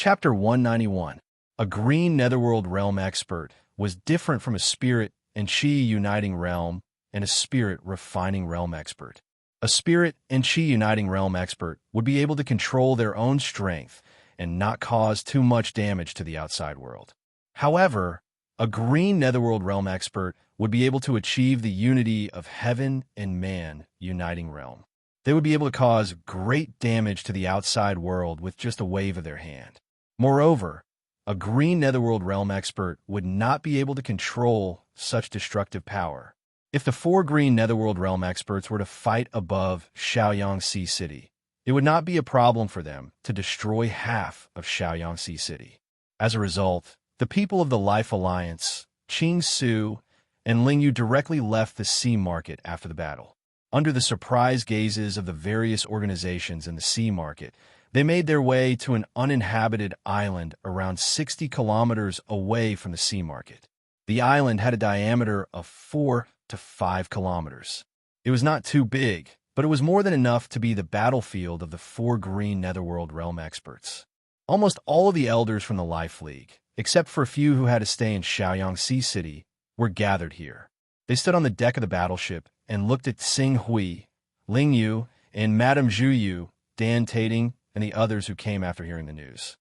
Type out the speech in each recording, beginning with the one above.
Chapter 191. A green netherworld realm expert was different from a spirit and chi uniting realm and a spirit refining realm expert. A spirit and chi uniting realm expert would be able to control their own strength and not cause too much damage to the outside world. However, a green netherworld realm expert would be able to achieve the unity of heaven and man uniting realm. They would be able to cause great damage to the outside world with just a wave of their hand. Moreover, a green netherworld realm expert would not be able to control such destructive power. If the 4 green netherworld realm experts were to fight above Shaoyangxi City, it would not be a problem for them to destroy half of Shaoyangxi City. As a result, the people of the Life Alliance, Qing Su, and Ling Yu directly left the sea market after the battle. Under the surprise gazes of the various organizations in the sea market, they made their way to an uninhabited island around 60 kilometers away from the sea market. The island had a diameter of 4 to 5 kilometers. It was not too big, but it was more than enough to be the battlefield of the 4 green netherworld realm experts. Almost all of the elders from the Life League, except for a few who had to stay in Shaoyangxi City, were gathered here. They stood on the deck of the battleship and looked at Xing Hui, Ling Yu, and Madame Zhu Yu, Dan Tating, and the others who came after hearing the news.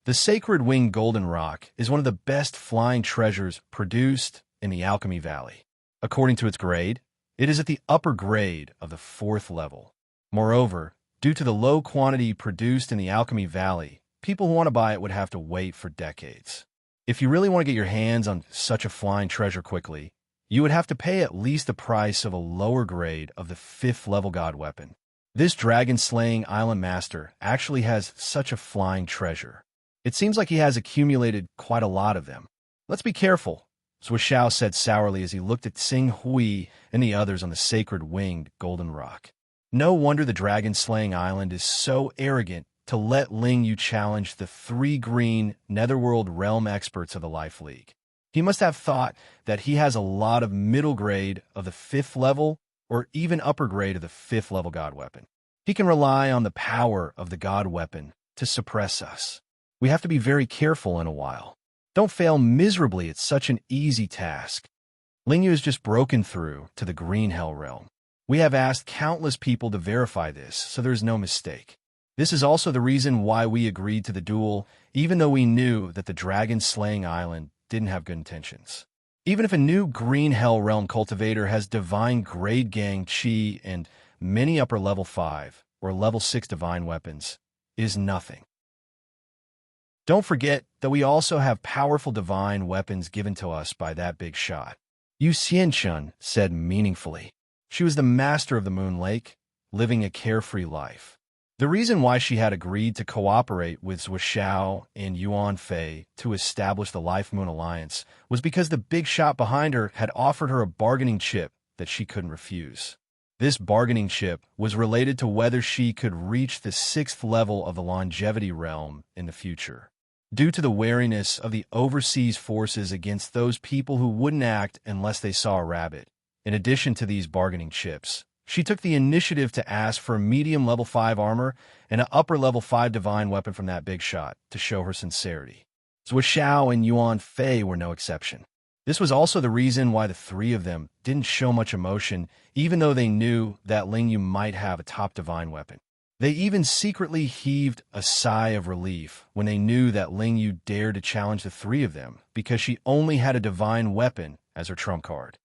The Sacred Winged Golden Rock is one of the best flying treasures produced in the Alchemy Valley. According to its grade, it is at the upper grade of the 4th level. Moreover, due to the low quantity produced in the Alchemy Valley, people who want to buy it would have to wait for decades. If you really want to get your hands on such a flying treasure quickly, you would have to pay at least the price of a lower grade of the 5th level god weapon. This dragon-slaying island master actually has such a flying treasure. It seems like he has accumulated quite a lot of them. Let's be careful, Zhuo Xiao said sourly as he looked at Xing Hui and the others on the sacred winged golden rock. No wonder the dragon-slaying island is so arrogant to let Ling Yu challenge the 3 green netherworld realm experts of the Life League. He must have thought that he has a lot of middle grade of the 5th level or even upper grade of the 5th level god weapon. He can rely on the power of the god weapon to suppress us. We have to be very careful in a while. Don't fail miserably at such an easy task. Ling Yu has just broken through to the green hell realm. We have asked countless people to verify this, so there's no mistake. This is also the reason why we agreed to the duel, even though we knew that the dragon-slaying island didn't have good intentions. Even if a new green hell realm cultivator has divine grade gang chi and many upper level 5 or level 6 divine weapons, is nothing. Don't forget that we also have powerful divine weapons given to us by that big shot. Yu Xianchun said meaningfully. She was the master of the Moon Lake, living a carefree life. The reason why she had agreed to cooperate with Zhuo Xiao and Yuan Fei to establish the Life Moon Alliance was because the big shot behind her had offered her a bargaining chip that she couldn't refuse. This bargaining chip was related to whether she could reach the 6th level of the longevity realm in the future. Due to the wariness of the overseas forces against those people who wouldn't act unless they saw a rabbit, in addition to these bargaining chips, she took the initiative to ask for a medium level 5 armor and an upper level 5 divine weapon from that big shot to show her sincerity. Zhuo Xiao and Yuan Fei were no exception. This was also the reason why the 3 of them didn't show much emotion, even though they knew that Ling Yu might have a top divine weapon. They even secretly heaved a sigh of relief when they knew that Ling Yu dared to challenge the 3 of them because she only had a divine weapon as her trump card.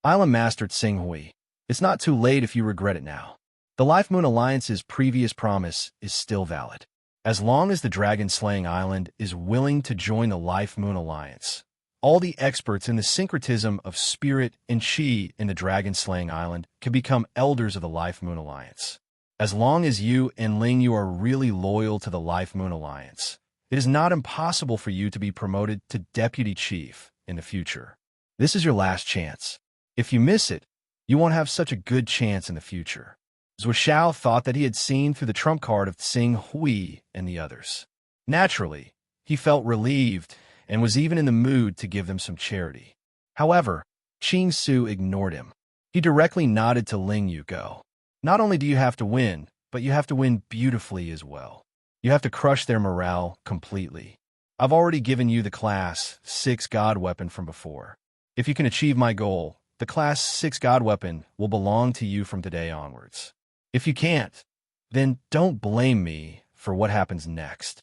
Island Master Xing Hui. It's not too late if you regret it now. The Life Moon Alliance's previous promise is still valid. As long as the dragon-slaying island is willing to join the Life Moon Alliance, all the experts in the syncretism of spirit and chi in the dragon-slaying island can become elders of the Life Moon Alliance. As long as you and Ling Yu are really loyal to the Life Moon Alliance, it is not impossible for you to be promoted to deputy chief in the future. This is your last chance. If you miss it, you won't have such a good chance in the future. Zhuo Xiao thought that he had seen through the trump card of Xing Hui and the others. Naturally, he felt relieved and was even in the mood to give them some charity. However, Qing Su ignored him. He directly nodded to Ling Yu. Go. Not only do you have to win, but you have to win beautifully as well. You have to crush their morale completely. I've already given you the Class 6 God weapon from before. If you can achieve my goal, the Class 6 God weapon will belong to you from today onwards. If you can't, then don't blame me for what happens next.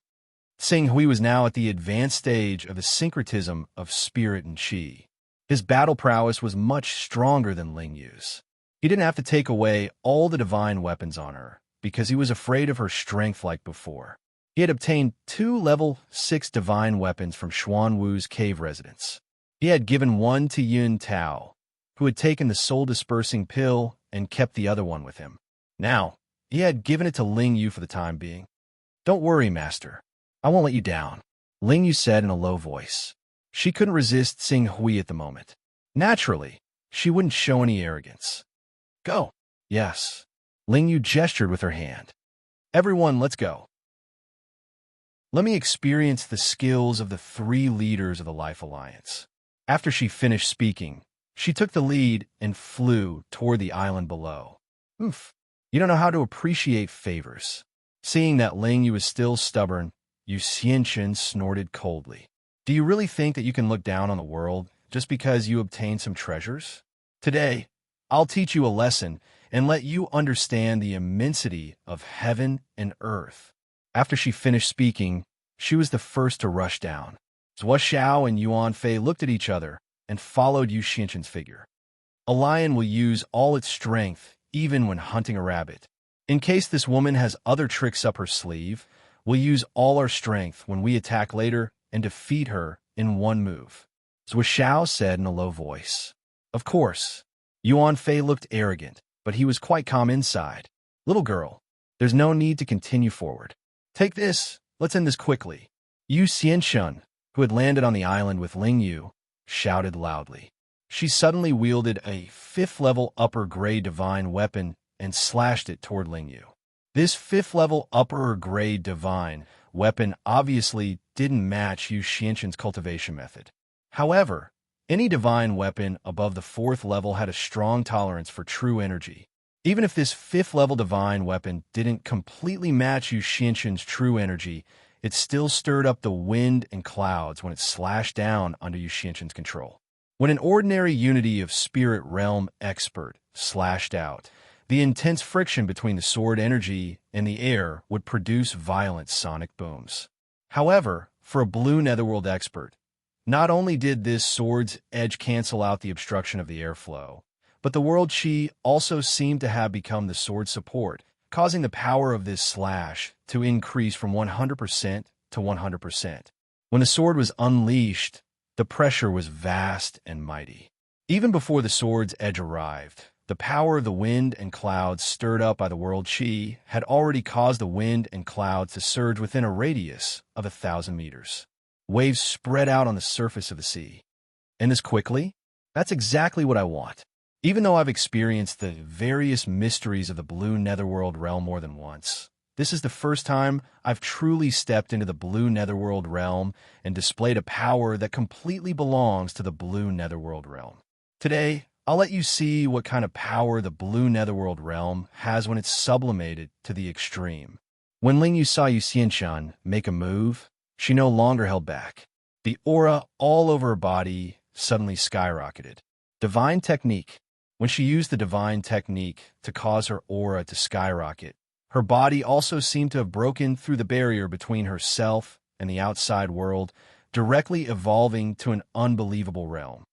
Sing Hui was now at the advanced stage of the syncretism of spirit and qi. His battle prowess was much stronger than Ling Yu's. He didn't have to take away all the divine weapons on her, because he was afraid of her strength like before. He had obtained 2 level 6 divine weapons from Xuan Wu's cave residence. He had given one to Yun Tao, who had taken the soul-dispersing pill and kept the other one with him. Now, he had given it to Ling Yu for the time being. "Don't worry, Master. I won't let you down," Ling Yu said in a low voice. She couldn't resist seeing Hui at the moment. Naturally, she wouldn't show any arrogance. "Go." "Yes." Ling Yu gestured with her hand. "Everyone, let's go. Let me experience the skills of the 3 leaders of the Life Alliance." After she finished speaking, she took the lead and flew toward the island below. "Oof, you don't know how to appreciate favors." Seeing that Ling Yu was still stubborn, Yu Xianchen snorted coldly. "Do you really think that you can look down on the world just because you obtained some treasures? Today, I'll teach you a lesson and let you understand the immensity of heaven and earth." After she finished speaking, she was the first to rush down. Zhua Xiao and Yuan Fei looked at each other and followed Yu Xianchen's figure. A lion will use all its strength even when hunting a rabbit. In case this woman has other tricks up her sleeve, we'll use all our strength when we attack later and defeat her in one move, Zhua Xiao said in a low voice. Of course, Yuan Fei looked arrogant, but he was quite calm inside. "Little girl, there's no need to continue forward. Take this, let's end this quickly." Yu Xianchen, who had landed on the island with Ling Yu, shouted loudly. She suddenly wielded a 5th-level upper-grade divine weapon and slashed it toward Ling Yu. This 5th-level upper-grade divine weapon obviously didn't match Yu Xianchen's cultivation method. However, any divine weapon above the 4th level had a strong tolerance for true energy. Even if this 5th-level divine weapon didn't completely match Yu Xianchen's true energy, it still stirred up the wind and clouds when it slashed down under Yu Xianchen's control. When an ordinary unity of spirit realm expert slashed out, the intense friction between the sword energy and the air would produce violent sonic booms. However, for a blue netherworld expert, not only did this sword's edge cancel out the obstruction of the airflow, but the world chi also seemed to have become the sword's support, causing the power of this slash to increase from 100% to 100%. When the sword was unleashed, the pressure was vast and mighty. Even before the sword's edge arrived, the power of the wind and clouds stirred up by the world chi had already caused the wind and clouds to surge within a radius of 1,000 meters. Waves spread out on the surface of the sea. And this quickly? That's exactly what I want. Even though I've experienced the various mysteries of the blue netherworld realm more than once, this is the first time I've truly stepped into the blue netherworld realm and displayed a power that completely belongs to the blue netherworld realm. Today, I'll let you see what kind of power the blue netherworld realm has when it's sublimated to the extreme. When Ling Yu saw Yu Xianchen make a move, she no longer held back. The aura all over her body suddenly skyrocketed. Divine technique. When she used the divine technique to cause her aura to skyrocket, her body also seemed to have broken through the barrier between herself and the outside world, directly evolving to an unbelievable realm.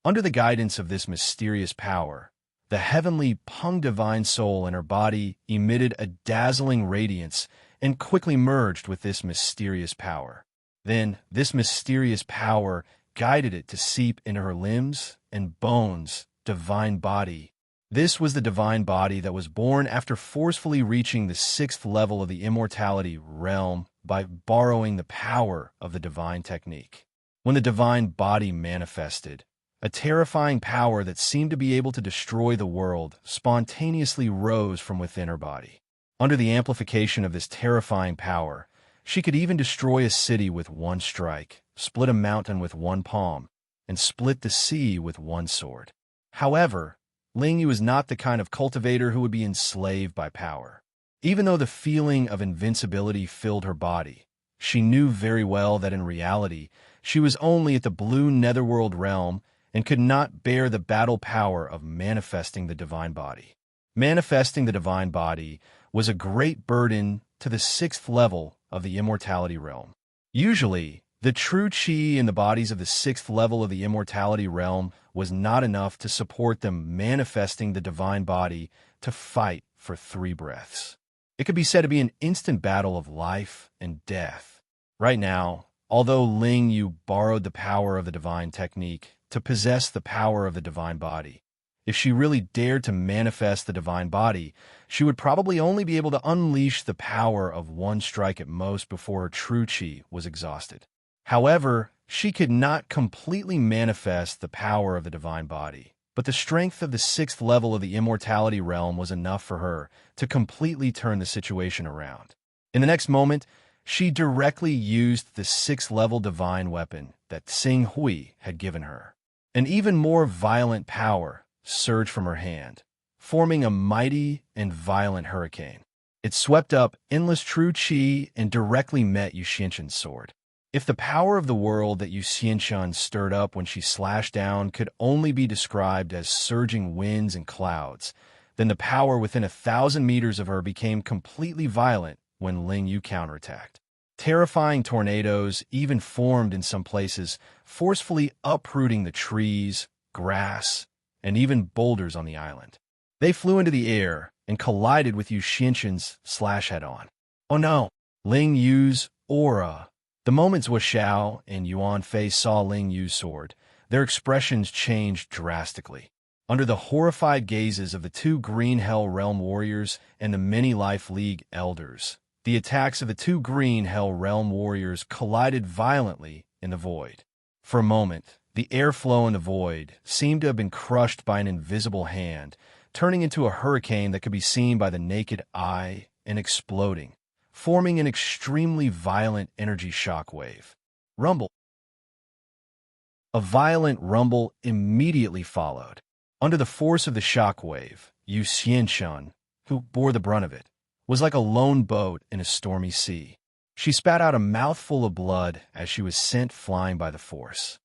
Under the guidance of this mysterious power, the heavenly Peng divine soul in her body emitted a dazzling radiance and quickly merged with this mysterious power. Then, this mysterious power guided it to seep into her limbs and bones, divine body. This was the divine body that was born after forcefully reaching the 6th level of the immortality realm by borrowing the power of the divine technique. When the divine body manifested, a terrifying power that seemed to be able to destroy the world spontaneously rose from within her body. Under the amplification of this terrifying power, she could even destroy a city with one strike, split a mountain with one palm, and split the sea with one sword. However, Ling Yu was not the kind of cultivator who would be enslaved by power. Even though the feeling of invincibility filled her body, she knew very well that in reality, she was only at the blue netherworld realm and could not bear the battle power of manifesting the divine body. Manifesting the divine body was a great burden to the 6th level of the immortality realm. Usually, the true chi in the bodies of the 6th level of the immortality realm was not enough to support them manifesting the divine body to fight for 3 breaths. It could be said to be an instant battle of life and death. Right now, although Ling Yu borrowed the power of the divine technique to possess the power of the divine body, if she really dared to manifest the divine body, she would probably only be able to unleash the power of 1 strike at most before her true chi was exhausted. However, she could not completely manifest the power of the divine body, but the strength of the 6th level of the immortality realm was enough for her to completely turn the situation around. In the next moment, she directly used the 6th level divine weapon that Xing Hui had given her. An even more violent power surged from her hand, forming a mighty and violent hurricane. It swept up endless true chi and directly met Yu Xianqian's sword. If the power of the world that Yu Xianqian stirred up when she slashed down could only be described as surging winds and clouds, then the power within 1,000 meters of her became completely violent when Ling Yu counterattacked. Terrifying tornadoes even formed in some places, forcefully uprooting the trees, grass, and even boulders on the island. They flew into the air and collided with Yu Xianqian's slash head-on. Oh no! Ling Yu's aura. The moment Zhou Xiao and Yuan Fei saw Ling Yu's sword, their expressions changed drastically. Under the horrified gazes of the 2 Green Hell Realm warriors and the many Life League elders, the attacks of the 2 Green Hell Realm warriors collided violently in the void. For a moment, the airflow in the void seemed to have been crushed by an invisible hand, turning into a hurricane that could be seen by the naked eye and exploding, forming an extremely violent energy shock wave. Rumble. A violent rumble immediately followed. Under the force of the shock wave, Yu Xianqian, who bore the brunt of it, was like a lone boat in a stormy sea. She spat out a mouthful of blood as she was sent flying by the force.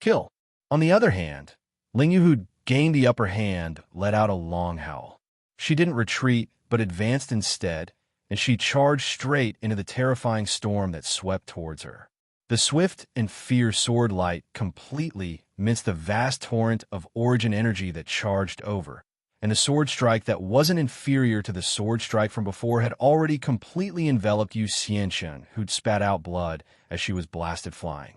Kill. On the other hand, Ling Yu, who gained the upper hand, let out a long howl. She didn't retreat, but advanced instead, and she charged straight into the terrifying storm that swept towards her. The swift and fierce sword light completely minced the vast torrent of origin energy that charged over, and the sword strike that wasn't inferior to the sword strike from before had already completely enveloped Yu Xianqian, who'd spat out blood as she was blasted flying.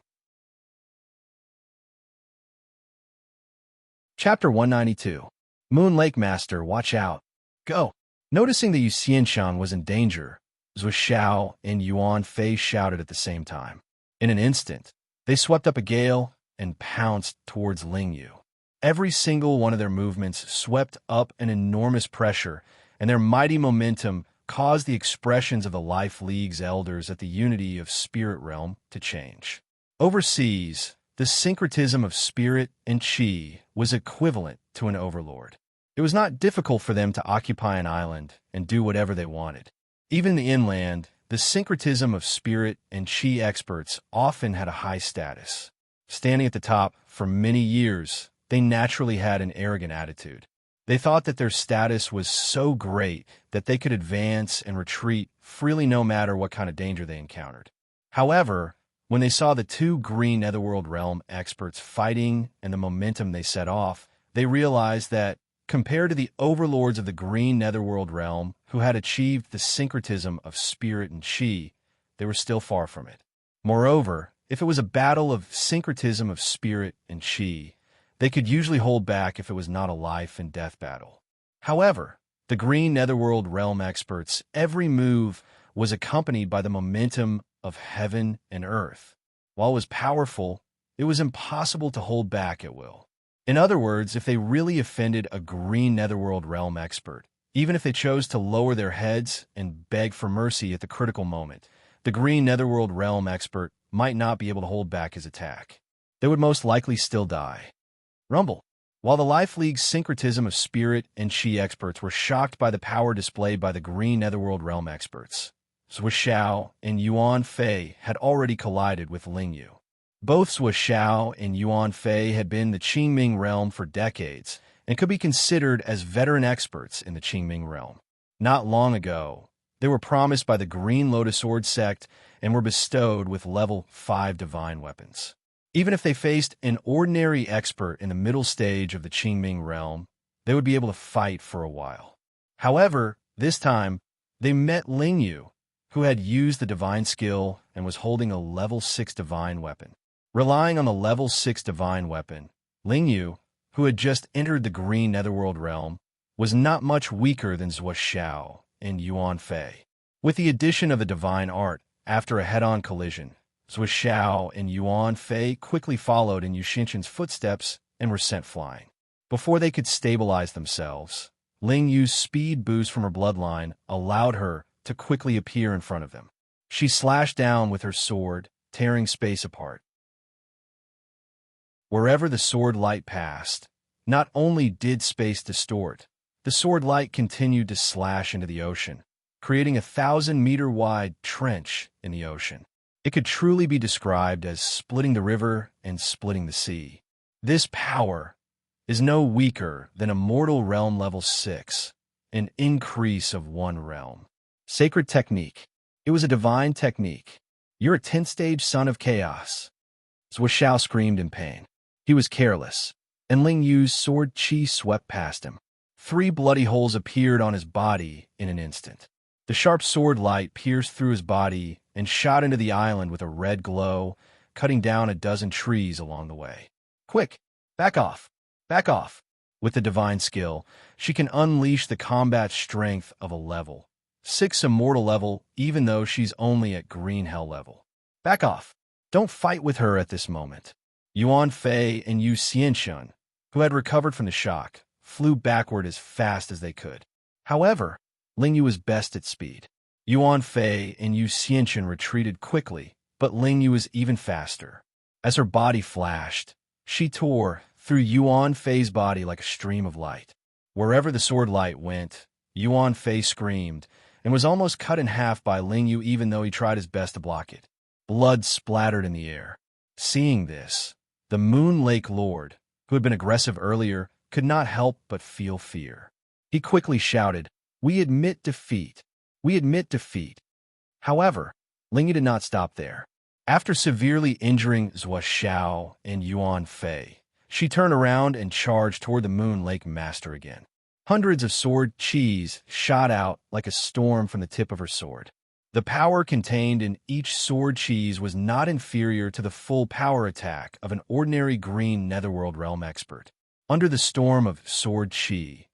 Chapter 192. Moon Lake Master, watch out. Go. Noticing that Yu Xianqian was in danger, Zhou Xiao and Yuan Fei shouted at the same time. In an instant, they swept up a gale and pounced towards Ling Yu. Every single one of their movements swept up an enormous pressure, and their mighty momentum caused the expressions of the Life League's elders at the unity of Spirit Realm to change. Overseas, the syncretism of spirit and chi was equivalent to an overlord. It was not difficult for them to occupy an island and do whatever they wanted. Even in the inland, the syncretism of spirit and chi experts often had a high status. Standing at the top for many years, they naturally had an arrogant attitude. They thought that their status was so great that they could advance and retreat freely no matter what kind of danger they encountered. However, when they saw the 2 Green Netherworld Realm experts fighting and the momentum they set off, they realized that, compared to the overlords of the Green Netherworld Realm who had achieved the syncretism of spirit and chi, they were still far from it. Moreover, if it was a battle of syncretism of spirit and chi, they could usually hold back if it was not a life and death battle. However, the Green Netherworld Realm experts' every move was accompanied by the momentum of heaven and earth. While it was powerful, it was impossible to hold back at will. In other words, if they really offended a Green Netherworld Realm expert, even if they chose to lower their heads and beg for mercy at the critical moment, the Green Netherworld Realm expert might not be able to hold back his attack. They would most likely still die. Rumble. While the Life League's syncretism of spirit and chi experts were shocked by the power displayed by the green Netherworld realm experts, Zhuo Xiao and Yuan Fei had already collided with Ling Yu. Both Zhuo Xiao and Yuan Fei had been in the Qingming realm for decades and could be considered as veteran experts in the Qingming realm. Not long ago, they were promised by the Green Lotus Sword sect and were bestowed with level 5 divine weapons. Even if they faced an ordinary expert in the middle stage of the Qingming realm, they would be able to fight for a while. However, this time, they met Ling Yu, who had used the divine skill and was holding a level 6 divine weapon. Relying on the level 6 divine weapon, Ling Yu, who had just entered the green Netherworld realm, was not much weaker than Zhuo Xiao and Yuan Fei. With the addition of the divine art, after a head-on collision, Zhuo Xiao and Yuan Fei quickly followed in Yu Xinshan's footsteps and were sent flying. Before they could stabilize themselves, Ling Yu's speed boost from her bloodline allowed her to quickly appear in front of them. She slashed down with her sword, tearing space apart. Wherever the sword light passed, not only did space distort, the sword light continued to slash into the ocean, creating a 1,000-meter-wide trench in the ocean. It could truly be described as splitting the river and splitting the sea. This power is no weaker than Immortal Realm Level 6, an increase of 1 realm. Sacred Technique. It was a divine technique. You're a 10th-stage son of chaos. Zhuo Xiao screamed in pain. He was careless, and Ling Yu's sword chi swept past him. 3 bloody holes appeared on his body in an instant. The sharp sword light pierced through his body and shot into the island with a red glow, cutting down a dozen trees along the way. Quick! Back off! Back off! With the divine skill, she can unleash the combat strength of a level 6 immortal level, even though she's only at green hell level. Back off! Don't fight with her at this moment. Yuan Fei and Yu Xinshan, who had recovered from the shock, flew backward as fast as they could. However, Ling Yu was best at speed. Yuan Fei and Yu Xinshan retreated quickly, but Ling Yu was even faster. As her body flashed, she tore through Yuan Fei's body like a stream of light. Wherever the sword light went, Yuan Fei screamed and was almost cut in half by Ling Yu even though he tried his best to block it. Blood splattered in the air. Seeing this, the Moon Lake Lord, who had been aggressive earlier, could not help but feel fear. He quickly shouted, "We admit defeat. We admit defeat." However, Ling Yu did not stop there. After severely injuring Zhuo Xiao and Yuan Fei, she turned around and charged toward the Moon Lake Master again. Hundreds of sword chis shot out like a storm from the tip of her sword. The power contained in each sword cheese was not inferior to the full power attack of an ordinary green Netherworld realm expert. Under the storm of sword chi,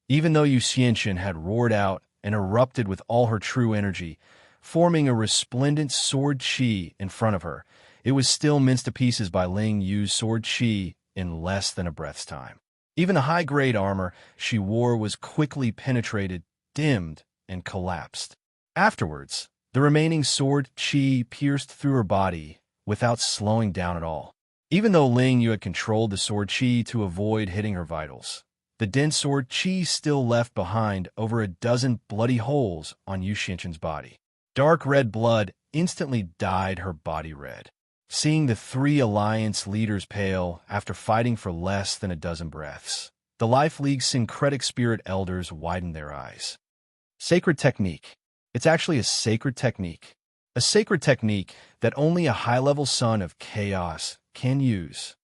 even though Yu Xinshan had roared out and erupted with all her true energy, forming a resplendent sword chi in front of her, it was still minced to pieces by Ling Yu's sword chi in less than a breath's time. Even the high-grade armor she wore was quickly penetrated, dimmed, and collapsed. Afterwards, the remaining sword chi pierced through her body without slowing down at all. Even though Ling Yu had controlled the sword chi to avoid hitting her vitals, the dense sword chi still left behind over a dozen bloody holes on Yu Xinshan's body. Dark red blood instantly dyed her body red. Seeing the 3 Alliance leaders pale after fighting for less than a dozen breaths, the Life League's syncretic spirit elders widened their eyes. Sacred Technique. It's actually a sacred technique. A sacred technique that only a high-level son of chaos can use.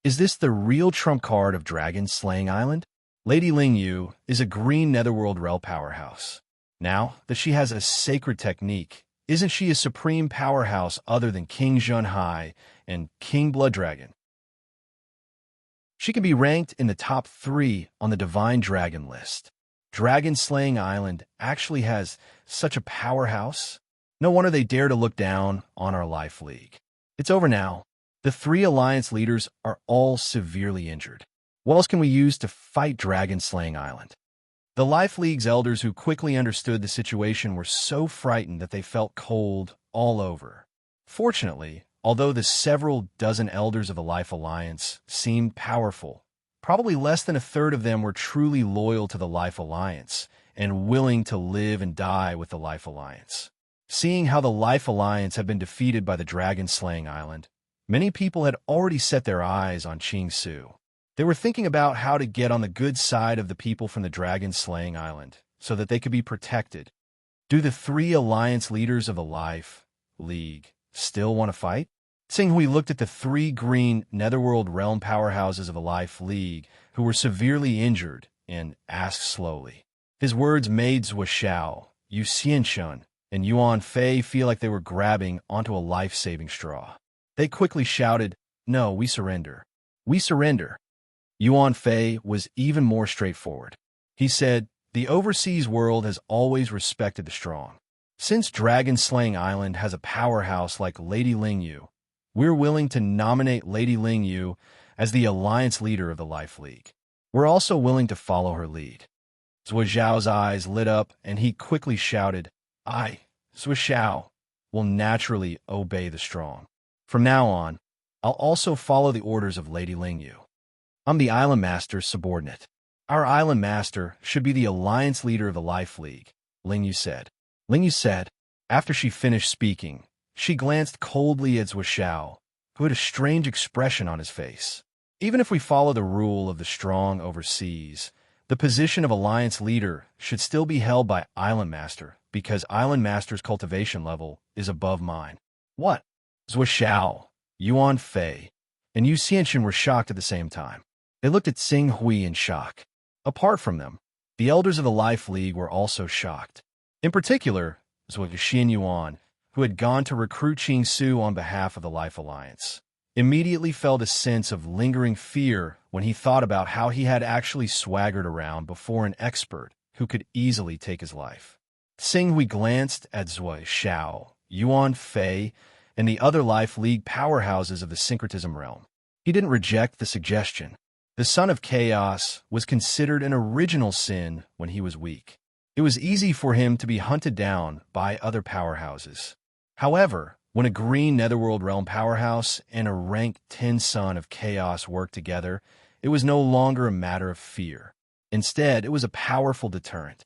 Is this the real trump card of Dragon Slaying Island? Lady Ling Yu is a green Netherworld realm powerhouse. Now that she has a sacred technique, isn't she a supreme powerhouse other than King Zhunhai and King Blood Dragon? She can be ranked in the top 3 on the Divine Dragon list. Dragon Slaying Island actually has such a powerhouse. No wonder they dare to look down on our Life League. It's over now. The 3 Alliance leaders are all severely injured. What else can we use to fight Dragon Slaying Island? The Life League's elders who quickly understood the situation were so frightened that they felt cold all over. Fortunately, although the several dozen elders of the Life Alliance seemed powerful, Probably less than a third of them were truly loyal to the Life Alliance and willing to live and die with the Life Alliance. Seeing how the Life Alliance had been defeated by the dragon-slaying island, many people had already set their eyes on Qingsu. They were thinking about how to get on the good side of the people from the dragon-slaying island so that they could be protected. Do the three alliance leaders of the Life League still want to fight? Tsinghui looked at the three green Netherworld realm powerhouses of the Life League who were severely injured and asked slowly. His words made Zhuo Xiao, Yu Xianshun, and Yuan Fei feel like they were grabbing onto a life-saving straw. They quickly shouted, "No, we surrender. We surrender." Yuan Fei was even more straightforward. He said, "The overseas world has always respected the strong. Since Dragon-Slaying Island has a powerhouse like Lady Lingyu, we're willing to nominate Lady Lingyu as the alliance leader of the Life League. We're also willing to follow her lead." Zhuo Xiao's eyes lit up, and he quickly shouted, "I, Zhuo Xiao, will naturally obey the strong. From now on, I'll also follow the orders of Lady Lingyu. I'm the Island Master's subordinate. Our Island Master should be the alliance leader of the Life League," Lingyu said. Lingyu said, after she finished speaking, she glanced coldly at Zhuo Xiao, who had a strange expression on his face. Even if we follow the rule of the strong overseas, the position of alliance leader should still be held by Island Master, because Island Master's cultivation level is above mine. What? Zhuo Xiao, Yuan Fei, and Yu Xianxun were shocked at the same time. They looked at Tsinghui in shock. Apart from them, the elders of the Life League were also shocked. In particular, Zhuo Hunyuan, who had gone to recruit Qingsu on behalf of the Life Alliance, immediately felt a sense of lingering fear when he thought about how he had actually swaggered around before an expert who could easily take his life. Tsinghui glanced at Zhuo Xiao, Yuan Fei, and the other Life League powerhouses of the syncretism realm. He didn't reject the suggestion. The Son of Chaos was considered an original sin when he was weak. It was easy for him to be hunted down by other powerhouses. However, when a green Netherworld realm powerhouse and a ranked 10 Son of Chaos worked together, it was no longer a matter of fear. Instead, it was a powerful deterrent.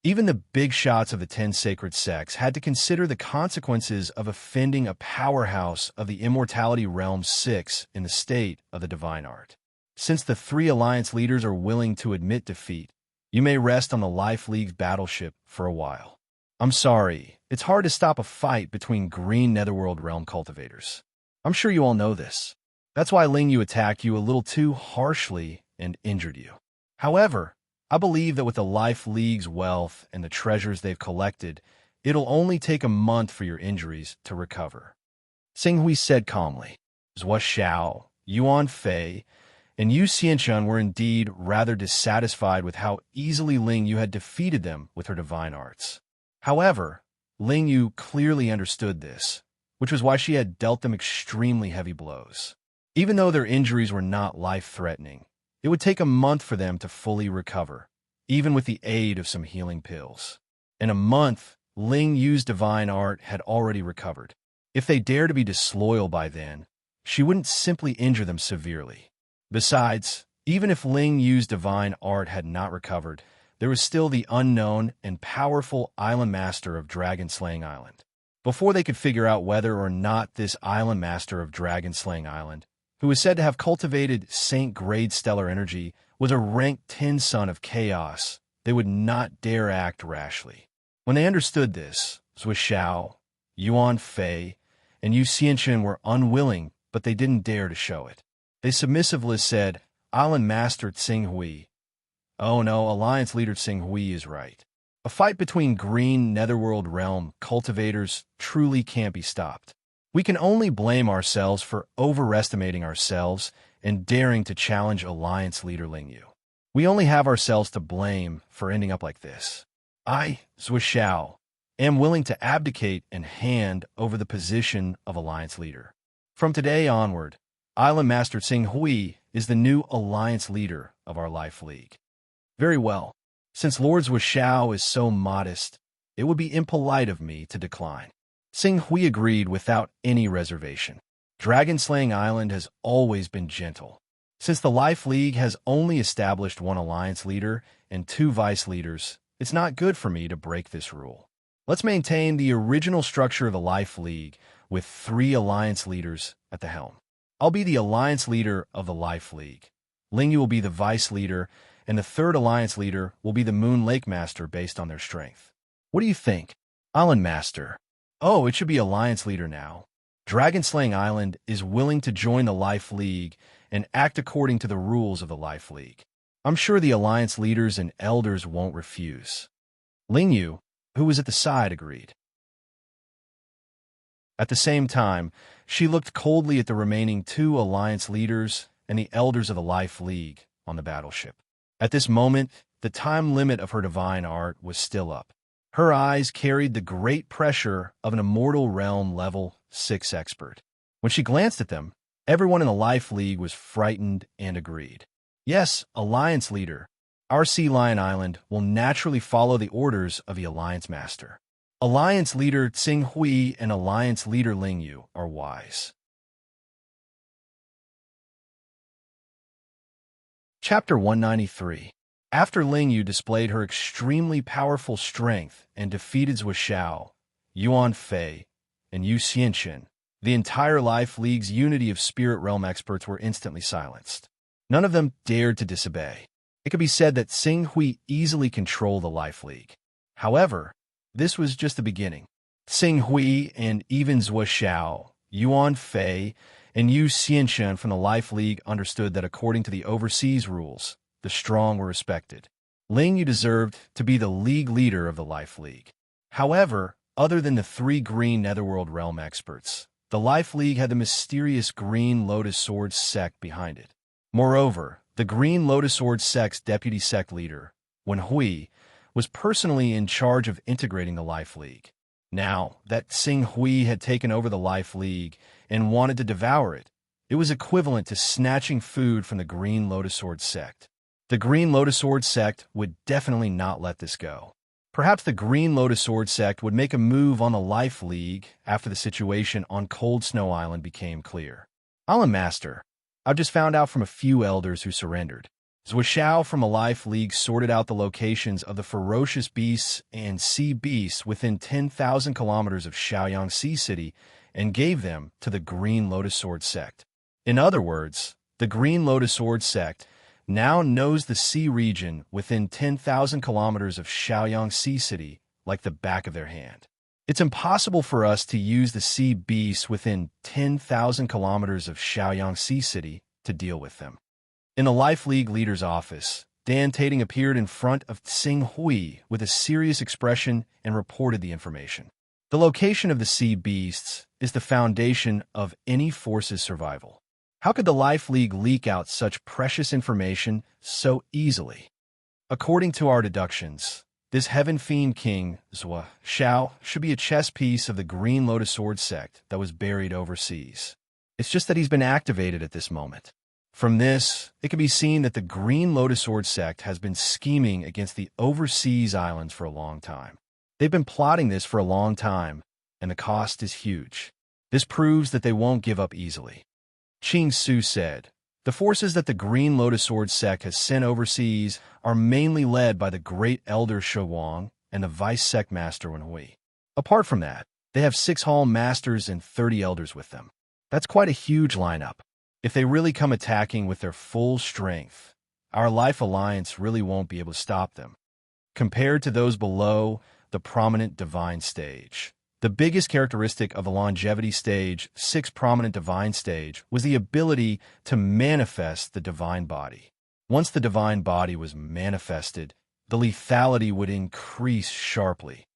Even the big shots of the 10 sacred sects had to consider the consequences of offending a powerhouse of the Immortality Realm 6 in the state of the Divine Art. Since the three alliance leaders are willing to admit defeat, you may rest on the Life League's battleship for a while. I'm sorry, it's hard to stop a fight between green Netherworld realm cultivators. I'm sure you all know this. That's why Lingyu attacked you a little too harshly and injured you. However, I believe that with the Life League's wealth and the treasures they've collected, it'll only take a month for your injuries to recover. Tsinghui said calmly. Zhuo Xiao, Yuan Fei, and Yu Xianshun were indeed rather dissatisfied with how easily Lingyu had defeated them with her divine arts. However, Lingyu clearly understood this, which was why she had dealt them extremely heavy blows. Even though their injuries were not life-threatening, it would take a month for them to fully recover, even with the aid of some healing pills. In a month, Lingyu's divine art had already recovered. If they dared to be disloyal by then, she wouldn't simply injure them severely. Besides, even if Lingyu's divine art had not recovered, there was still the unknown and powerful Island Master of Dragon-Slaying Island. Before they could figure out whether or not this Island Master of Dragon-Slaying Island, who is said to have cultivated Saint-grade stellar energy, was a ranked 10 Son of Chaos, they would not dare act rashly. When they understood this, Zhuo Xiao, Yuan Fei, and Yu Xianxun were unwilling, but they didn't dare to show it. They submissively said, "Island Master Tsinghui." "Oh no, Alliance Leader Tsinghui is right. A fight between green Netherworld realm cultivators truly can't be stopped. We can only blame ourselves for overestimating ourselves and daring to challenge Alliance Leader Lingyu. We only have ourselves to blame for ending up like this. I, Zhuo Xiao, am willing to abdicate and hand over the position of Alliance Leader. From today onward, Island Master Tsinghui is the new Alliance Leader of our Life League." "Very well. Since Lord Zhuo Xiao is so modest, it would be impolite of me to decline." Tsinghui agreed without any reservation. Dragon-Slaying Island has always been gentle. Since the Life League has only established one alliance leader and two vice leaders, it's not good for me to break this rule. Let's maintain the original structure of the Life League with 3 alliance leaders at the helm. I'll be the alliance leader of the Life League. Lingyu will be the vice leader, and the 3rd alliance leader will be the Moon Lake Master based on their strength. What do you think? Island Master. Oh, it should be alliance leader now. Dragon Slaying Island is willing to join the Life League and act according to the rules of the Life League. I'm sure the alliance leaders and elders won't refuse. Lingyu, who was at the side, agreed. At the same time, she looked coldly at the remaining 2 alliance leaders and the elders of the Life League on the battleship. At this moment, the time limit of her divine art was still up. Her eyes carried the great pressure of an Immortal Realm level 6 expert. When she glanced at them, everyone in the Life League was frightened and agreed. Yes, Alliance Leader. Our Sea Lion Island will naturally follow the orders of the Alliance Master. Alliance Leader Tsing Hui and Alliance Leader Lingyu are wise. Chapter 193. After Lingyu displayed her extremely powerful strength and defeated Zhou Xiao, Yuan Fei, and Yu Xianxin, the entire Life League's unity of Spirit Realm experts were instantly silenced. None of them dared to disobey. It could be said that Tsing Hui easily controlled the Life League. However, this was just the beginning. Tsing Hui and even Zhou Xiao, Yuan Fei, and Yu Xianxin from the Life League understood that according to the overseas rules, the strong were respected. Lingyu deserved to be the league leader of the Life League. However, other than the 3 green Netherworld Realm experts, the Life League had the mysterious Green Lotus Sword sect behind it. Moreover, the Green Lotus Sword sect's deputy sect leader, Wen Hui, was personally in charge of integrating the Life League. Now that Tsing Hui had taken over the Life League and wanted to devour it, it was equivalent to snatching food from the Green Lotus Sword sect. The Green Lotus Sword sect would definitely not let this go. Perhaps the Green Lotus Sword sect would make a move on the Life League after the situation on Cold Snow Island became clear. Island Master, I've just found out from a few elders who surrendered. Zhou Xiao from the Life League sorted out the locations of the ferocious beasts and sea beasts within 10,000 kilometers of Shaoyang Sea City and gave them to the Green Lotus Sword sect. In other words, the Green Lotus Sword sect now knows the sea region within 10,000 kilometers of Shaoyang Sea City like the back of their hand. It's impossible for us to use the sea beasts within 10,000 kilometers of Shaoyang Sea City to deal with them. In the Life League leader's office, Dan Tating appeared in front of Tsing Hui with a serious expression and reported the information. The location of the sea beasts is the foundation of any force's survival. How could the Life League leak out such precious information so easily? According to our deductions, this Heaven Fiend King, Zhou Xiao, should be a chess piece of the Green Lotus Sword sect that was buried overseas. It's just that he's been activated at this moment. From this, it can be seen that the Green Lotus Sword sect has been scheming against the overseas islands for a long time. They've been plotting this for a long time, and the cost is huge. This proves that they won't give up easily. Qing Su said, "The forces that the Green Lotus Sword sect has sent overseas are mainly led by the Great Elder Shu Wang and the Vice Sect Master Wen Hui. Apart from that, they have 6 Hall Masters and 30 Elders with them. That's quite a huge lineup. If they really come attacking with their full strength, our Life Alliance really won't be able to stop them. Compared to those below the prominent divine stage, the biggest characteristic of the longevity stage, 6 prominent divine stage, was the ability to manifest the divine body. Once the divine body was manifested, the lethality would increase sharply.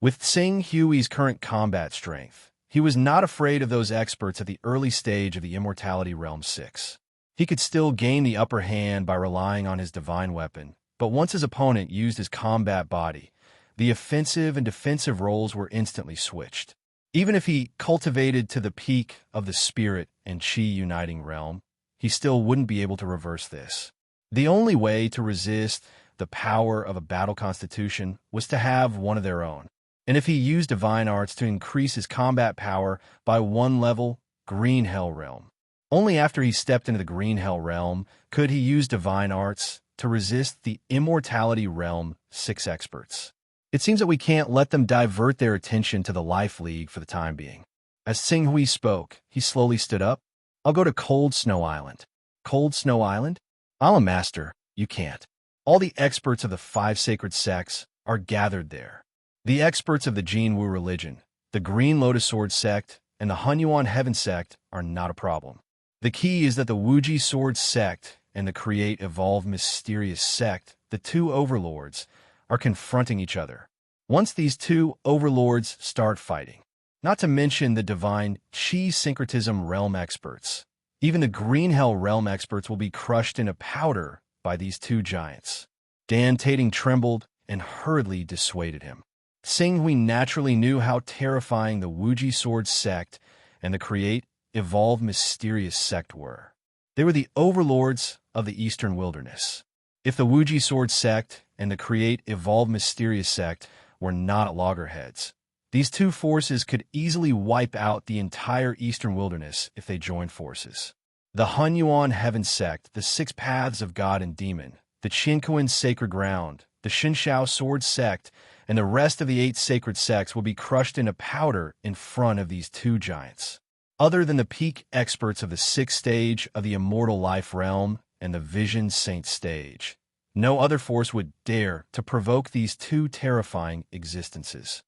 With Tsing Hui's current combat strength, he was not afraid of those experts at the early stage of the Immortality Realm 6. He could still gain the upper hand by relying on his divine weapon, but once his opponent used his combat body, the offensive and defensive roles were instantly switched. Even if he cultivated to the peak of the Spirit and Qi uniting realm, he still wouldn't be able to reverse this. The only way to resist the power of a battle constitution was to have one of their own. And if he used divine arts to increase his combat power by 1 level, Green Hell Realm, Only after he stepped into the green hell realm could he use divine arts to resist the immortality realm 6 experts. It seems that we can't let them divert their attention to the Life League for the time being. As Tsing spoke, he slowly stood up. I'll go to Cold Snow Island. Cold Snow Island? I'm a master. You can't. All the experts of the 5 sacred sects are gathered there. The experts of the Jinwu religion, the Green Lotus Sword sect, and the Hunyuan Heaven sect are not a problem. The key is that the Wuji Sword sect and the Create Evolve Mysterious sect, the 2 overlords, are confronting each other. Once these 2 overlords start fighting, not to mention the divine Qi syncretism realm experts, even the Green Hell realm experts will be crushed into powder by these 2 giants. Dan Tating trembled and hurriedly dissuaded him. Tsing Hui naturally knew how terrifying the Wuji Sword sect and the Create Evolve Mysterious sect were. They were the overlords of the Eastern Wilderness. If the Wuji Sword sect and the Create Evolve Mysterious sect were not at loggerheads, these 2 forces could easily wipe out the entire Eastern Wilderness if they joined forces. The Hunyuan Heaven sect, the 6 paths of God and demon, the Qinkuan Sacred Ground, the Xinshao Sword sect, and the rest of the 8 sacred sects will be crushed into powder in front of these 2 giants. Other than the peak experts of the 6th stage of the Immortal Life realm and the Vision Saint stage, no other force would dare to provoke these 2 terrifying existences.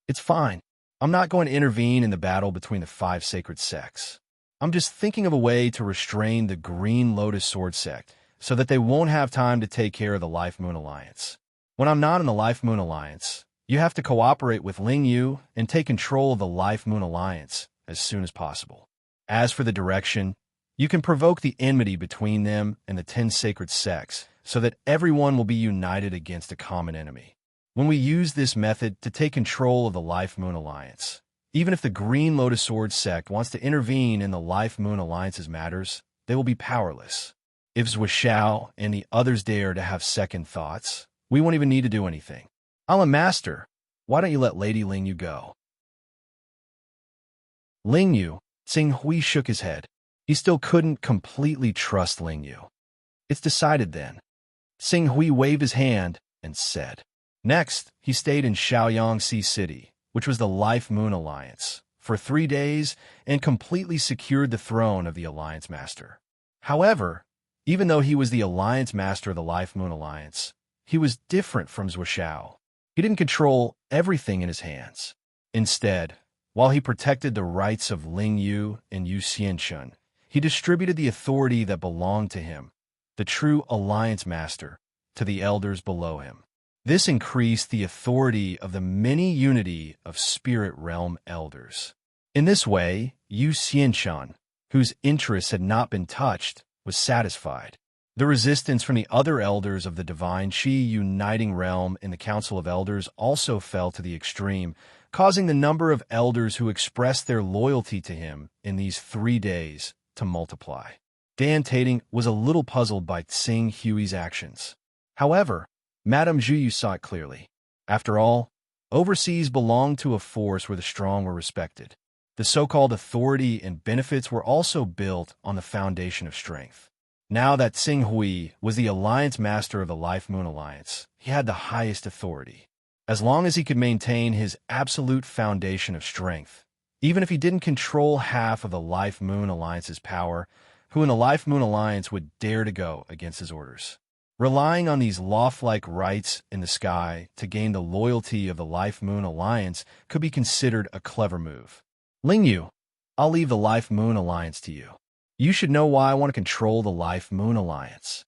It's fine. I'm not going to intervene in the battle between the 5 sacred sects. I'm just thinking of a way to restrain the Green Lotus Sword sect so that they won't have time to take care of the Life Moon Alliance. When I'm not in the Life Moon Alliance, you have to cooperate with Ling Yu and take control of the Life Moon Alliance as soon as possible. As for the direction, you can provoke the enmity between them and the 10 sacred sects so that everyone will be united against a common enemy. When we use this method to take control of the Life Moon Alliance, even if the Green Lotus Sword sect wants to intervene in the Life Moon Alliance's matters, they will be powerless. If Zhuo and the others dare to have second thoughts, we won't even need to do anything. I'm a master. Why don't you let Lady Ling Yu go? Ling Yu, Tsing Hui shook his head. He still couldn't completely trust Ling Yu. It's decided then. Tsing Hui waved his hand and said. Next, he stayed in Shaoyang Sea City, which was the Life Moon Alliance, for 3 days and completely secured the throne of the Alliance Master. However, even though he was the Alliance Master of the Life Moon Alliance, he was different from Zhuo. He didn't control everything in his hands. Instead, while he protected the rights of Ling Yu and Yu Xianshun, he distributed the authority that belonged to him, the true Alliance Master, to the elders below him. This increased the authority of the many unity of Spirit Realm elders. In this way, Yu Xianshun, whose interests had not been touched, was satisfied. The resistance from the other elders of the Divine Qi Uniting Realm in the Council of Elders also fell to the extreme, causing the number of elders who expressed their loyalty to him in these 3 days to multiply. Dan Tating was a little puzzled by Tsing Hui's actions. However, Madame Zhu saw it clearly. After all, overseas belonged to a force where the strong were respected. The so-called authority and benefits were also built on the foundation of strength. Now that Tsing Hui was the Alliance Master of the Life Moon Alliance, he had the highest authority. As long as he could maintain his absolute foundation of strength, even if he didn't control half of the Life Moon Alliance's power, who in the Life Moon Alliance would dare to go against his orders? Relying on these loft-like rights in the sky to gain the loyalty of the Life Moon Alliance could be considered a clever move. Ling Yu, I'll leave the Life Moon Alliance to you. You should know why I want to control the Life Moon Alliance.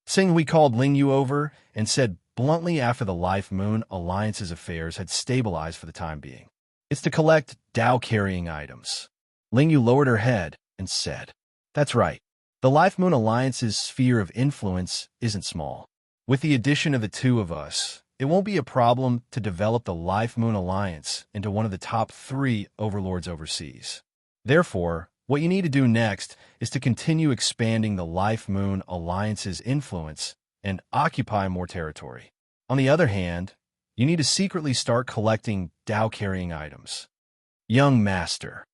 Tsing Hui called Ling Yu over and said bluntly after the Life Moon Alliance's affairs had stabilized for the time being. It's to collect Dao-carrying items. Ling Yu lowered her head and said, That's right. The Life Moon Alliance's sphere of influence isn't small. With the addition of the 2 of us, it won't be a problem to develop the Life Moon Alliance into one of the top 3 overlords overseas. Therefore, what you need to do next is to continue expanding the Life Moon Alliance's influence and occupy more territory. On the other hand, you need to secretly start collecting Dao-carrying items. Young Master.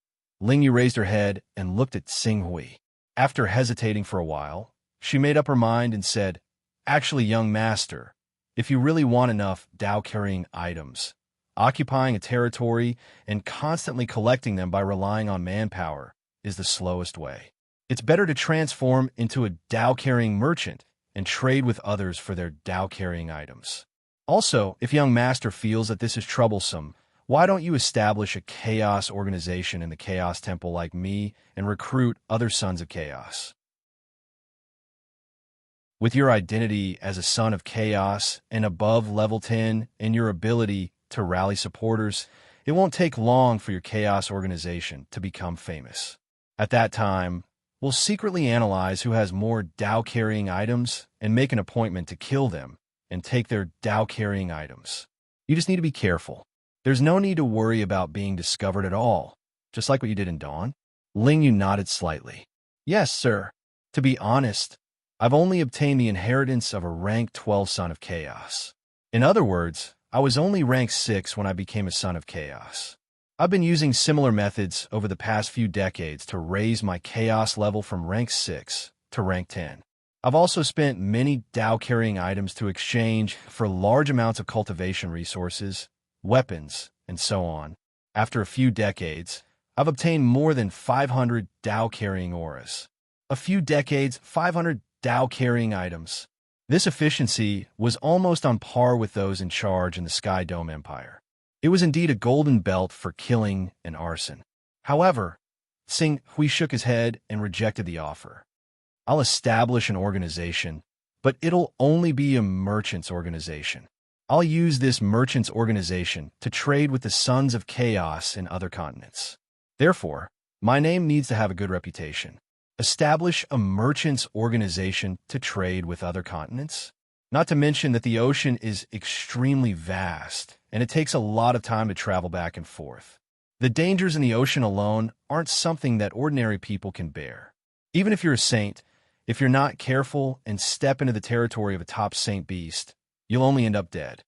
Ling Yu raised her head and looked at Tsing Hui. After hesitating for a while, she made up her mind and said, "Actually, young master, if you really want enough Tao-carrying items, occupying a territory and constantly collecting them by relying on manpower is the slowest way. It's better to transform into a Tao-carrying merchant and trade with others for their Tao-carrying items. Also, if young master feels that this is troublesome, why don't you establish a chaos organization in the Chaos Temple like me and recruit other sons of chaos? With your identity as a son of chaos and above level 10 and your ability to rally supporters, it won't take long for your chaos organization to become famous. At that time, we'll secretly analyze who has more Tao-carrying items and make an appointment to kill them and take their Tao-carrying items. You just need to be careful. There's no need to worry about being discovered at all, just like what you did in Dawn." Ling nodded slightly. "Yes, sir. To be honest, I've only obtained the inheritance of a rank 12 son of chaos. In other words, I was only rank 6 when I became a son of chaos. I've been using similar methods over the past few decades to raise my chaos level from rank 6 to rank 10. I've also spent many Tao-carrying items to exchange for large amounts of cultivation resources, weapons, and so on. After a few decades, I've obtained more than 500 Tao-carrying auras. A few decades, 500 Tao-carrying items. This efficiency was almost on par with those in charge in the Sky Dome Empire. It was indeed a golden belt for killing and arson. However, Sing Hui shook his head and rejected the offer. "I'll establish an organization, but it'll only be a merchant's organization. I'll use this merchant's organization to trade with the Sons of Chaos in other continents. Therefore, my name needs to have a good reputation. Establish a merchant's organization to trade with other continents? Not to mention that the ocean is extremely vast, and it takes a lot of time to travel back and forth. The dangers in the ocean alone aren't something that ordinary people can bear. Even if you're a saint, if you're not careful and step into the territory of a top saint beast, you'll only end up dead.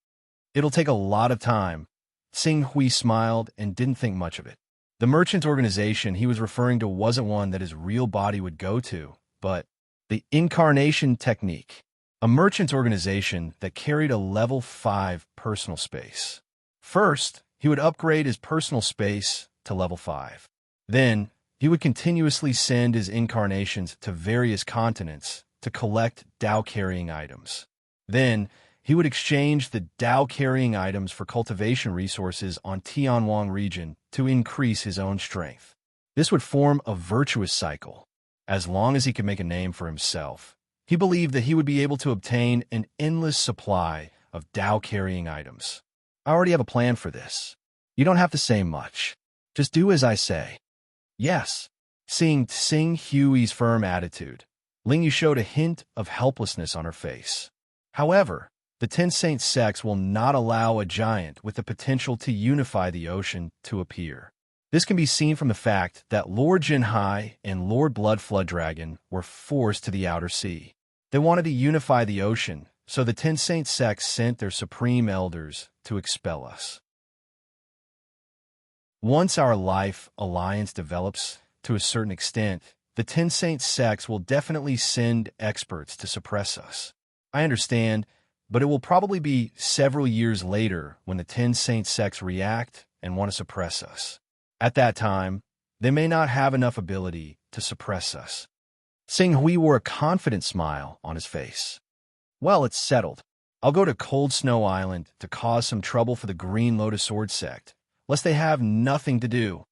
It'll take a lot of time." Sing Hui smiled and didn't think much of it. The merchant organization he was referring to wasn't one that his real body would go to, but the incarnation technique, a merchant organization that carried a level 5 personal space. First, he would upgrade his personal space to level 5. Then, he would continuously send his incarnations to various continents to collect Tao-carrying items. Then, he would exchange the Tao-carrying items for cultivation resources on Tianwang region to increase his own strength. This would form a virtuous cycle. As long as he could make a name for himself, he believed that he would be able to obtain an endless supply of Tao-carrying items. "I already have a plan for this. You don't have to say much. Just do as I say." "Yes." Seeing Sing Hui's firm attitude, Ling Yu showed a hint of helplessness on her face. However, the 10 Saint sects will not allow a giant with the potential to unify the ocean to appear. This can be seen from the fact that Lord Jinhai and Lord Bloodflood Dragon were forced to the outer sea. They wanted to unify the ocean, so the 10 Saint sects sent their supreme elders to expel us. Once our life alliance develops to a certain extent, the 10 Saint sects will definitely send experts to suppress us. I understand, but it will probably be several years later when the 10 Saint sects react and want to suppress us. At that time, they may not have enough ability to suppress us. Sing Hui wore a confident smile on his face. "Well, it's settled. I'll go to Cold Snow Island to cause some trouble for the Green Lotus Sword sect, lest they have nothing to do."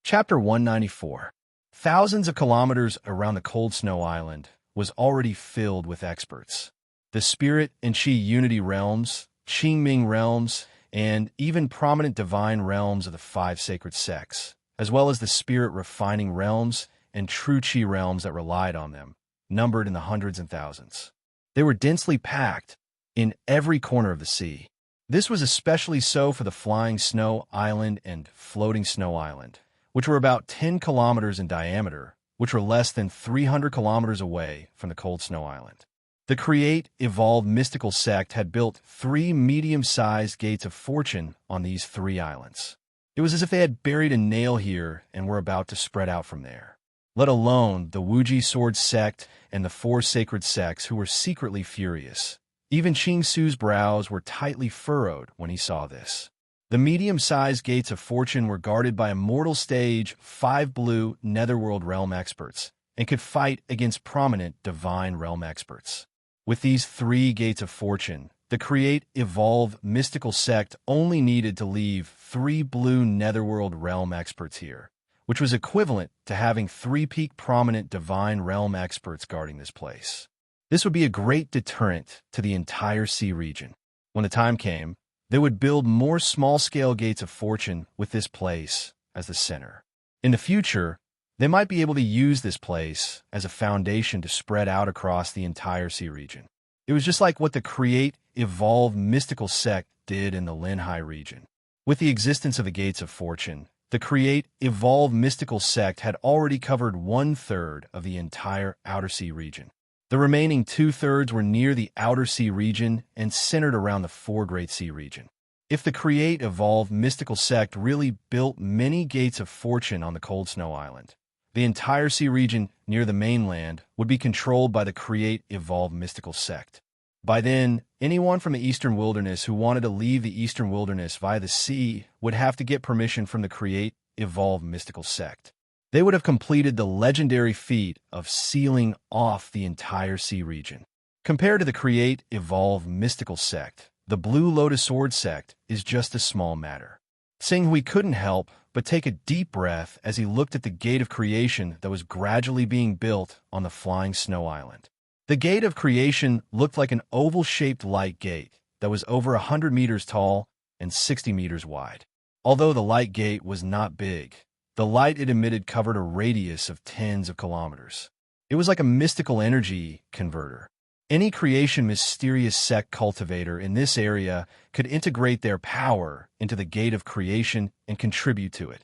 Chapter 194. Thousands of kilometers around the Cold Snow Island was already filled with experts. The Spirit and Qi Unity realms, Qingming realms, and even prominent divine realms of the 5 sacred sects, as well as the Spirit refining realms and true Qi realms that relied on them, numbered in the hundreds and thousands. They were densely packed in every corner of the sea. This was especially so for the Flying Snow Island and Floating Snow Island, which were about 10 kilometers in diameter, which were less than 300 kilometers away from the Cold Snow Island. The Create Evolved Mystical Sect had built 3 medium-sized gates of fortune on these 3 islands. It was as if they had buried a nail here and were about to spread out from there. Let alone the Wuji sword sect and the four sacred sects who were secretly furious. Even Qing Su's brows were tightly furrowed when he saw this. The medium-sized gates of fortune were guarded by immortal stage 5 blue netherworld realm experts and could fight against prominent divine realm experts. With these 3 gates of fortune, the Create, Evolve, Mystical sect only needed to leave 3 blue netherworld realm experts here, which was equivalent to having 3 peak prominent divine realm experts guarding this place. This would be a great deterrent to the entire sea region. When the time came, they would build more small-scale gates of fortune with this place as the center. In the future, they might be able to use this place as a foundation to spread out across the entire sea region. It was just like what the Create, Evolve, Mystical sect did in the Linhai region. With the existence of the Gates of Fortune, the Create, Evolve, Mystical sect had already covered 1/3 of the entire Outer Sea region. The remaining 2/3 were near the Outer Sea region and centered around the Four Great Sea region. If the Create, Evolve, Mystical sect really built many Gates of Fortune on the Cold Snow Island, the entire sea region near the mainland would be controlled by the Create, Evolve, Mystical sect. By then, anyone from the Eastern Wilderness who wanted to leave the Eastern Wilderness via the sea would have to get permission from the Create, Evolve, Mystical sect. They would have completed the legendary feat of sealing off the entire sea region. Compared to the Create, Evolve, Mystical sect, the Blue Lotus Sword sect is just a small matter. Singhui couldn't help but take a deep breath as he looked at the Gate of Creation that was gradually being built on the Flying Snow Island. The Gate of Creation looked like an oval-shaped light gate that was over 100 meters tall and 60 meters wide. Although the light gate was not big, the light it emitted covered a radius of tens of kilometers. It was like a mystical energy converter. Any creation mysterious sect cultivator in this area could integrate their power into the Gate of Creation and contribute to it.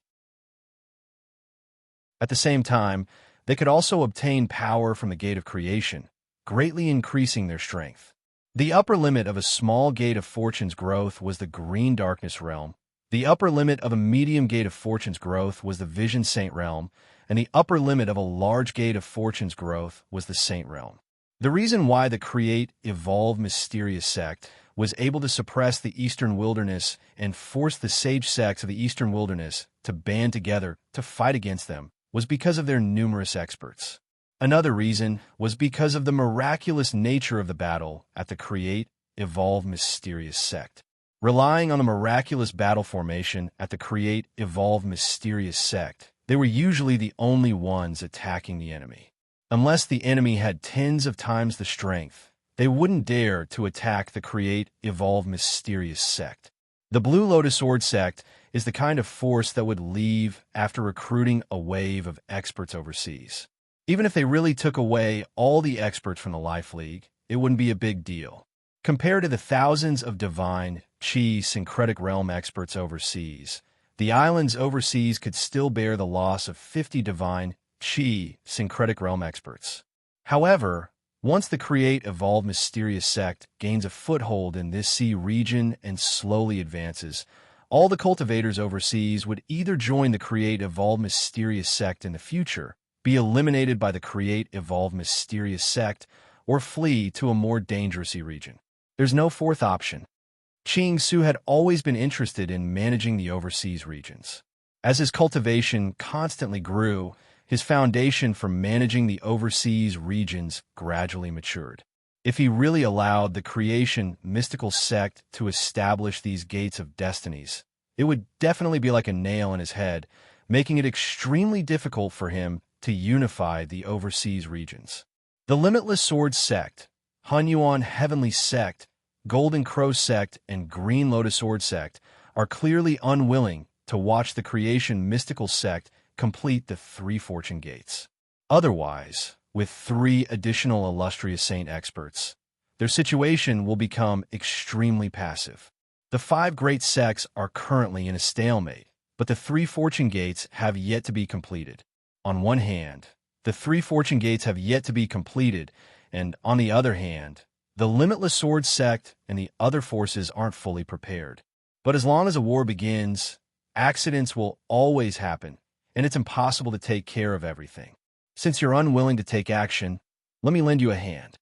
At the same time, they could also obtain power from the Gate of Creation, greatly increasing their strength. The upper limit of a small Gate of Fortune's growth was the Green Darkness realm. The upper limit of a medium Gate of Fortune's growth was the Vision Saint realm, and the upper limit of a large Gate of Fortune's growth was the Saint realm. The reason why the Create, Evolve, Mysterious sect was able to suppress the Eastern Wilderness and force the Sage sects of the Eastern Wilderness to band together to fight against them was because of their numerous experts. Another reason was because of the miraculous nature of the battle at the Create, Evolve, Mysterious sect. Relying on the miraculous battle formation at the Create, Evolve, Mysterious sect, they were usually the only ones attacking the enemy. Unless the enemy had tens of times the strength, they wouldn't dare to attack the Create, Evolve, Mysterious sect. The Blue Lotus Sword sect is the kind of force that would leave after recruiting a wave of experts overseas. Even if they really took away all the experts from the Life League, it wouldn't be a big deal. Compared to the thousands of divine, Qi, syncretic realm experts overseas, the islands overseas could still bear the loss of 50 divine, Qi, syncretic realm experts. However, once the Create, Evolve, Mysterious sect gains a foothold in this sea region and slowly advances, all the cultivators overseas would either join the Create, Evolve, Mysterious sect in the future, be eliminated by the Create, Evolve, Mysterious sect, or flee to a more dangerous sea region. There's no fourth option. Qing Su had always been interested in managing the overseas regions. As his cultivation constantly grew, his foundation for managing the overseas regions gradually matured. If he really allowed the Creation Mystical sect to establish these gates of destinies, it would definitely be like a nail in his head, making it extremely difficult for him to unify the overseas regions. The Limitless Sword sect, Hunyuan Heavenly sect, Golden Crow sect, and Green Lotus Sword sect are clearly unwilling to watch the Creation Mystical sect complete the 3 fortune gates. Otherwise, with 3 additional illustrious saint experts, their situation will become extremely passive. The 5 great sects are currently in a stalemate, but the 3 fortune gates have yet to be completed. On one hand, the 3 fortune gates have yet to be completed, and on the other hand, the Limitless Sword sect and the other forces aren't fully prepared. But as long as a war begins, Accidents will always happen, and it's impossible to take care of everything. Since you're unwilling to take action, let me lend you a hand.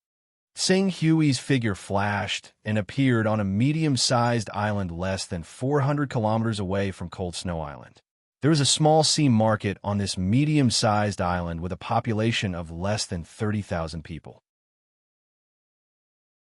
Sing Hui's figure flashed and appeared on a medium-sized island less than 400 kilometers away from Cold Snow Island. There was a small sea market on this medium-sized island with a population of less than 30,000 people.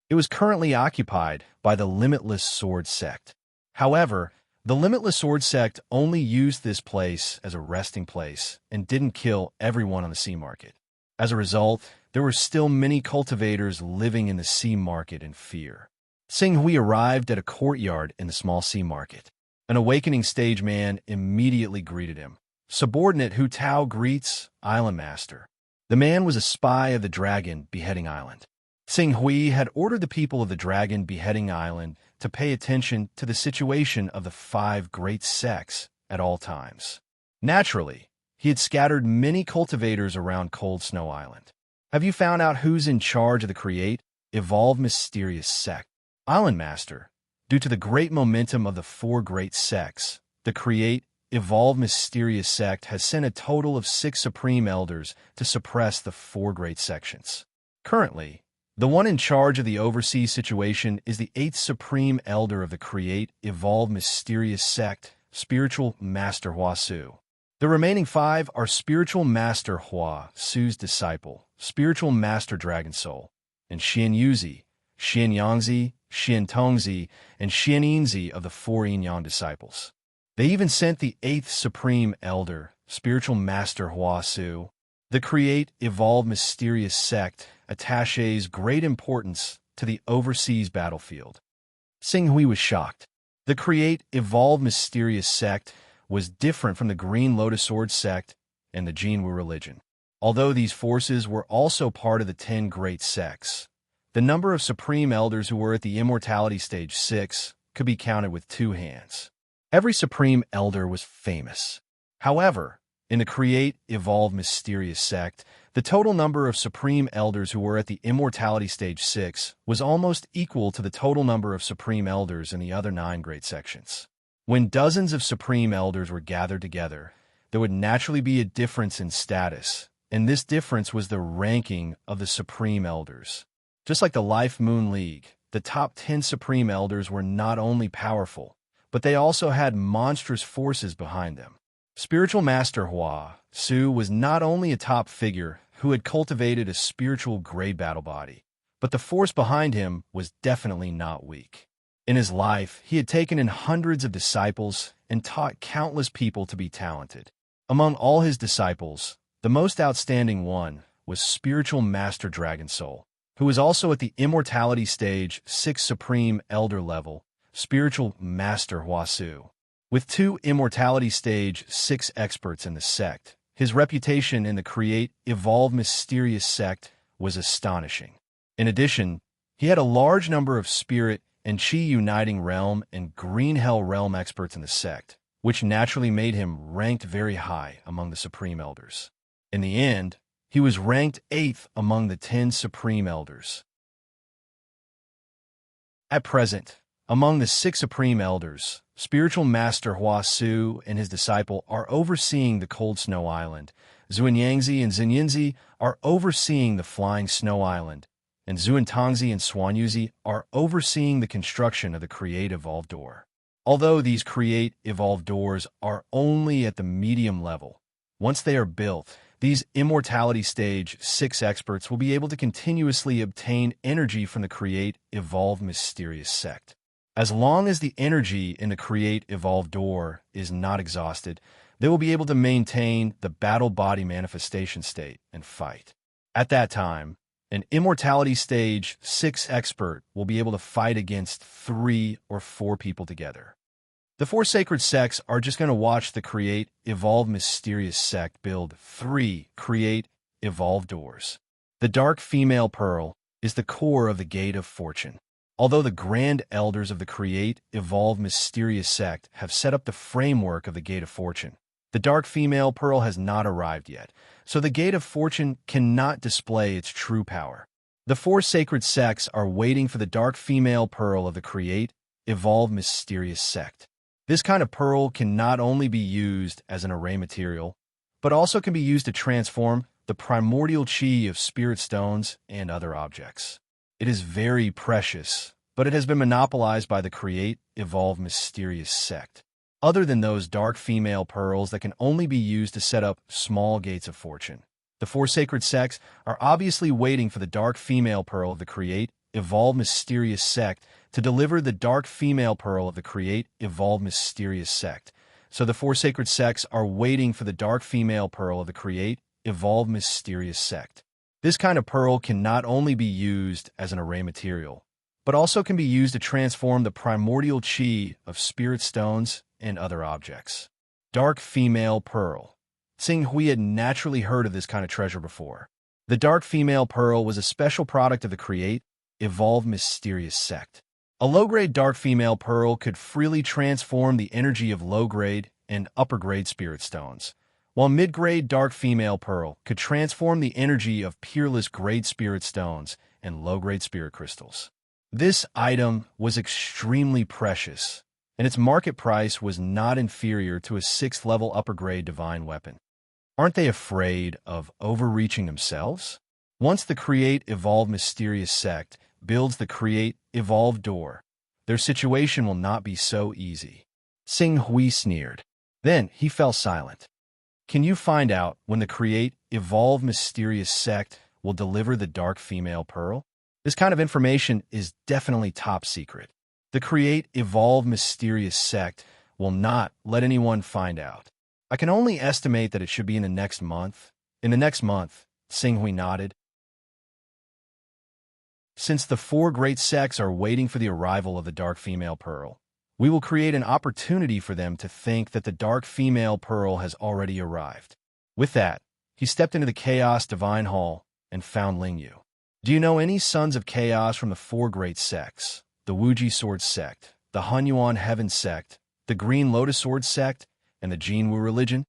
It was currently occupied by the Limitless Sword sect. However, the Limitless Sword sect only used this place as a resting place and didn't kill everyone on the sea market. As a result, there were still many cultivators living in the sea market in fear. Sing Hui arrived at a courtyard in the small sea market. An awakening stage man immediately greeted him. Subordinate Hu Tao greets Island Master. The man was a spy of the Dragon Beheading Island. Sing Hui had ordered the people of the Dragon Beheading Island to pay attention to the situation of the 5 great sects at all times. Naturally, he had scattered many cultivators around Cold Snow Island. Have you found out who's in charge of the Create, Evolve Mysterious sect? Island Master, due to the great momentum of the 4 great sects, the Create, Evolve Mysterious sect has sent a total of 6 Supreme Elders to suppress the 4 great sections. Currently, the one in charge of the overseas situation is the 8th Supreme Elder of the Create, Evolve Mysterious sect, Spiritual Master Hua Su. The remaining 5 are Spiritual Master Hua Su's disciple, Spiritual Master Dragon Soul, and Xian Yuzi, Xian Yangzi, Xian Tongzi, and Xian Yinzi of the 4 Yin Yang disciples. They even sent the 8th Supreme Elder, Spiritual Master Hua Su. The Create, Evolve Mysterious sect attaches great importance to the overseas battlefield. Sing Hui was shocked. The Create, Evolve Mysterious sect was different from the Green Lotus Sword sect and the Jinwu religion. Although these forces were also part of the 10 great sects, the number of Supreme Elders who were at the Immortality Stage 6 could be counted with 2 hands. Every Supreme Elder was famous. However, in the Create, Evolve Mysterious sect, the total number of Supreme Elders who were at the Immortality Stage 6 was almost equal to the total number of Supreme Elders in the other 9 great sections. When dozens of Supreme Elders were gathered together, there would naturally be a difference in status, and this difference was the ranking of the Supreme Elders. Just like the Life Moon League, the top 10 Supreme Elders were not only powerful, but they also had monstrous forces behind them. Spiritual Master Hua Su was not only a top figure who had cultivated a spiritual grade battle body, but the force behind him was definitely not weak. In his life, he had taken in hundreds of disciples and taught countless people to be talented. Among all his disciples, the most outstanding one was Spiritual Master Dragon Soul, who was also at the Immortality Stage 6 Supreme Elder level, Spiritual Master Hua Su. With 2 Immortality Stage 6 experts in the sect, his reputation in the Create, Evolve Mysterious sect was astonishing. In addition, he had a large number of Spirit and Qi Uniting Realm and Green Hell Realm experts in the sect, which naturally made him ranked very high among the Supreme Elders. In the end, he was ranked 8th among the 10 Supreme Elders. At present, among the 6 Supreme Elders, Spiritual Master Hua Su and his disciple are overseeing the Cold Snow Island, Zuanyangzi and Xinyinzi are overseeing the Flying Snow Island, and Zuantangzi and Xuanyuzi are overseeing the construction of the Create Evolve Door. Although these Create Evolve Doors are only at the medium level, once they are built, these Immortality Stage 6 experts will be able to continuously obtain energy from the Create Evolve Mysterious sect. As long as the energy in the Create Evolve Door is not exhausted, they will be able to maintain the battle body manifestation state and fight. At that time, an Immortality Stage 6 expert will be able to fight against 3 or 4 people together. The 4 sacred sects are just going to watch the Create Evolve Mysterious sect build 3 Create Evolve Doors. The Dark Female Pearl is the core of the Gate of Fortune. Although the Grand Elders of the Create Evolve Mysterious sect have set up the framework of the Gate of Fortune, the Dark Female Pearl has not arrived yet, so the Gate of Fortune cannot display its true power. The 4 sacred sects are waiting for the Dark Female Pearl of the Create Evolve Mysterious sect. This kind of pearl can not only be used as an array material, but also can be used to transform the primordial chi of spirit stones and other objects. It is very precious, but it has been monopolized by the Create, Evolve, Mysterious sect. Other than those dark female pearls that can only be used to set up small gates of fortune. The four sacred sects are obviously waiting for the dark female pearl of the Create, Evolve, Mysterious sect to deliver the dark female pearl of the Create, Evolve, Mysterious sect. So the four sacred sects are waiting for the dark female pearl of the Create, Evolve, Mysterious sect. This kind of pearl can not only be used as an array material, but also can be used to transform the primordial chi of spirit stones and other objects. Dark female pearl. Tsing Hui had naturally heard of this kind of treasure before. The dark female pearl was a special product of the Create, Evolve, Mysterious sect. A low-grade dark female pearl could freely transform the energy of low-grade and upper-grade spirit stones, while mid-grade dark female pearl could transform the energy of peerless grade spirit stones and low-grade spirit crystals. This item was extremely precious, and its market price was not inferior to a 6th-level upper-grade divine weapon. Aren't they afraid of overreaching themselves? Once the Create, Evolve, Mysterious sect builds the Create, Evolve door, their situation will not be so easy. Tsing Hui sneered. Then he fell silent. Can you find out when the Create, Evolve, Mysterious sect will deliver the dark female pearl? This kind of information is definitely top secret. The Create, Evolve, Mysterious sect will not let anyone find out. I can only estimate that it should be in the next month. In the next month, Tsing Hui nodded. Since the four great sects are waiting for the arrival of the dark female pearl, we will create an opportunity for them to think that the dark female pearl has already arrived. With that, he stepped into the Chaos Divine Hall and found Lingyu. Do you know any sons of chaos from the four great sects? The Wuji Sword sect, the Hunyuan Heaven sect, the Green Lotus Sword sect, and the Jinwu religion?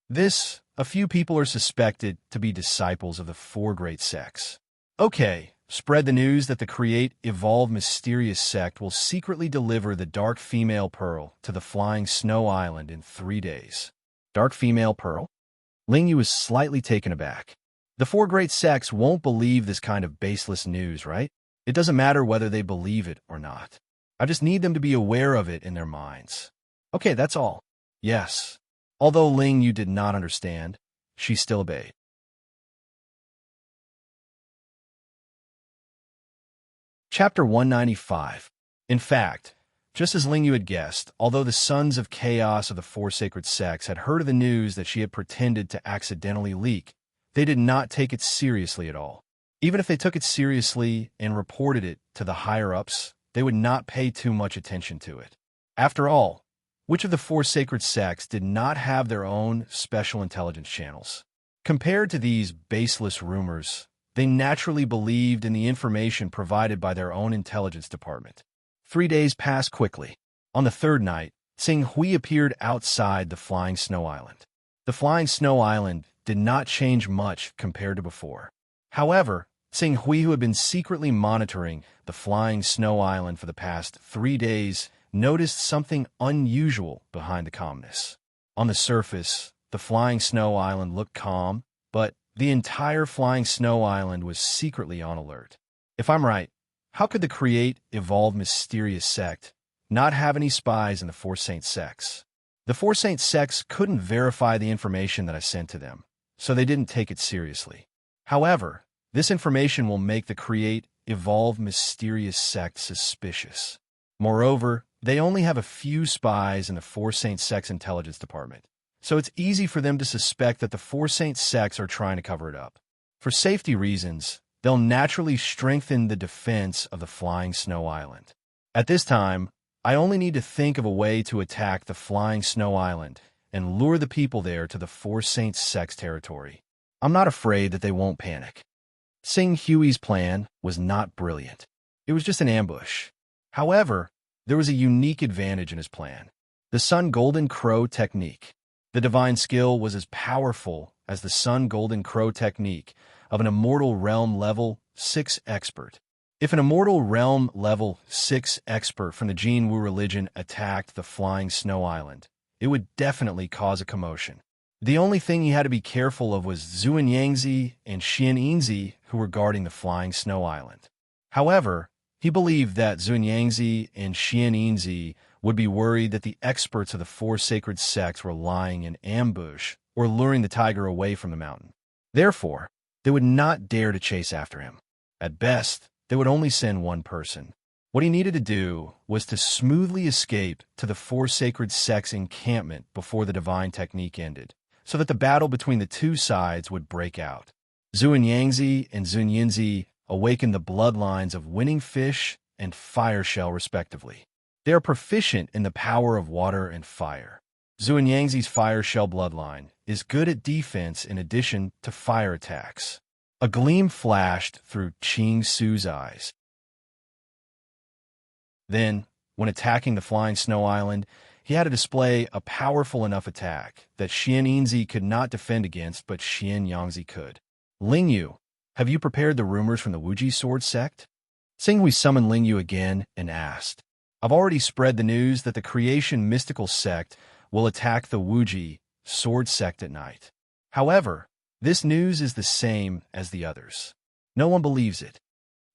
A few people are suspected to be disciples of the four great sects. Okay, spread the news that the Create, Evolve, Mysterious sect will secretly deliver the dark female pearl to the Flying Snow Island in 3 days. Dark female pearl? Lingyu was slightly taken aback. The four great sects won't believe this kind of baseless news, right? It doesn't matter whether they believe it or not. I just need them to be aware of it in their minds. Okay, that's all. Yes. Although Lingyu did not understand, she still obeyed. Chapter 195. In fact, just as Lingyu had guessed, although the sons of chaos of the four sacred sects had heard of the news that she had pretended to accidentally leak, they did not take it seriously at all. Even if they took it seriously and reported it to the higher-ups, they would not pay too much attention to it. After all, which of the four sacred sects did not have their own special intelligence channels? Compared to these baseless rumors, they naturally believed in the information provided by their own intelligence department. 3 days passed quickly. On the third night, Tsing Hui appeared outside the Flying Snow Island. The Flying Snow Island did not change much compared to before. However, Tsing Hui, who had been secretly monitoring the Flying Snow Island for the past 3 days, noticed something unusual behind the calmness. On the surface, the Flying Snow Island looked calm, but the entire Flying Snow Island was secretly on alert. If I'm right, how could the Create, Evolve, Mysterious sect not have any spies in the four saint sects? The four saint sects couldn't verify the information that I sent to them, so they didn't take it seriously. However, this information will make the Create, Evolve, Mysterious sect suspicious. Moreover, they only have a few spies in the four saint sects intelligence department, so it's easy for them to suspect that the four saint sects are trying to cover it up. For safety reasons, they'll naturally strengthen the defense of the Flying Snow Island. At this time, I only need to think of a way to attack the Flying Snow Island and lure the people there to the four saint sects territory. I'm not afraid that they won't panic. Tsing Hui's plan was not brilliant. It was just an ambush. However, there was a unique advantage in his plan. The Sun Golden Crow technique. The divine skill was as powerful as the Sun Golden Crow technique of an Immortal Realm level 6 expert. If an immortal realm level 6 expert from the Jin Wu religion attacked the flying snow island, it would definitely cause a commotion. The only thing he had to be careful of was Zuan Yangzi and Xian Yinzi, who were guarding the flying snow island. However, he believed that Zuan Yangzi and Xian Yinzi would be worried that the experts of the four sacred sects were lying in ambush or luring the tiger away from the mountain. Therefore, they would not dare to chase after him. At best, they would only send one person. What he needed to do was to smoothly escape to the four sacred sects' encampment before the divine technique ended, so that the battle between the two sides would break out. Zuan Yangzi and Zun Yinzi awakened the bloodlines of Winning Fish and Fire Shell respectively. They are proficient in the power of water and fire. Zuan Yangzi's Fire Shell bloodline is good at defense in addition to fire attacks. A gleam flashed through Qing Su's eyes. Then, when attacking the flying snow island, he had to display a powerful enough attack that Xian Yinzi could not defend against, but Xian Yangzi could. Ling Yu, have you prepared the rumors from the Wuji sword sect? Sing Hui summoned Ling Yu again and asked. I've already spread the news that the creation mystical sect will attack the Wuji sword sect at night. However, this news is the same as the others. No one believes it.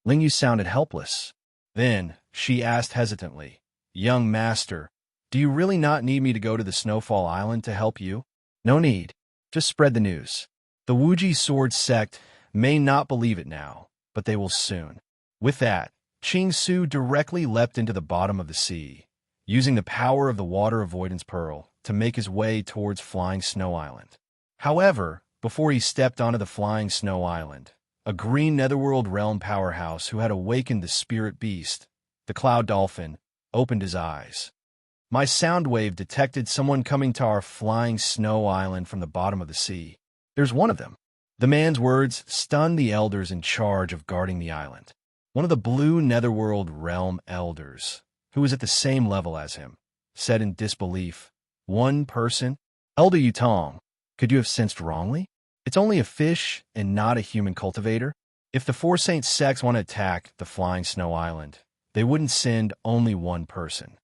Ling Yu sounded helpless. Then, she asked hesitantly, Young master, do you really not need me to go to the Snowfall Island to help you? No need. Just spread the news. The Wuji sword sect may not believe it now, but they will soon. With that, Qing Su directly leapt into the bottom of the sea, using the power of the water avoidance pearl to make his way towards Flying Snow Island. However, before he stepped onto the Flying Snow Island, a green netherworld realm powerhouse who had awakened the spirit beast, the cloud dolphin, opened his eyes. My sound wave detected someone coming to our Flying Snow Island from the bottom of the sea. There's one of them. The man's words stunned the elders in charge of guarding the island. One of the blue netherworld realm elders, who was at the same level as him, said in disbelief, One person? Elder Yutong, could you have sensed wrongly? It's only a fish and not a human cultivator. If the Four Saint sects want to attack the Flying Snow Island, they wouldn't send only one person.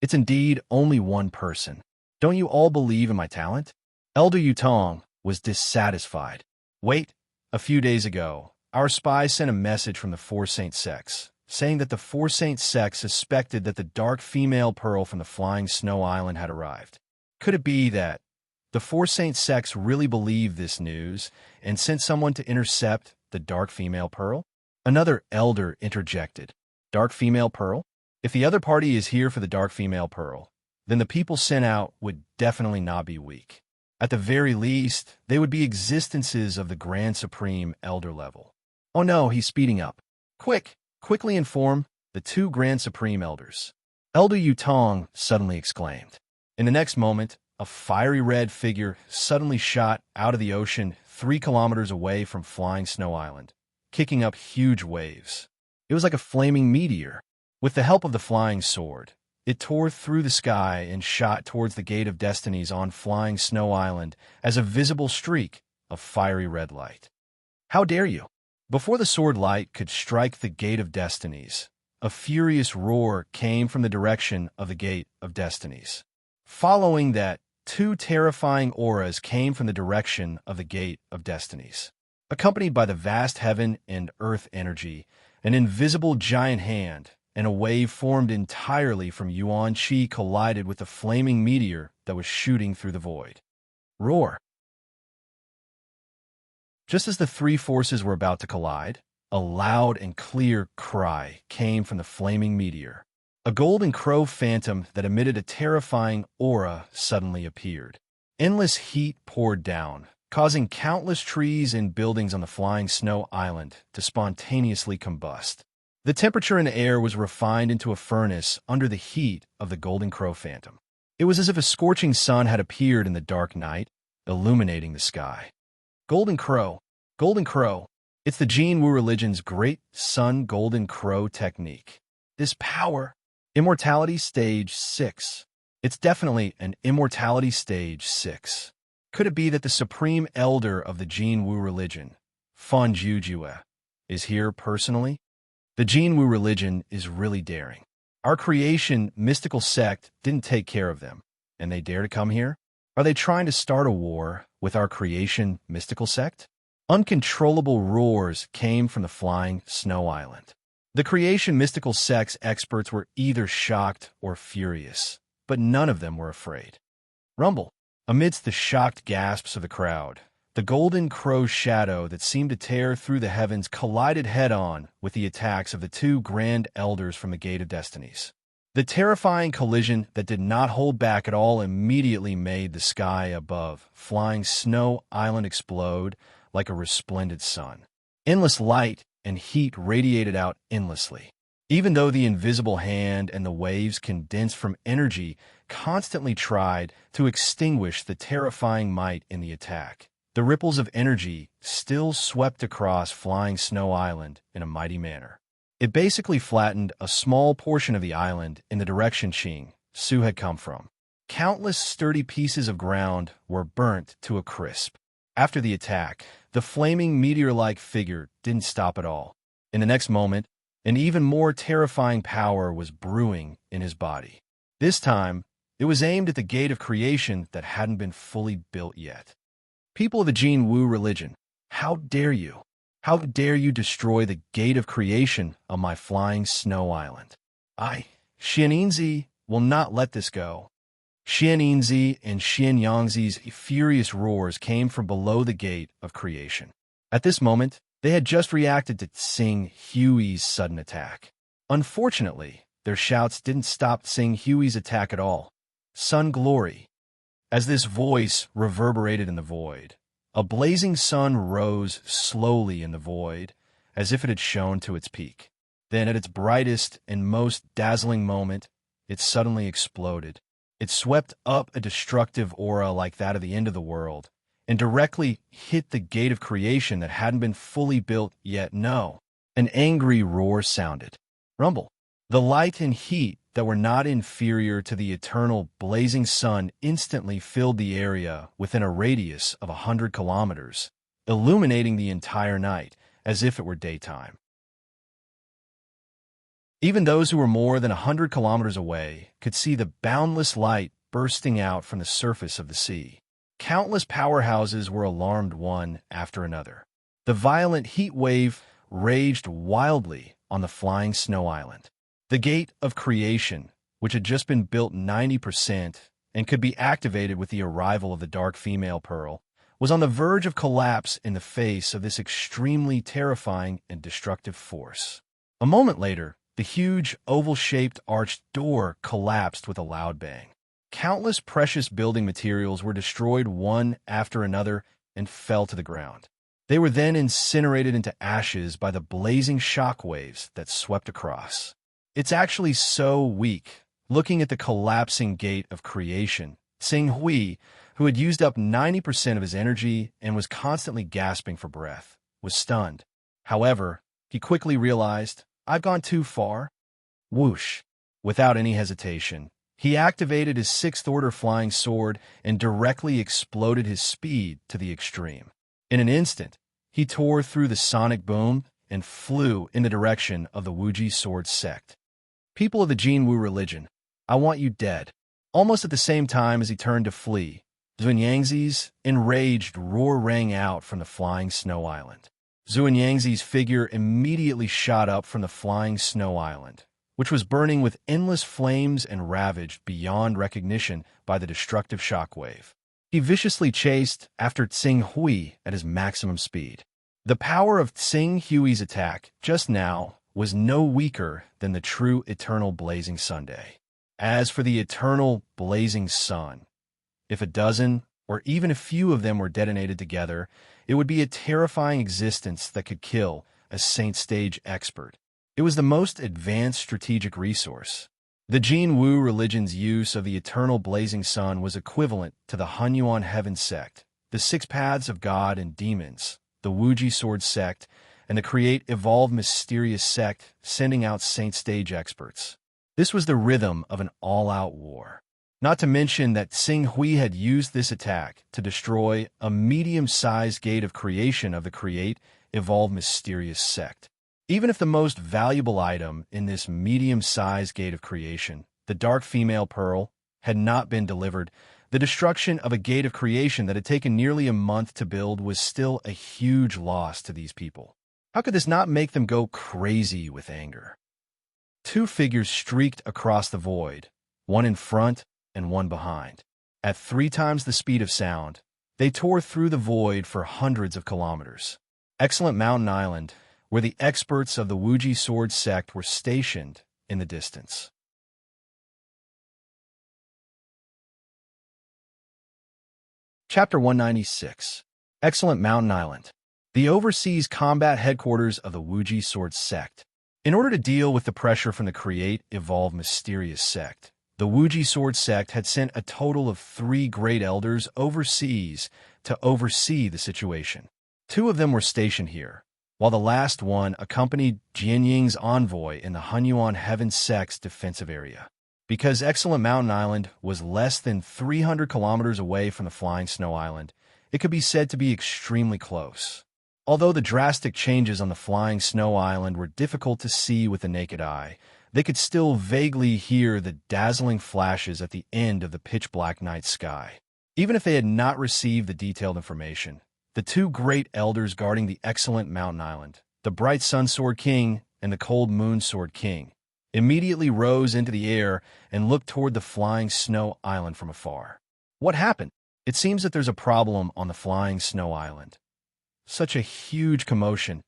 It's indeed only one person. Don't you all believe in my talent? Elder Yutong was dissatisfied. Wait, a few days ago, our spies sent a message from the Four Saint sects, saying that the Four Saint sects suspected that the dark female pearl from the Flying Snow Island had arrived. Could it be that the Four Saint sects really believed this news and sent someone to intercept the dark female pearl? Another elder interjected. Dark female pearl? If the other party is here for the dark female pearl, then the people sent out would definitely not be weak. At the very least, they would be existences of the Grand Supreme Elder level. Oh no, he's speeding up. Quickly inform the two Grand Supreme Elders. Elder Yutong suddenly exclaimed. In the next moment, a fiery red figure suddenly shot out of the ocean 3 kilometers away from Flying Snow Island, kicking up huge waves. It was like a flaming meteor. With the help of the flying sword, it tore through the sky and shot towards the Gate of Destinies on Flying Snow Island as a visible streak of fiery red light. How dare you! Before the sword light could strike the Gate of Destinies, a furious roar came from the direction of the Gate of Destinies. Following that, 2 terrifying auras came from the direction of the Gate of Destinies. Accompanied by the vast heaven and earth energy, an invisible giant hand and a wave formed entirely from Yuan Qi collided with the flaming meteor that was shooting through the void. Roar! Just as the 3 forces were about to collide, a loud and clear cry came from the flaming meteor. A golden crow phantom that emitted a terrifying aura suddenly appeared. Endless heat poured down, causing countless trees and buildings on the Flying Snow Island to spontaneously combust. The temperature in the air was refined into a furnace under the heat of the golden crow phantom. It was as if a scorching sun had appeared in the dark night, illuminating the sky. Golden crow, it's the Jin Wu religion's great sun golden crow technique. This power, immortality stage 6. It's definitely an immortality stage 6. Could it be that the supreme elder of the Jin Wu religion, Fan Jujue, is here personally? The Jinwu religion is really daring. Our creation mystical sect didn't take care of them, and they dare to come here? Are they trying to start a war with our creation mystical sect? Uncontrollable roars came from the flying snow island. The creation mystical sect's experts were either shocked or furious, but none of them were afraid. Rumble. Amidst the shocked gasps of the crowd, the golden crow's shadow that seemed to tear through the heavens collided head-on with the attacks of the two grand elders from the Gate of Destinies. The terrifying collision that did not hold back at all immediately made the sky above flying snow island explode like a resplendent sun. Endless light and heat radiated out endlessly. Even though the invisible hand and the waves condensed from energy constantly tried to extinguish the terrifying might in the attack, the ripples of energy still swept across flying snow island in a mighty manner. It basically flattened a small portion of the island in the direction Ching Su had come from. Countless sturdy pieces of ground were burnt to a crisp. After the attack, the flaming meteor-like figure didn't stop at all. In the next moment, an even more terrifying power was brewing in his body. This time, it was aimed at the gate of creation that hadn't been fully built yet. People of the Jinwu religion, how dare you? How dare you destroy the gate of creation on my flying snow island? I, Xianingzi, will not let this go. Xianingzi and Xianyangzi's furious roars came from below the gate of creation. At this moment, they had just reacted to Tsing Hui's sudden attack. Unfortunately, their shouts didn't stop Tsing Hui's attack at all. Sun glory. As this voice reverberated in the void, a blazing sun rose slowly in the void, as if it had shone to its peak. Then, at its brightest and most dazzling moment, it suddenly exploded. It swept up a destructive aura like that of the end of the world, and directly hit the gate of creation that hadn't been fully built yet. No. An angry roar sounded. Rumble. The light and heat that were not inferior to the eternal blazing sun instantly filled the area within a radius of 100 kilometers, illuminating the entire night as if it were daytime. Even those who were more than 100 kilometers away could see the boundless light bursting out from the surface of the sea. Countless powerhouses were alarmed one after another. The violent heat wave raged wildly on the flying snow island. The gate of creation, which had just been built 90% and could be activated with the arrival of the dark female pearl, was on the verge of collapse in the face of this extremely terrifying and destructive force. A moment later, the huge oval-shaped arched door collapsed with a loud bang. Countless precious building materials were destroyed one after another and fell to the ground. They were then incinerated into ashes by the blazing shock waves that swept across. It's actually so weak. Looking at the collapsing gate of creation, Tsing Hui, who had used up 90% of his energy and was constantly gasping for breath, was stunned. However, he quickly realized, I've gone too far. Whoosh. Without any hesitation, he activated his sixth-order flying sword and directly exploded his speed to the extreme. In an instant, he tore through the sonic boom and flew in the direction of the Wuji sword sect. People of the Jinwu religion, I want you dead. Almost at the same time as he turned to flee, Xuanyangzi's enraged roar rang out from the flying snow island. Xuanyangzi's figure immediately shot up from the flying snow island, which was burning with endless flames and ravaged beyond recognition by the destructive shockwave. He viciously chased after Tsing Hui at his maximum speed. The power of Tsing Hui's attack just now was no weaker than the true eternal blazing Sunday. As for the eternal blazing sun, if a dozen or even a few of them were detonated together, it would be a terrifying existence that could kill a Saint Stage expert. It was the most advanced strategic resource. The Jinwu religion's use of the eternal blazing sun was equivalent to the Hunyuan heaven sect, the six paths of God and demons, the Wuji sword sect, and the create evolve mysterious sect sending out Saint Stage experts. This was the rhythm of an all-out war. Not to mention that Tsing Hui had used this attack to destroy a medium-sized gate of creation of the create evolve mysterious sect. Even if the most valuable item in this medium-sized gate of creation, the dark female pearl, had not been delivered, the destruction of a gate of creation that had taken nearly a month to build was still a huge loss to these people. How could this not make them go crazy with anger? Two figures streaked across the void, one in front and one behind. At 3 times the speed of sound, they tore through the void for hundreds of kilometers. Excellent Mountain Island, where the experts of the Wuji sword sect were stationed in the distance. Chapter 196. Excellent Mountain Island, the overseas combat headquarters of the Wuji sword sect. In order to deal with the pressure from the create, evolve, mysterious sect, the Wuji sword sect had sent a total of 3 great elders overseas to oversee the situation. 2 of them were stationed here, while the last one accompanied Jianying's envoy in the Hunyuan Heaven Sect's defensive area. Because Excellent Mountain Island was less than 300 kilometers away from the Flying Snow Island, it could be said to be extremely close. Although the drastic changes on the Flying Snow Island were difficult to see with the naked eye, they could still vaguely hear the dazzling flashes at the end of the pitch-black night sky. Even if they had not received the detailed information, the 2 great elders guarding the Excellent Mountain Island, the Bright Sun Sword King and the Cold Moon Sword King, immediately rose into the air and looked toward the Flying Snow Island from afar. What happened? It seems that there's a problem on the Flying Snow Island. Such a huge commotion,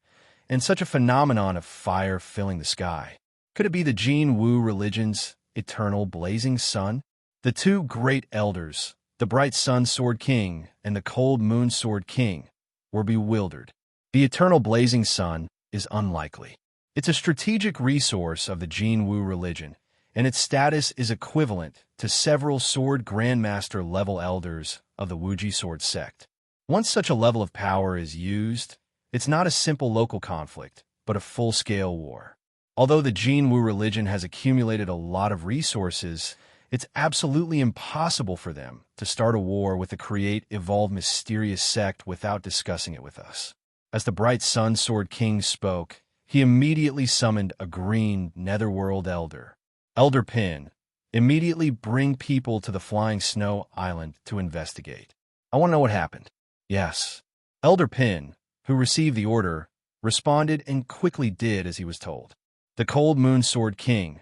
and such a phenomenon of fire filling the sky. Could it be the Jin Wu religion's eternal blazing sun? The 2 great elders, the Bright Sun Sword King and the Cold Moon Sword King, were bewildered. The eternal blazing sun is unlikely. It's a strategic resource of the Jin Wu religion, and its status is equivalent to several sword grandmaster level elders of the Wuji sword sect. Once such a level of power is used, it's not a simple local conflict, but a full-scale war. Although the Jin Wu religion has accumulated a lot of resources, it's absolutely impossible for them to start a war with the create, evolve, mysterious sect without discussing it with us. As the Bright Sun Sword King spoke, he immediately summoned a green netherworld elder. Elder Pin, immediately bring people to the Flying Snow Island to investigate. I want to know what happened. Yes. Elder Pin, who received the order, responded and quickly did as he was told. The Cold Moon Sword King,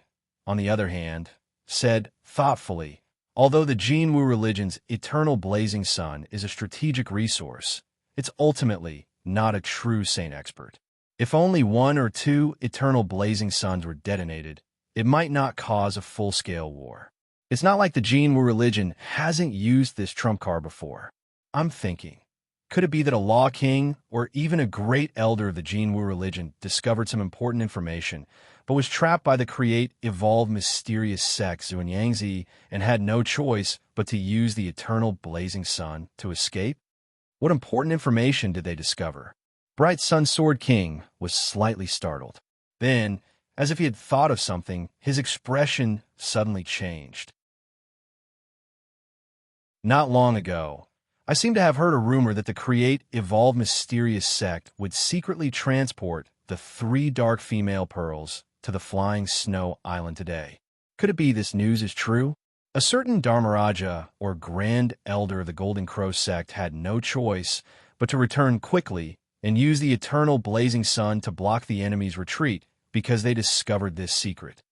on the other hand, said thoughtfully, although the Jin Wu religion's eternal blazing sun is a strategic resource, it's ultimately not a true saint expert. If only 1 or 2 eternal blazing suns were detonated, it might not cause a full-scale war. It's not like the Jin Wu religion hasn't used this trump card before. I'm thinking, could it be that a law king or even a great elder of the Jin Wu religion discovered some important information, but was trapped by the create, evolve, mysterious sect Xuanyangzi and had no choice but to use the eternal blazing sun to escape? What important information did they discover? Bright Sun Sword King was slightly startled. Then, as if he had thought of something, his expression suddenly changed. Not long ago, I seem to have heard a rumor that the create, evolve, mysterious sect would secretly transport the 3 dark female pearls to the Flying Snow Island today. Could it be this news is true? A certain Dharmaraja, or Grand Elder of the Golden Crow sect, had no choice but to return quickly and use the eternal blazing sun to block the enemy's retreat because they discovered this secret.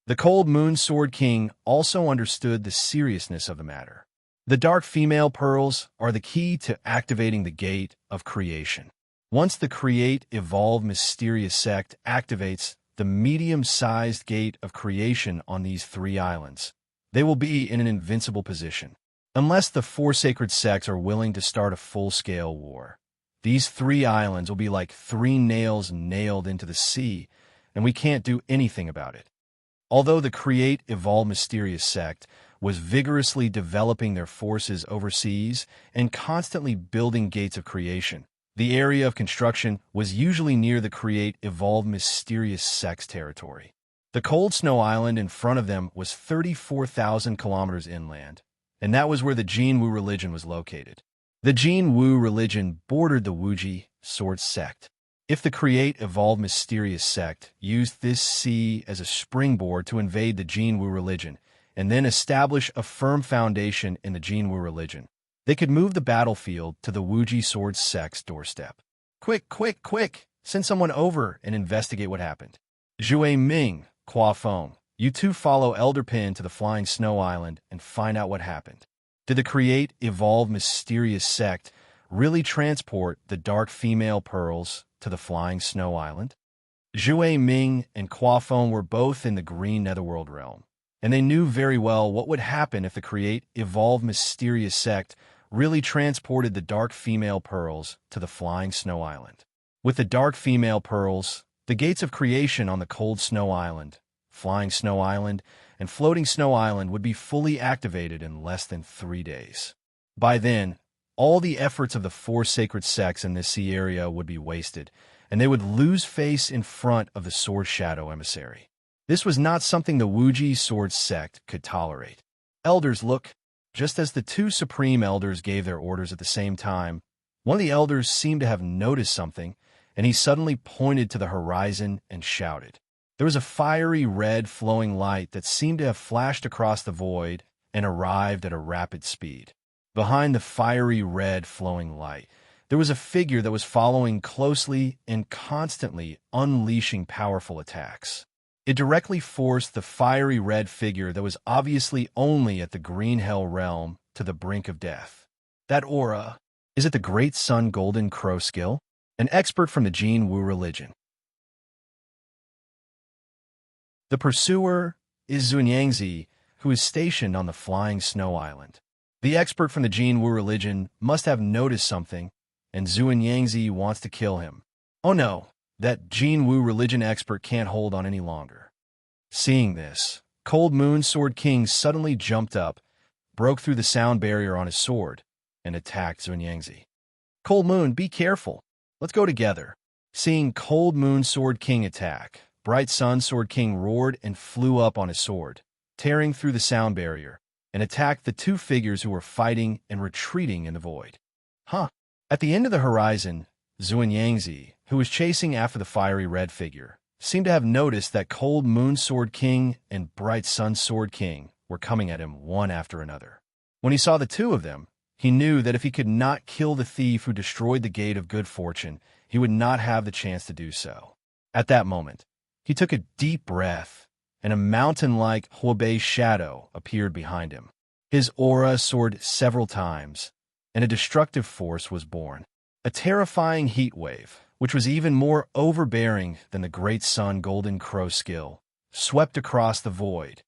The Cold Moon Sword King also understood the seriousness of the matter. The dark female pearls are the key to activating the gate of creation. Once the create, evolve, mysterious sect activates the medium-sized gate of creation on these 3 islands, they will be in an invincible position. Unless the 4 sacred sects are willing to start a full-scale war, these 3 islands will be like 3 nails nailed into the sea, and we can't do anything about it. Although the create, evolve, mysterious sect was vigorously developing their forces overseas and constantly building gates of creation, the area of construction was usually near the create, evolve, mysterious sect's territory. The cold snow island in front of them was 34,000 kilometers inland, and that was where the Jin Wu religion was located. The Jin Wu religion bordered the Wuji sword sect. If the Create Evolve Mysterious sect used this sea as a springboard to invade the Jinwu religion, and then establish a firm foundation in the Jinwu religion, they could move the battlefield to the Wuji Sword sect's doorstep. Quick, quick, quick! Send someone over and investigate what happened. Zhui Ming, Qua Feng, you two follow Elder Pin to the Flying Snow Island and find out what happened. Did the Create Evolve Mysterious sect really transport the Dark Female Pearls to the Flying Snow Island? Zhui Ming and Qua Feng were both in the Green Netherworld realm, and they knew very well what would happen if the Create Evolve Mysterious sect really transported the Dark Female Pearls to the Flying Snow Island. With the Dark Female Pearls, the gates of creation on the Cold Snow Island, Flying Snow Island, and Floating Snow Island would be fully activated in less than 3 days. By then, all the efforts of the 4 sacred sects in this sea area would be wasted, and they would lose face in front of the Sword Shadow Emissary. This was not something the Wuji Sword sect could tolerate. Elders, look! Just as the 2 supreme elders gave their orders at the same time, one of the elders seemed to have noticed something, and he suddenly pointed to the horizon and shouted. There was a fiery red flowing light that seemed to have flashed across the void and arrived at a rapid speed. Behind the fiery red flowing light, there was a figure that was following closely and constantly unleashing powerful attacks. It directly forced the fiery red figure that was obviously only at the Green Hell realm to the brink of death. That aura, is it the Great Sun Golden Crow skill? An expert from the Jinwu religion. The pursuer is Xuanyangzi, who is stationed on the Flying Snow Island. The expert from the Jinwu religion must have noticed something, and Xuanyangzi wants to kill him. Oh no, that Jinwu religion expert can't hold on any longer. Seeing this, Cold Moon Sword King suddenly jumped up, broke through the sound barrier on his sword, and attacked Xuanyangzi. Cold Moon, be careful. Let's go together. Seeing Cold Moon Sword King attack, Bright Sun Sword King roared and flew up on his sword, tearing through the sound barrier, and attacked the 2 figures who were fighting and retreating in the void. At the end of the horizon, Xuanyangzi, who was chasing after the fiery red figure, seemed to have noticed that Cold Moon Sword King and Bright Sun Sword King were coming at him one after another. When he saw the 2 of them, he knew that if he could not kill the thief who destroyed the Gate of Good Fortune, he would not have the chance to do so. At that moment, he took a deep breath, and a mountain-like Huobei shadow appeared behind him. His aura soared several times, and a destructive force was born. A terrifying heat wave, which was even more overbearing than the Great Sun Golden Crow skill, swept across the void.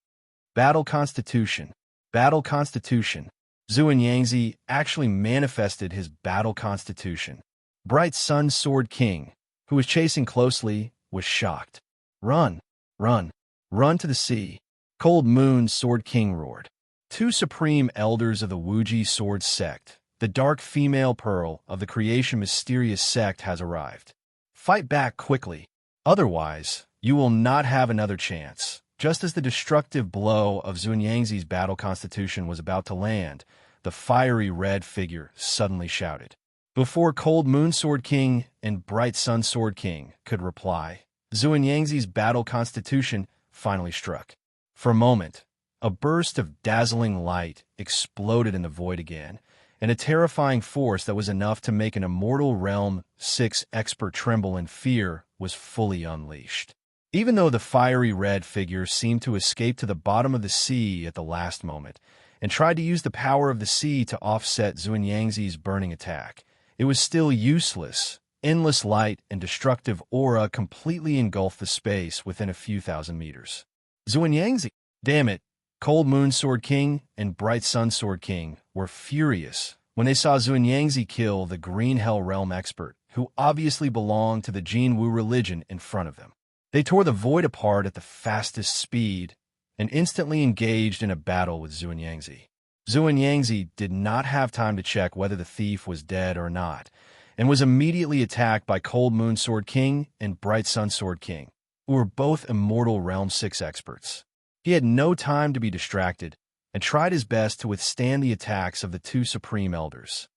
Battle Constitution. Battle Constitution. Xuanyangzi actually manifested his Battle Constitution. Bright Sun Sword King, who was chasing closely, was shocked. Run, run, run to the sea. Cold Moon Sword King roared. 2 supreme elders of the Wuji Sword sect, the Dark Female Pearl of the Creation Mysterious sect, has arrived. Fight back quickly, otherwise you will not have another chance. Just as the destructive blow of Xuanyangzi's Battle Constitution was about to land, the fiery red figure suddenly shouted. Before Cold Moon Sword King and Bright Sun Sword King could reply, Xuanyangzi's Battle Constitution finally struck. For a moment, a burst of dazzling light exploded in the void again, and a terrifying force that was enough to make an Immortal Realm 6 expert tremble in fear was fully unleashed. Even though the fiery red figure seemed to escape to the bottom of the sea at the last moment, and tried to use the power of the sea to offset Xuanyangzi's burning attack, it was still useless. Endless light and destructive aura completely engulfed the space within a few thousand meters. Xuanyangzi! Damn it! Cold Moon Sword King and Bright Sun Sword King were furious when they saw Xuanyangzi kill the Green Hell Realm expert, who obviously belonged to the Jinwu religion, in front of them. They tore the void apart at the fastest speed and instantly engaged in a battle with Xuanyangzi. Xuanyangzi did not have time to check whether the thief was dead or not, and was immediately attacked by Cold Moon Sword King and Bright Sun Sword King, who were both Immortal Realm 6 experts. He had no time to be distracted, and tried his best to withstand the attacks of the 2 supreme elders.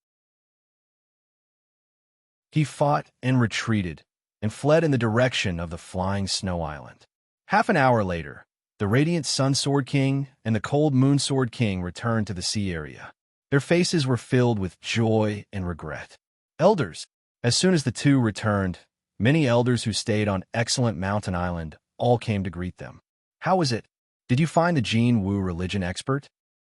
He fought and retreated, and fled in the direction of the flying snow island. Half an hour later, the radiant Sun Sword King and the cold Moon Sword King returned to the sea area. Their faces were filled with joy and regret. Elders, as soon as the two returned, many elders who stayed on Excellent Mountain Island all came to greet them. How is it? Did you find the Jin Wu religion expert?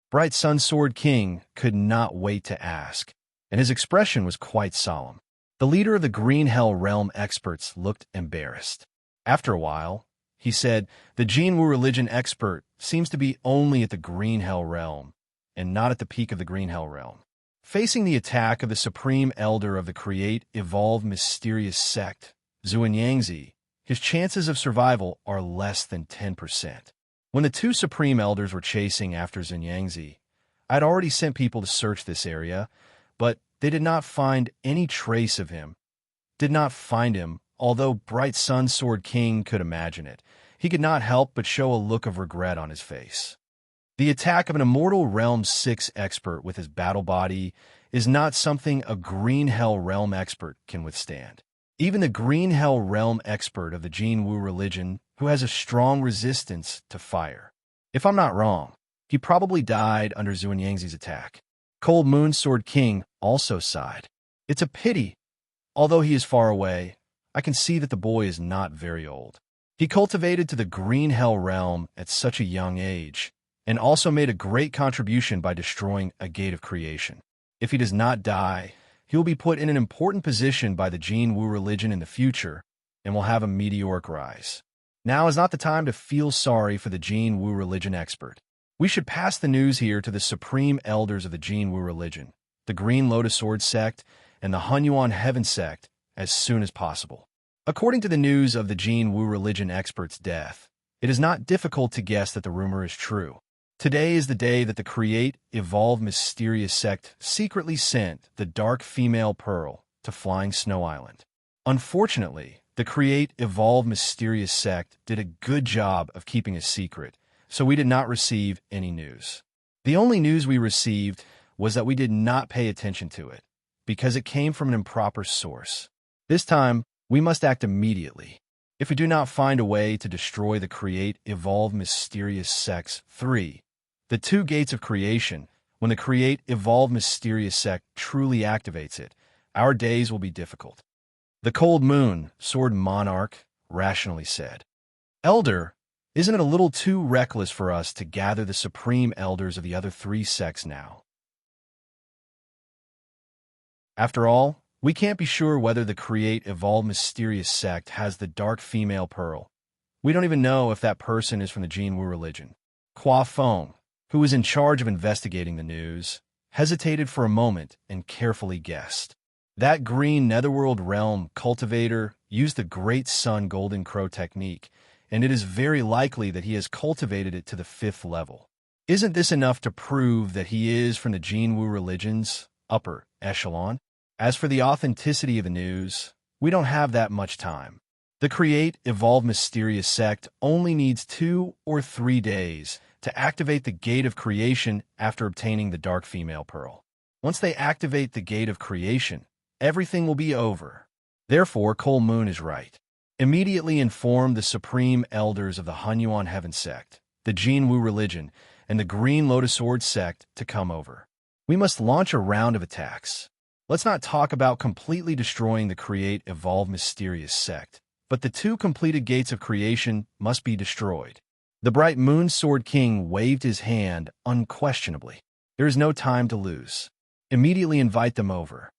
Bright Sun Sword King could not wait to ask, and his expression was quite solemn. The leader of the Green Hell Realm experts looked embarrassed. After a while, he said, the Jin Wu religion expert seems to be only at the Green Hell Realm, and not at the peak of the Green Hell Realm. Facing the attack of the Supreme Elder of the Create Evolve Mysterious Sect, Xuanyangzi, his chances of survival are less than 10%. When the two Supreme Elders were chasing after Xuanyangzi, I'd already sent people to search this area, but they did not find any trace of him. Although Bright Sun Sword King could imagine it. He could not help but show a look of regret on his face. The attack of an Immortal Realm 6 expert with his battle body is not something a Green Hell Realm expert can withstand. Even the Green Hell Realm expert of the Jin Wu religion, who has a strong resistance to fire. If I'm not wrong, he probably died under Xuanyangzi's attack. Cold Moon Sword King also sighed. It's a pity. Although he is far away, I can see that the boy is not very old. He cultivated to the Green Hell Realm at such a young age, and also made a great contribution by destroying a gate of creation. If he does not die, he will be put in an important position by the Jin Wu religion in the future, and will have a meteoric rise. Now is not the time to feel sorry for the Jin Wu religion expert. We should pass the news here to the Supreme Elders of the Jin Wu religion, the Green Lotus Sword sect, and the Hunyuan Heaven sect, as soon as possible. According to the news of the Jin Wu religion expert's death, it is not difficult to guess that the rumor is true. Today is the day that the Create Evolve Mysterious sect secretly sent the Dark Female Pearl to Flying Snow Island. Unfortunately, the Create Evolve Mysterious sect did a good job of keeping a secret, so we did not receive any news. The only news we received was that we did not pay attention to it, because it came from an improper source. This time, we must act immediately. If we do not find a way to destroy the Create Evolve Mysterious sects 3, the two gates of creation, when the Create Evolve Mysterious sect truly activates it, our days will be difficult. The Cold Moon Sword Monarch rationally said, Elder, isn't it a little too reckless for us to gather the Supreme Elders of the other three sects now? After all, we can't be sure whether the Create Evolve Mysterious sect has the Dark Female Pearl. We don't even know if that person is from the Jin Wu religion. Hua Feng, who was in charge of investigating the news, hesitated for a moment and carefully guessed. That green netherworld realm cultivator used the Great Sun Golden Crow technique, and it is very likely that he has cultivated it to the 5th level. Isn't this enough to prove that he is from the Jin Wu religion's upper echelon? As for the authenticity of the news, we don't have that much time. The Create Evolve Mysterious sect only needs 2 or 3 days to activate the Gate of Creation after obtaining the Dark Female Pearl. Once they activate the Gate of Creation, everything will be over. Therefore, Cold Moon is right. Immediately inform the Supreme Elders of the Hunyuan Heaven sect, the Jin Wu religion, and the Green Lotus Sword sect to come over. We must launch a round of attacks. Let's not talk about completely destroying the Create Evolve Mysterious sect, but the 2 completed gates of creation must be destroyed. The Bright Moon Sword King waved his hand unquestionably. There is no time to lose. Immediately invite them over.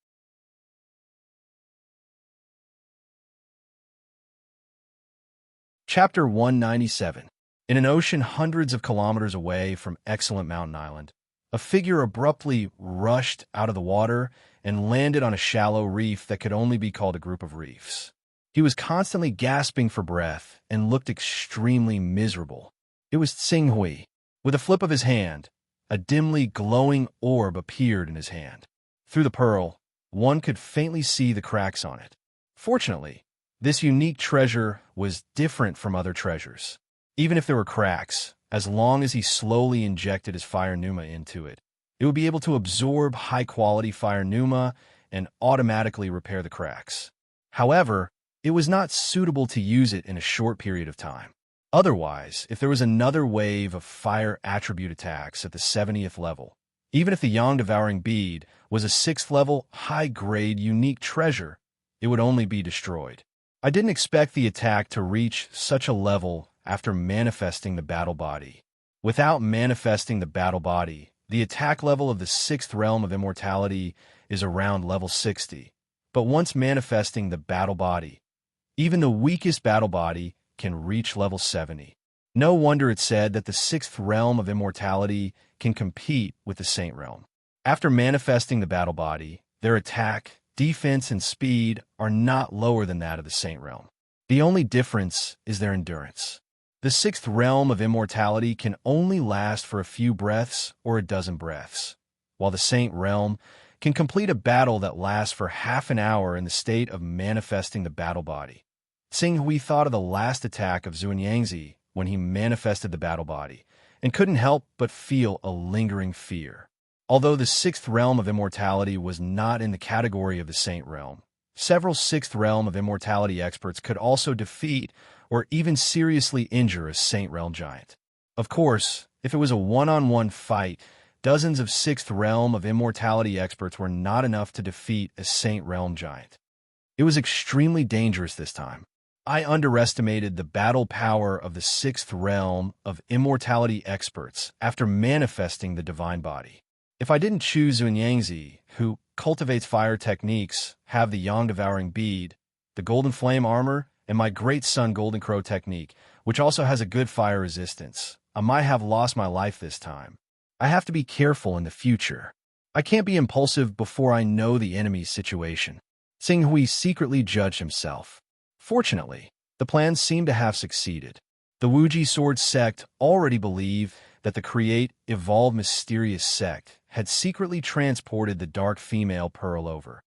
Chapter 197. In an ocean hundreds of kilometers away from Excellent Mountain Island, a figure abruptly rushed out of the water and landed on a shallow reef that could only be called a group of reefs. He was constantly gasping for breath and looked extremely miserable. It was Tsing Hui. With a flip of his hand, a dimly glowing orb appeared in his hand. Through the pearl, one could faintly see the cracks on it. Fortunately, this unique treasure was different from other treasures. Even if there were cracks, as long as he slowly injected his fire pneuma into it, it would be able to absorb high-quality fire pneuma and automatically repair the cracks. However, It was not suitable to use it in a short period of time. Otherwise, if there was another wave of fire attribute attacks at the 70th level, even if the Yang-devouring bead was a 6th level, high-grade, unique treasure, it would only be destroyed. I didn't expect the attack to reach such a level after manifesting the battle body. Without manifesting the battle body, the attack level of the 6th realm of immortality is around level 60. But once manifesting the battle body, even the weakest battle body can reach level 70. No wonder it said that the 6th realm of immortality can compete with the Saint realm. After manifesting the battle body, their attack, defense, and speed are not lower than that of the Saint realm. The only difference is their endurance. The 6th realm of immortality can only last for a few breaths or a dozen breaths, while the Saint realm can complete a battle that lasts for half an hour in the state of manifesting the battle body. Seeing we thought of the last attack of Xuanyangzi when he manifested the battle body, and couldn't help but feel a lingering fear. Although the 6th realm of immortality was not in the category of the Saint realm, several 6th realm of immortality experts could also defeat or even seriously injure a Saint realm giant. Of course, if it was a one-on-one fight, dozens of 6th realm of immortality experts were not enough to defeat a Saint realm giant. It was extremely dangerous this time. I underestimated the battle power of the 6th realm of immortality experts after manifesting the divine body. If I didn't choose Xuanyangzi, who cultivates fire techniques, have the Yang-devouring bead, the golden flame armor, and my great son golden crow technique, which also has a good fire resistance, I might have lost my life this time. I have to be careful in the future. I can't be impulsive before I know the enemy's situation. Sing Hui secretly judged himself. Fortunately, the plans seem to have succeeded. The Wuji Sword sect already believed that the Create, Evolve Mysterious sect had secretly transported the Dark Female Pearl over.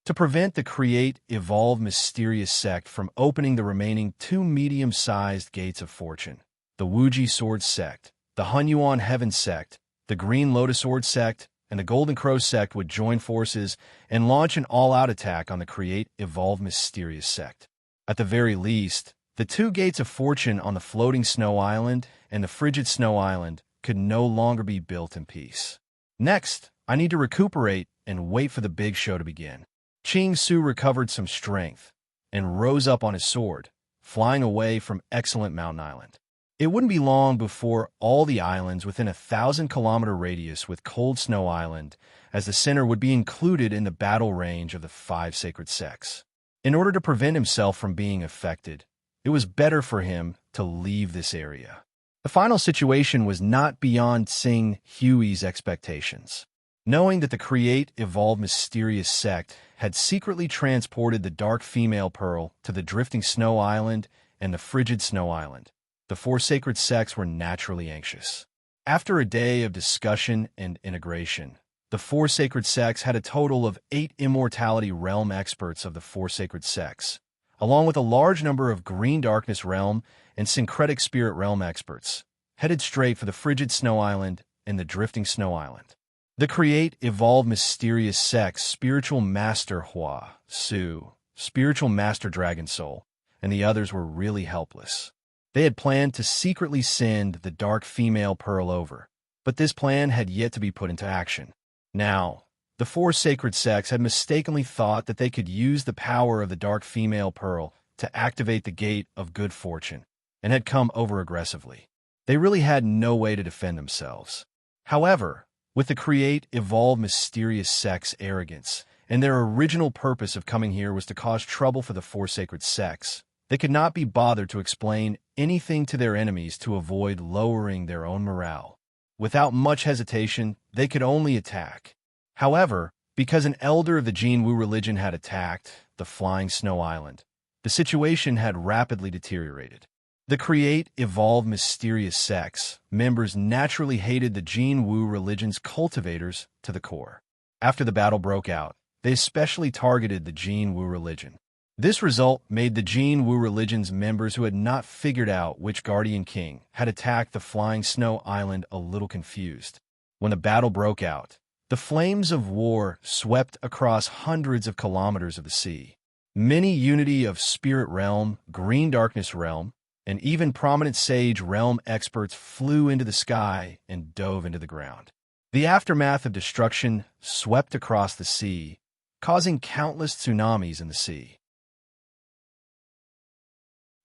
To prevent the Create, Evolve Mysterious sect from opening the remaining 2 medium-sized gates of fortune, the Wuji Sword sect, the Hunyuan Heaven sect, the Green Lotus Sword sect, and the Golden Crow sect would join forces and launch an all-out attack on the Create, Evolve Mysterious sect. At the very least, the 2 gates of fortune on the floating snow island and the frigid snow island could no longer be built in peace. Next, I need to recuperate and wait for the big show to begin. Ching Su recovered some strength and rose up on his sword, flying away from excellent Mountain Island. It wouldn't be long before all the islands within a 1,000-kilometer radius with Cold Snow Island as the center would be included in the battle range of the 5 sacred sects. In order to prevent himself from being affected, it was better for him to leave this area. The final situation was not beyond Sing Hui's expectations. Knowing that the Create, Evolve Mysterious sect had secretly transported the Dark Female Pearl to the Drifting Snow Island and the Frigid Snow Island, the 4 sacred sects were naturally anxious. After a day of discussion and integration, the 4 sacred sects had a total of 8 immortality realm experts of the 4 sacred sects, along with a large number of Green Darkness realm and Syncretic Spirit realm experts, headed straight for the Frigid Snow Island and the Drifting Snow Island. The Create, Evolve Mysterious sects, Spiritual Master Hua, Su, Spiritual Master Dragon Soul, and the others were really helpless. They had planned to secretly send the Dark Female Pearl over, but this plan had yet to be put into action. Now, the 4 sacred sects had mistakenly thought that they could use the power of the Dark Female Pearl to activate the Gate of Good Fortune, and had come over aggressively. They really had no way to defend themselves. However, with the Create, Evolve Mysterious sects' arrogance, and their original purpose of coming here was to cause trouble for the 4 sacred sects, they could not be bothered to explain anything to their enemies to avoid lowering their own morale. Without much hesitation, they could only attack. However, because an elder of the Jin Wu religion had attacked the Flying Snow Island, the situation had rapidly deteriorated. The Create, Evolve Mysterious sects members naturally hated the Jin Wu religion's cultivators to the core. After the battle broke out, they especially targeted the Jin Wu religion. This result made the Jin Wu religion's members who had not figured out which Guardian King had attacked the Flying Snow Island a little confused. When the battle broke out, The flames of war swept across hundreds of kilometers of the sea. Many Unity of Spirit Realm, Green Darkness Realm, and even prominent Sage Realm experts flew into the sky and dove into the ground. The aftermath of destruction swept across the sea, causing countless tsunamis in the sea.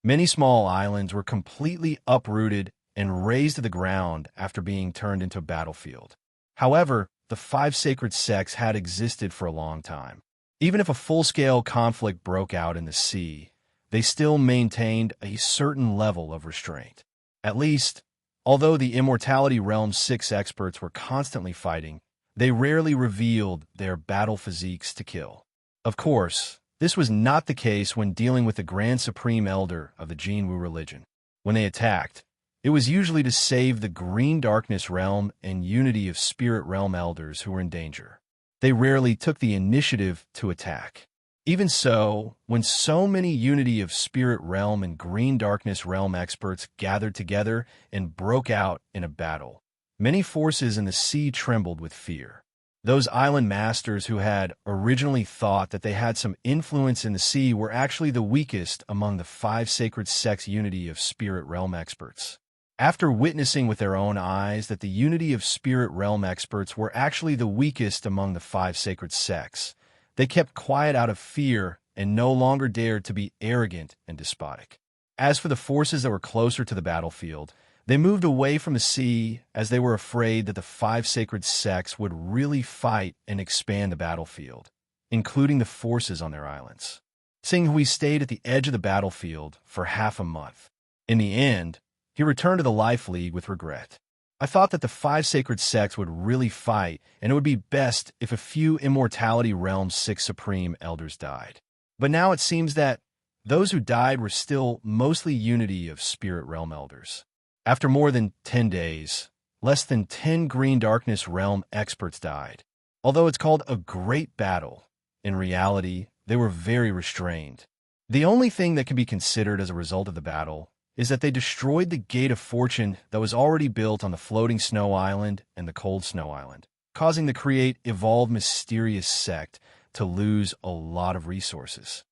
Many small islands were completely uprooted and razed to the ground after being turned into a battlefield. However, the five sacred sects had existed for a long time. Even if a full-scale conflict broke out in the sea, they still maintained a certain level of restraint. At least, although the Immortality Realm's 6 experts were constantly fighting, they rarely revealed their battle physiques to kill. Of course, this was not the case when dealing with the Grand Supreme Elder of the Jinwu religion. When they attacked, it was usually to save the Green Darkness Realm and Unity of Spirit Realm elders who were in danger. They rarely took the initiative to attack. Even so, when so many Unity of Spirit Realm and Green Darkness Realm experts gathered together and broke out in a battle, many forces in the sea trembled with fear. Those island masters who had originally thought that they had some influence in the sea were actually the weakest among the 5 sacred sects Unity of Spirit Realm experts. After witnessing with their own eyes that the Unity of Spirit Realm experts were actually the weakest among the 5 sacred sects, they kept quiet out of fear and no longer dared to be arrogant and despotic. As for the forces that were closer to the battlefield, they moved away from the sea as they were afraid that the 5 sacred sects would really fight and expand the battlefield, including the forces on their islands. Tsinghui stayed at the edge of the battlefield for half a month. In the end, he returned to the Life League with regret. I thought that the 5 sacred sects would really fight, and it would be best if a few Immortality Realm's 6 supreme elders died. But now it seems that those who died were still mostly Unity of Spirit Realm elders. After more than 10 days, less than 10 Green Darkness Realm experts died. Although it's called a great battle, in reality, they were very restrained. The only thing that can be considered as a result of the battle is that they destroyed the Gate of Fortune that was already built on the Floating Snow Island and the Cold Snow Island, causing the Create Evolved Mysterious sect to lose a lot of resources.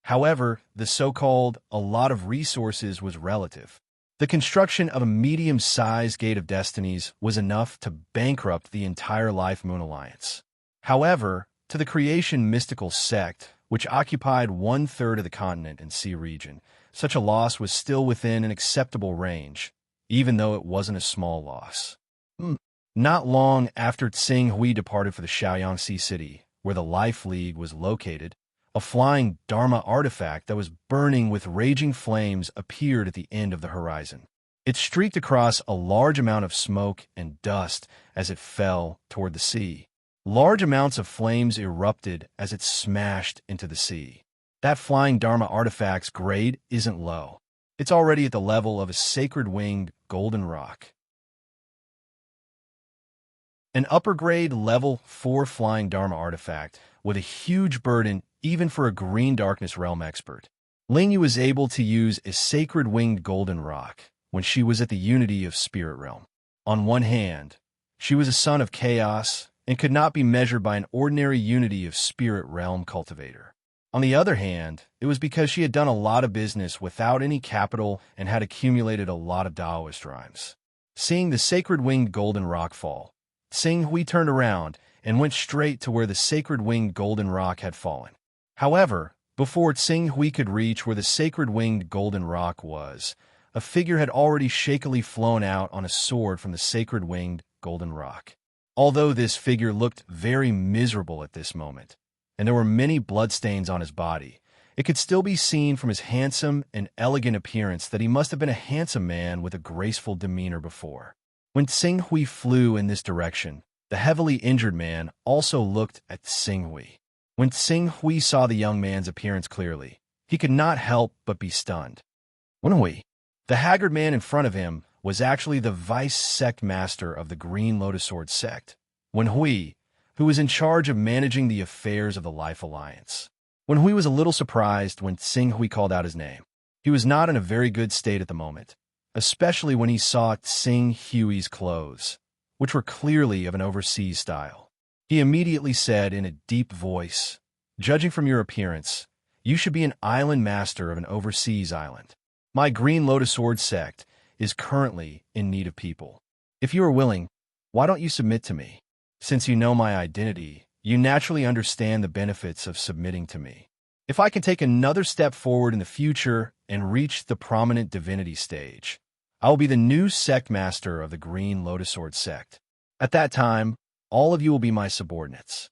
However, the so-called a lot of resources was relative. The construction of a medium-sized Gate of Destinies was enough to bankrupt the entire Life Moon Alliance. However, to the Creation Mystical sect, which occupied 1/3 of the continent and sea region, such a loss was still within an acceptable range, even though it wasn't a small loss. Not long after Tsinghui departed for the Shaoyang Sea City, where the Life League was located, a flying Dharma artifact that was burning with raging flames appeared at the end of the horizon. It streaked across a large amount of smoke and dust as it fell toward the sea. Large amounts of flames erupted as it smashed into the sea. That flying Dharma artifact's grade isn't low. It's already at the level of a sacred-winged golden rock. An upper-grade level 4 flying Dharma artifact with a huge burden even for a Green Darkness Realm expert. Lingyu was able to use a sacred-winged golden rock when she was at the Unity of Spirit Realm. On one hand, she was a son of chaos and could not be measured by an ordinary Unity of Spirit Realm cultivator. On the other hand, it was because she had done a lot of business without any capital and had accumulated a lot of Taoist rhymes. Seeing the sacred-winged golden rock fall, Tsinghui turned around and went straight to where the sacred-winged golden rock had fallen. However, before Tsinghui could reach where the sacred-winged golden rock was, a figure had already shakily flown out on a sword from the sacred-winged golden rock. Although this figure looked very miserable at this moment, and there were many bloodstains on his body, it could still be seen from his handsome and elegant appearance that he must have been a handsome man with a graceful demeanor before. When Tsinghui flew in this direction, the heavily injured man also looked at Tsinghui. When Tsinghui saw the young man's appearance clearly, he could not help but be stunned. Wenhui, the haggard man in front of him, was actually the vice sect master of the Green Lotus Sword sect, Wenhui, who was in charge of managing the affairs of the Life Alliance. Wenhui was a little surprised when Tsinghui called out his name. He was not in a very good state at the moment, especially when he saw Tsinghui's clothes, which were clearly of an overseas style. He immediately said in a deep voice, "Judging from your appearance, you should be an island master of an overseas island. My Green Lotus Sword sect is currently in need of people. If you are willing, why don't you submit to me? Since you know my identity, you naturally understand the benefits of submitting to me. If I can take another step forward in the future and reach the prominent divinity stage, I will be the new sect master of the Green Lotus Sword sect. At that time, all of you will be my subordinates."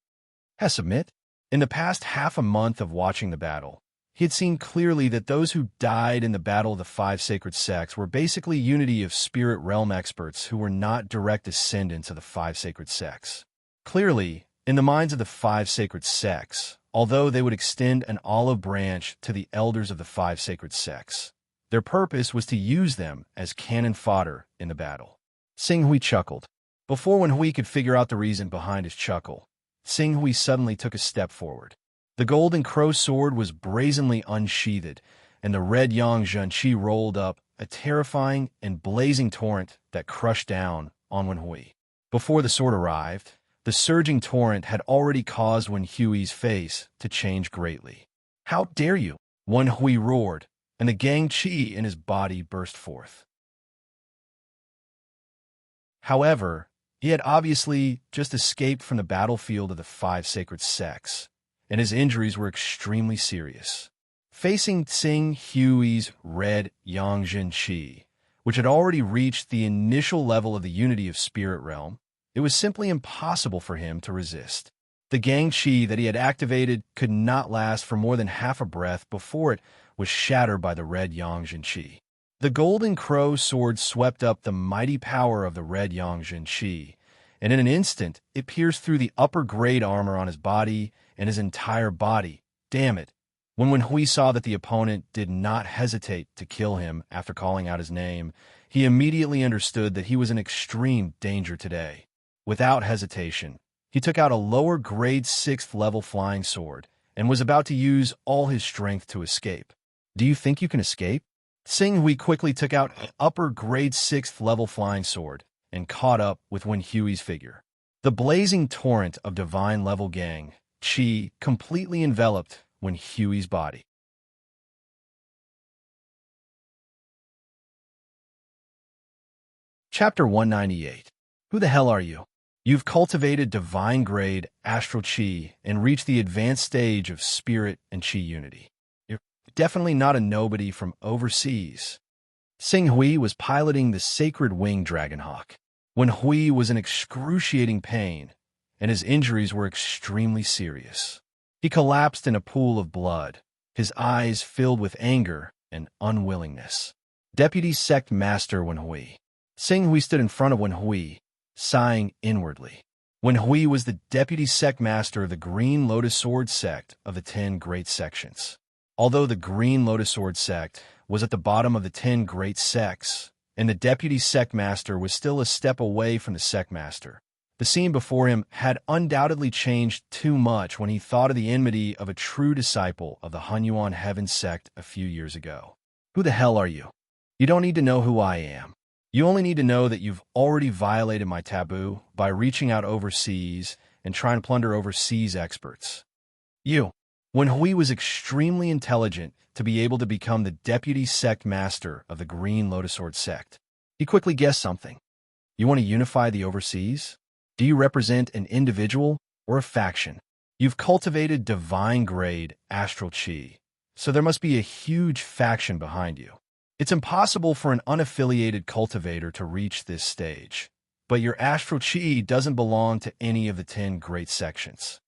Submit. In the past half a month of watching the battle, he had seen clearly that those who died in the Battle of the Five Sacred Sects were basically unity of spirit realm experts who were not direct descendants of the Five Sacred Sects. Clearly, in the minds of the Five Sacred Sects, although they would extend an olive branch to the elders of the Five Sacred Sects, their purpose was to use them as cannon fodder in the battle. Sing Hui chuckled. Before Wen Hui could figure out the reason behind his chuckle, Sing Hui suddenly took a step forward. The golden crow sword was brazenly unsheathed, and the red yang zhenqi rolled up, a terrifying and blazing torrent that crushed down on Wen Hui. Before the sword arrived, the surging torrent had already caused Wen Hui's face to change greatly. "How dare you!" Wen Hui roared, and the gang qi in his body burst forth. However, he had obviously just escaped from the battlefield of the Five Sacred Sects, and his injuries were extremely serious. Facing Sing Hui's red Yang Jin Qi, which had already reached the initial level of the unity of spirit realm, it was simply impossible for him to resist. The Gang Qi that he had activated could not last for more than half a breath before it was shattered by the red Yang Jin Qi. The golden crow sword swept up the mighty power of the red Yang Jin Qi, and in an instant it pierced through the upper-grade armor on his body and his entire body. Damn it! When Wen Hui saw that the opponent did not hesitate to kill him after calling out his name, he immediately understood that he was in extreme danger today. Without hesitation, he took out a lower-grade 6th-level flying sword and was about to use all his strength to escape. "Do you think you can escape?" Sing Hui quickly took out an upper-grade 6th-level flying sword and caught up with Wen Hui's figure. The blazing torrent of divine-level gang qi completely enveloped Wen Hui's body. Chapter 198. Who the hell are you? You've cultivated divine-grade astral qi and reached the advanced stage of spirit and qi unity. You're definitely not a nobody from overseas. Sing Hui was piloting the sacred winged dragonhawk. Wen Hui was in excruciating pain, and his injuries were extremely serious. He collapsed in a pool of blood, his eyes filled with anger and unwillingness. Deputy Sect Master Wen Hui. Sing Hui stood in front of Wen Hui, sighing inwardly. Wen Hui was the Deputy Sect Master of the Green Lotus Sword sect of the 10 Great Sections. Although the Green Lotus Sword sect was at the bottom of the 10 Great Sects, and the Deputy Sect Master was still a step away from the Sect Master, the scene before him had undoubtedly changed too much when he thought of the enmity of a true disciple of the Hunyuan Heaven sect a few years ago. Who the hell are you? You don't need to know who I am. You only need to know that you've already violated my taboo by reaching out overseas and trying to plunder overseas experts. Wen Hui was extremely intelligent to be able to become the Deputy Sect Master of the Green Lotus Sword sect. He quickly guessed something. You want to unify the overseas? Do you represent an individual or a faction? You've cultivated divine-grade astral qi, so there must be a huge faction behind you. It's impossible for an unaffiliated cultivator to reach this stage, but your astral qi doesn't belong to any of the 10 great sections.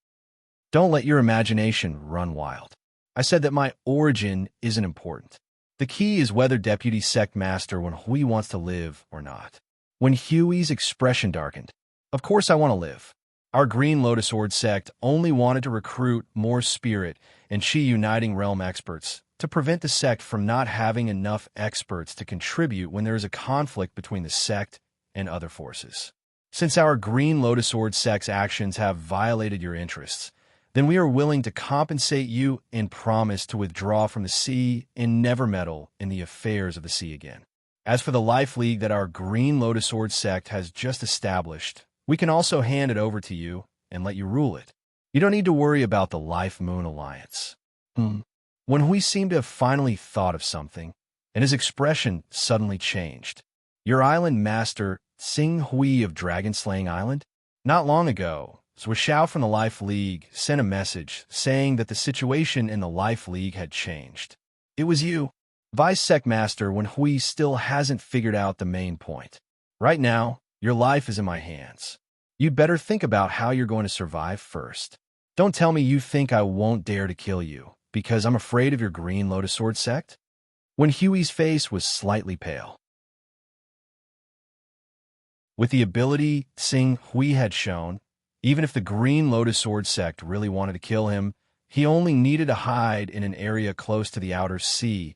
Don't let your imagination run wild. I said that my origin isn't important. The key is whether Deputy Sect Master Wen Hui wants to live or not. Wen Hui's expression darkened. Of course I want to live. Our Green Lotus Sword sect only wanted to recruit more spirit and qi uniting realm experts to prevent the sect from not having enough experts to contribute when there is a conflict between the sect and other forces. Since our Green Lotus Sword sect's actions have violated your interests, then we are willing to compensate you and promise to withdraw from the sea and never meddle in the affairs of the sea again. As for the Life League that our Green Lotus Sword sect has just established, we can also hand it over to you and let you rule it. You don't need to worry about the Life-Moon alliance. When Hui seemed to have finally thought of something, and his expression suddenly changed. Your island master, Sing Hui of Dragon-Slaying Island? Not long ago, Xiao from the Life League sent a message saying that the situation in the Life League had changed. It was you, Vice Sec Master, when Hui still hasn't figured out the main point. Right now, your life is in my hands. You'd better think about how you're going to survive first. Don't tell me you think I won't dare to kill you, because I'm afraid of your Green Lotus Sword sect? When Hui's face was slightly pale. With the ability Sing Hui had shown, even if the Green Lotus Sword sect really wanted to kill him, he only needed to hide in an area close to the outer sea,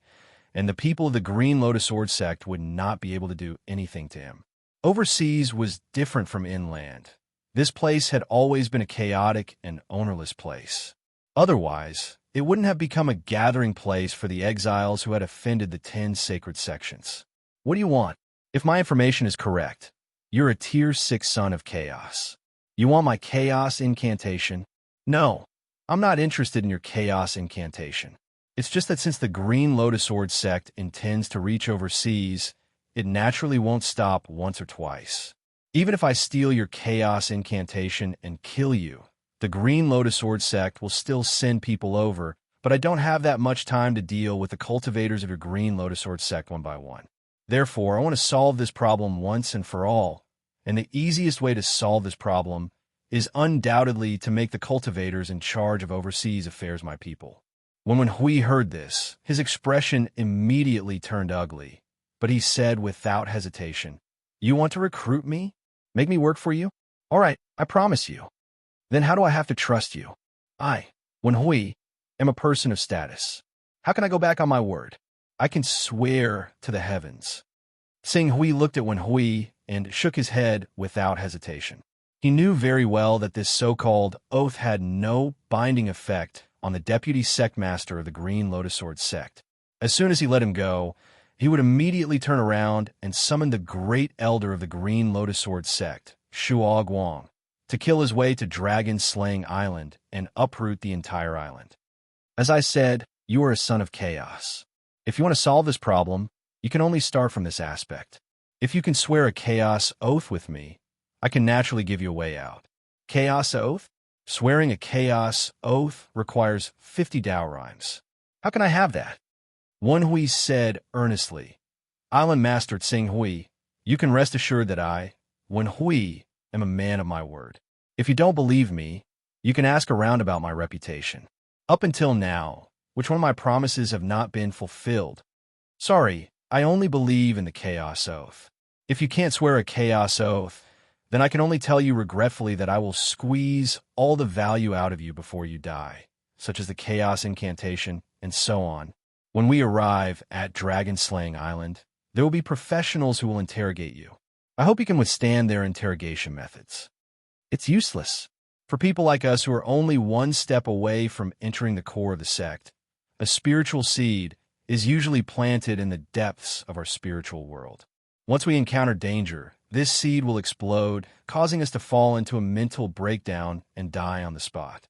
and the people of the Green Lotus Sword sect would not be able to do anything to him. Overseas was different from inland. This place had always been a chaotic and ownerless place. Otherwise, it wouldn't have become a gathering place for the exiles who had offended the 10 sacred sections. What do you want? If my information is correct, you're a Tier 6 son of Chaos. You want my Chaos incantation? No, I'm not interested in your Chaos incantation. It's just that since the Green Lotus Sword sect intends to reach overseas, it naturally won't stop once or twice. Even if I steal your Chaos incantation and kill you, the Green Lotus Sword sect will still send people over, but I don't have that much time to deal with the cultivators of your Green Lotus Sword sect one by one. Therefore, I want to solve this problem once and for all, and the easiest way to solve this problem is undoubtedly to make the cultivators in charge of overseas affairs my people. When Hui heard this, his expression immediately turned ugly, but he said without hesitation, "You want to recruit me? Make me work for you? All right, I promise you. Then how do I have to trust you? When Hui, am a person of status. How can I go back on my word? I can swear to the heavens." Sing Hui looked at Wen Hui and shook his head without hesitation. He knew very well that this so-called oath had no binding effect on the deputy sect master of the Green Lotus Sword sect. As soon as he let him go, he would immediately turn around and summon the great elder of the Green Lotus Sword sect, Shuo Guang, to kill his way to Dragon-Slaying Island and uproot the entire island. As I said, you are a son of Chaos. If you want to solve this problem, you can only start from this aspect. If you can swear a Chaos oath with me, I can naturally give you a way out. Chaos oath? Swearing a Chaos oath requires 50 Dao rhymes. How can I have that? Wen Hui said earnestly. Island Master Tsing Hui, you can rest assured that I, Wen Hui, am a man of my word. If you don't believe me, you can ask around about my reputation. Up until now, which one of my promises have not been fulfilled? Sorry, I only believe in the Chaos oath. If you can't swear a Chaos oath, then I can only tell you regretfully that I will squeeze all the value out of you before you die, such as the Chaos incantation and so on. When we arrive at Dragon-Slaying Island, there will be professionals who will interrogate you. I hope you can withstand their interrogation methods. It's useless. For people like us who are only one step away from entering the core of the sect, a spiritual seed is usually planted in the depths of our spiritual world. Once we encounter danger, this seed will explode, causing us to fall into a mental breakdown and die on the spot.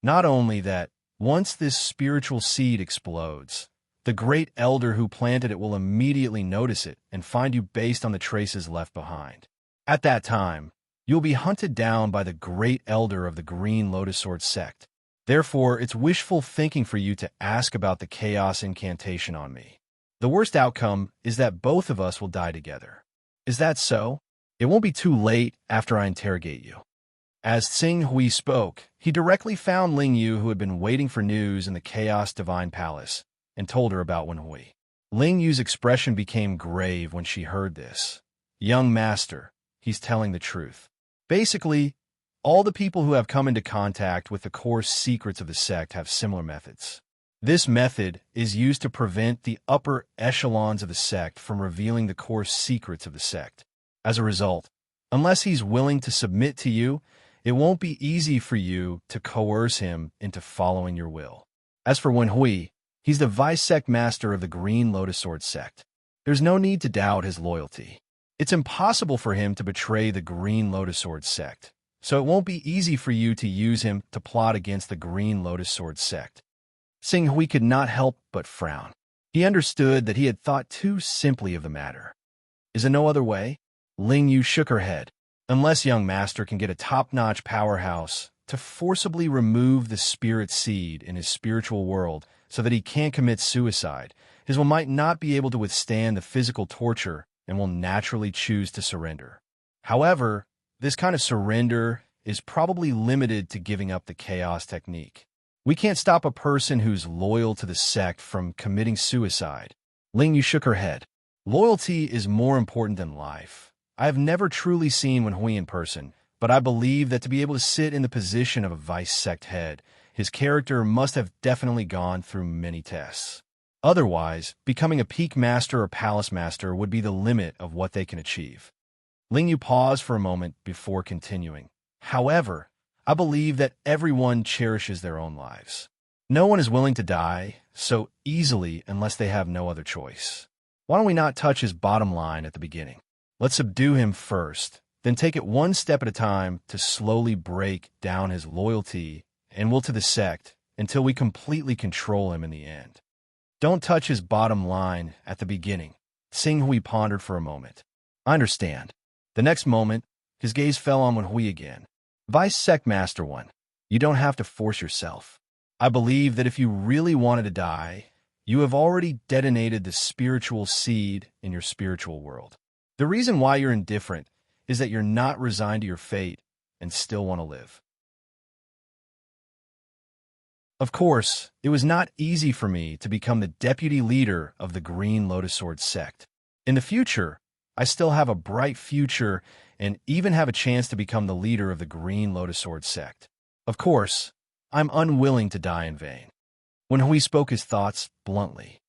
Not only that, once this spiritual seed explodes, the great elder who planted it will immediately notice it and find you based on the traces left behind. At that time, you'll be hunted down by the great elder of the Green Lotus Sword sect. Therefore, it's wishful thinking for you to ask about the Chaos incantation on me. The worst outcome is that both of us will die together. Is that so? It won't be too late after I interrogate you. As Tsing Hui spoke, he directly found Ling Yu, who had been waiting for news in the Chaos Divine Palace, and told her about Wen Hui. Ling Yu's expression became grave when she heard this. Young master, he's telling the truth. Basically, all the people who have come into contact with the core secrets of the sect have similar methods. This method is used to prevent the upper echelons of the sect from revealing the core secrets of the sect. As a result, unless he's willing to submit to you, it won't be easy for you to coerce him into following your will. As for Wen Hui, he's the vice sect master of the Green Lotus Sword sect. There's no need to doubt his loyalty. It's impossible for him to betray the Green Lotus Sword sect, so it won't be easy for you to use him to plot against the Green Lotus Sword sect. Sing Hui could not help but frown. He understood that he had thought too simply of the matter. Is there no other way? Ling Yu shook her head. Unless young master can get a top-notch powerhouse to forcibly remove the spirit seed in his spiritual world so that he can't commit suicide, his will might not be able to withstand the physical torture and will naturally choose to surrender. However, this kind of surrender is probably limited to giving up the chaos technique. We can't stop a person who's loyal to the sect from committing suicide. Ling Yu shook her head. Loyalty is more important than life. I have never truly seen Hunyuan in person, but I believe that to be able to sit in the position of a vice sect head, his character must have definitely gone through many tests. Otherwise, becoming a peak master or palace master would be the limit of what they can achieve. Ling Yu paused for a moment before continuing. However, I believe that everyone cherishes their own lives. No one is willing to die so easily unless they have no other choice. Why don't we not touch his bottom line at the beginning? Let's subdue him first, then take it one step at a time to slowly break down his loyalty and will to the sect until we completely control him in the end. Don't touch his bottom line at the beginning. Sing Hui pondered for a moment. I understand. The next moment, his gaze fell on Hui again. Vice Sect Master One, you don't have to force yourself. I believe that if you really wanted to die, you have already detonated the spiritual seed in your spiritual world. The reason why you're indifferent is that you're not resigned to your fate and still want to live. Of course, it was not easy for me to become the deputy leader of the Green Lotus Sword sect. In the future, I still have a bright future and even have a chance to become the leader of the Green Lotus Sword sect. Of course, I'm unwilling to die in vain. When Hui spoke his thoughts bluntly.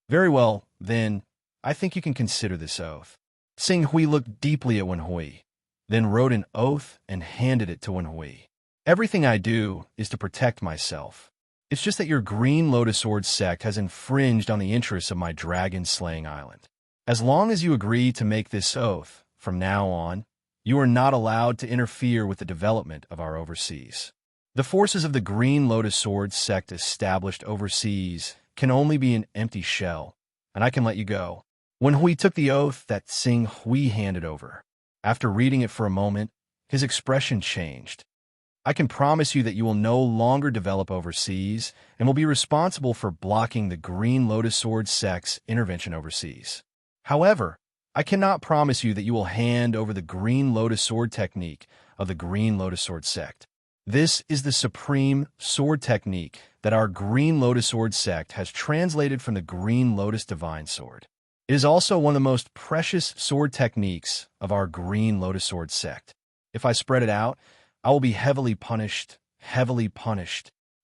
Very well, then, I think you can consider this oath. Sing Hui looked deeply at Wen Hui, then wrote an oath and handed it to Wen Hui. Everything I do is to protect myself. It's just that your Green Lotus Sword sect has infringed on the interests of my dragon-slaying island. As long as you agree to make this oath, from now on, you are not allowed to interfere with the development of our overseas. The forces of the Green Lotus Sword sect established overseas can only be an empty shell, and I can let you go. When Hui took the oath that Sing Hui handed over, after reading it for a moment, his expression changed. I can promise you that you will no longer develop overseas and will be responsible for blocking the Green Lotus Sword sect's intervention overseas. However, I cannot promise you that you will hand over the Green Lotus Sword technique of the Green Lotus Sword sect. This is the supreme sword technique that our Green Lotus Sword sect has translated from the Green Lotus Divine Sword. It is also one of the most precious sword techniques of our Green Lotus Sword sect. If I spread it out, I will be heavily punished,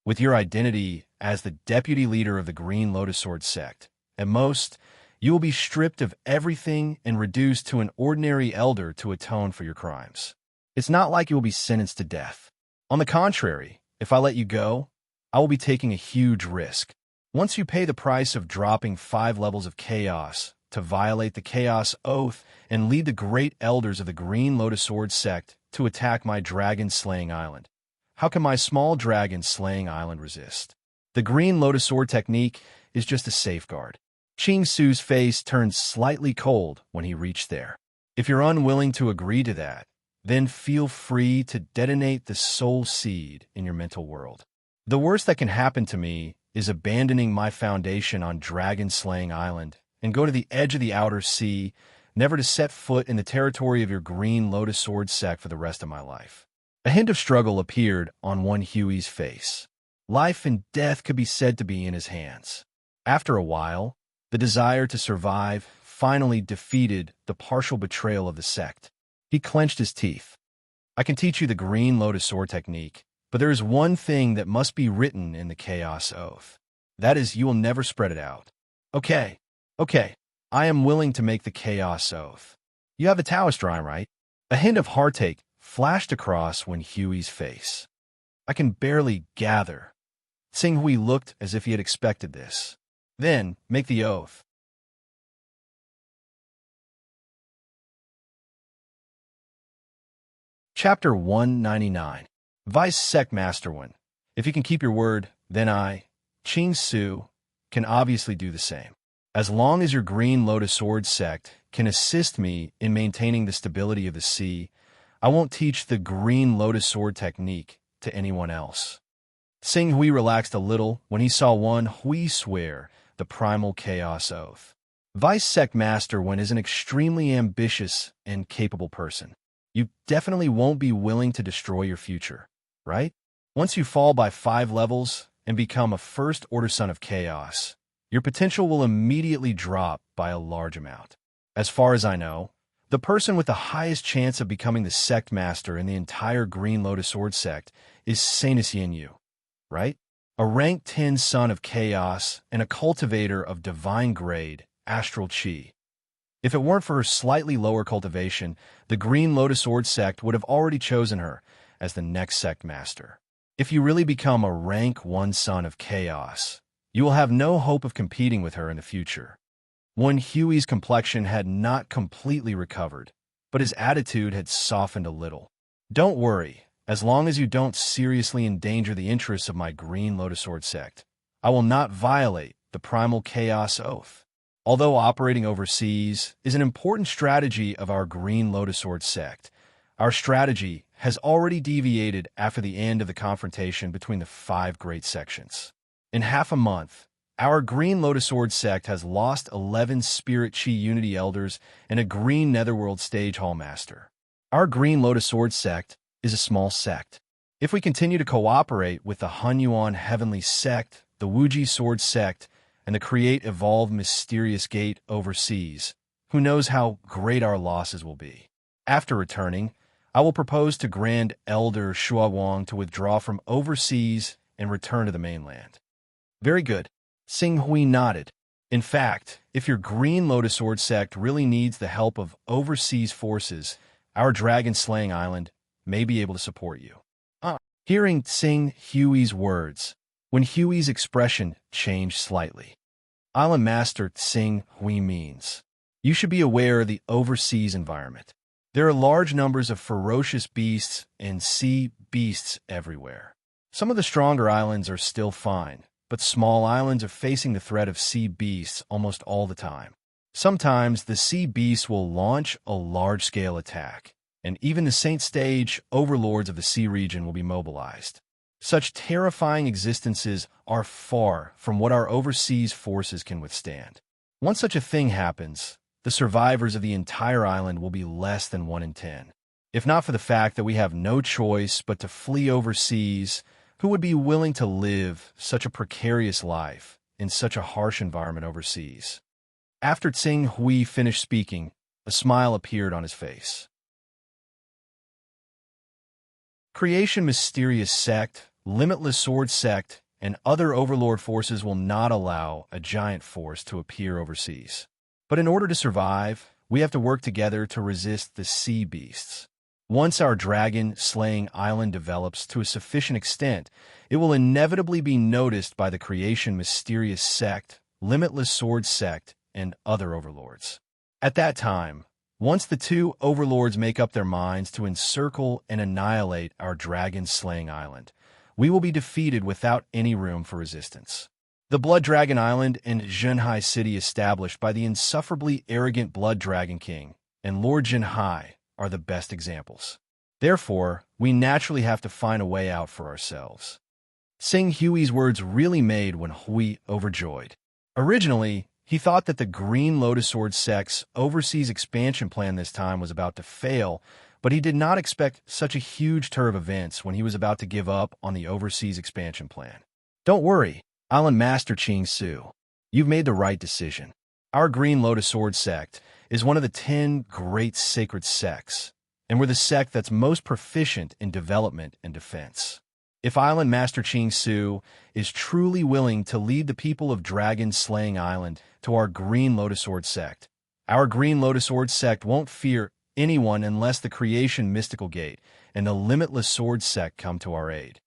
with your identity as the deputy leader of the Green Lotus Sword sect. At most, you will be stripped of everything and reduced to an ordinary elder to atone for your crimes. It's not like you will be sentenced to death. On the contrary, if I let you go, I will be taking a huge risk. Once you pay the price of dropping 5 levels of chaos to violate the Chaos Oath and lead the great elders of the Green Lotus Sword sect to attack my dragon-slaying island, how can my small dragon-slaying island resist? The Green Lotus Sword technique is just a safeguard. Ching Su's face turned slightly cold when he reached there. If you're unwilling to agree to that, then feel free to detonate the soul seed in your mental world. The worst that can happen to me is abandoning my foundation on Dragon-Slaying Island and go to the edge of the outer sea, never to set foot in the territory of your Green Lotus Sword sect for the rest of my life. A hint of struggle appeared on Wen Hui's face. Life and death could be said to be in his hands. After a while, the desire to survive finally defeated the partial betrayal of the sect. He clenched his teeth. I can teach you the Green Lotus Sword technique, but there is one thing that must be written in the Chaos Oath. That is, you will never spread it out. Okay, I am willing to make the Chaos Oath. You have the Taoist rhyme, right? A hint of heartache flashed across Wen Hui's face. I can barely gather. Sing Hui looked as if he had expected this. Then, make the oath. Chapter 199. Vice Sect Master One. If you can keep your word, then I, Ching Su, can obviously do the same. As long as your Green Lotus Sword sect can assist me in maintaining the stability of the sea, I won't teach the Green Lotus Sword technique to anyone else. Sing Hui relaxed a little when he saw one Hui swear the primal chaos oath. Vice Sect Master One is an extremely ambitious and capable person. You definitely won't be willing to destroy your future, right? Once you fall by 5 levels and become a first-order son of chaos, your potential will immediately drop by a large amount. As far as I know, the person with the highest chance of becoming the sect master in the entire Green Lotus Sword sect is Sanus Yu, right? A rank 10 son of chaos and a cultivator of divine grade, astral chi. If it weren't for her slightly lower cultivation, the Green Lotus Sword sect would have already chosen her as the next sect master. If you really become a rank 1 son of chaos, you will have no hope of competing with her in the future. One Huey's complexion had not completely recovered, but his attitude had softened a little. Don't worry, as long as you don't seriously endanger the interests of my Green Lotus Sword sect, I will not violate the primal chaos oath. Although operating overseas is an important strategy of our Green Lotus Sword sect, our strategy has already deviated after the end of the confrontation between the 5 great sections. In half a month, our Green Lotus Sword sect has lost 11 Spirit Chi Unity Elders and a Green Netherworld Stage Hall Master. Our Green Lotus Sword sect is a small sect. If we continue to cooperate with the Hunyuan Heavenly Sect, the Wuji Sword sect, and the Create Evolve Mysterious Gate overseas, who knows how great our losses will be. After returning, I will propose to Grand Elder Shua Wang to withdraw from overseas and return to the mainland. Very good. Sing Hui nodded. In fact, if your Green Lotus Sword sect really needs the help of overseas forces, our dragon-slaying island may be able to support you. Hearing Sing Hui's words, when Hui's expression changed slightly. Island Master Sing Hui means, you should be aware of the overseas environment. There are large numbers of ferocious beasts and sea beasts everywhere. Some of the stronger islands are still fine, but small islands are facing the threat of sea beasts almost all the time. Sometimes the sea beasts will launch a large-scale attack, and even the Saint Stage overlords of the sea region will be mobilized. Such terrifying existences are far from what our overseas forces can withstand. Once such a thing happens, the survivors of the entire island will be less than 1 in 10. If not for the fact that we have no choice but to flee overseas, who would be willing to live such a precarious life in such a harsh environment overseas? After Tsing Hui finished speaking, a smile appeared on his face. Creation Mysterious Sect, Limitless Sword Sect, and other overlord forces will not allow a giant force to appear overseas. But in order to survive, we have to work together to resist the sea beasts. Once our dragon-slaying island develops to a sufficient extent, it will inevitably be noticed by the Creation Mysterious Sect, Limitless Sword Sect, and other overlords. At that time, once the 2 overlords make up their minds to encircle and annihilate our dragon-slaying island, we will be defeated without any room for resistance. The Blood Dragon Island and Zhenhai City established by the insufferably arrogant Blood Dragon King and Lord Zhenhai are the best examples. Therefore, we naturally have to find a way out for ourselves. Sing Hui's words really made Wen Hui overjoyed. Originally, he thought that the Green Lotus Sword sect's overseas expansion plan this time was about to fail, but he did not expect such a huge turn of events when he was about to give up on the overseas expansion plan. Don't worry, Island Master Ching Su. You've made the right decision. Our Green Lotus Sword sect is one of the 10 great sacred sects, and we're the sect that's most proficient in development and defense. If Island Master Ching Su is truly willing to lead the people of Dragon Slaying Island to our Green Lotus Sword sect, our Green Lotus Sword sect won't fear anyone unless the Creation Mystical Gate and the Limitless Sword sect come to our aid.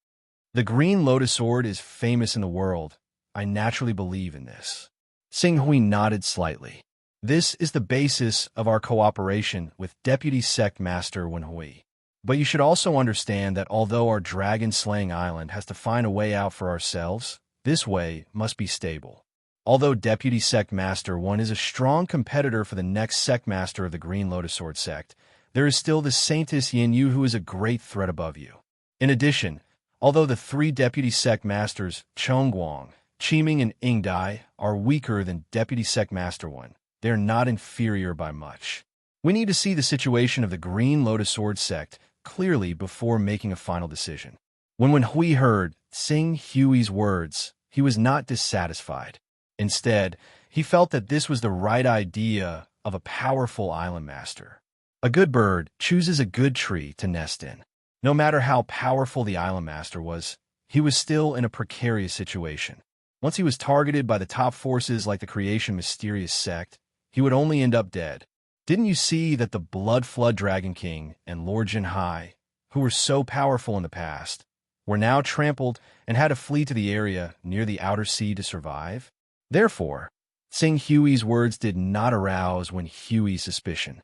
The Green Lotus Sword is famous in the world. I naturally believe in this. Sing Hui nodded slightly. This is the basis of our cooperation with Deputy Sect Master Wen Hui. But you should also understand that although our dragon-slaying island has to find a way out for ourselves, this way must be stable. Although Deputy Sect Master 1 is a strong competitor for the next Sect Master of the Green Lotus Sword Sect, there is still the Saintess Yin who is a great threat above you. In addition, although the 3 Deputy Sect Masters, Chongguang, Qiming, and Ingdai, are weaker than Deputy Sect Master 1, they are not inferior by much. We need to see the situation of the Green Lotus Sword Sect clearly before making a final decision. When Hui heard Xing Hui's words, he was not dissatisfied. Instead, he felt that this was the right idea of a powerful island master. A good bird chooses a good tree to nest in. No matter how powerful the island master was, he was still in a precarious situation. Once he was targeted by the top forces like the Creation Mysterious Sect, he would only end up dead. Didn't you see that the Blood Flood Dragon King and Lord Jinhai, who were so powerful in the past, were now trampled and had to flee to the area near the outer sea to survive? Therefore, Xing Hui's words did not arouse Hui's suspicion.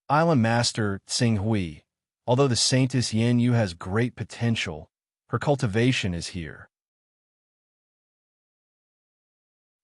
Island Master Xing Hui, although the Saintess Yin has great potential, her cultivation is here.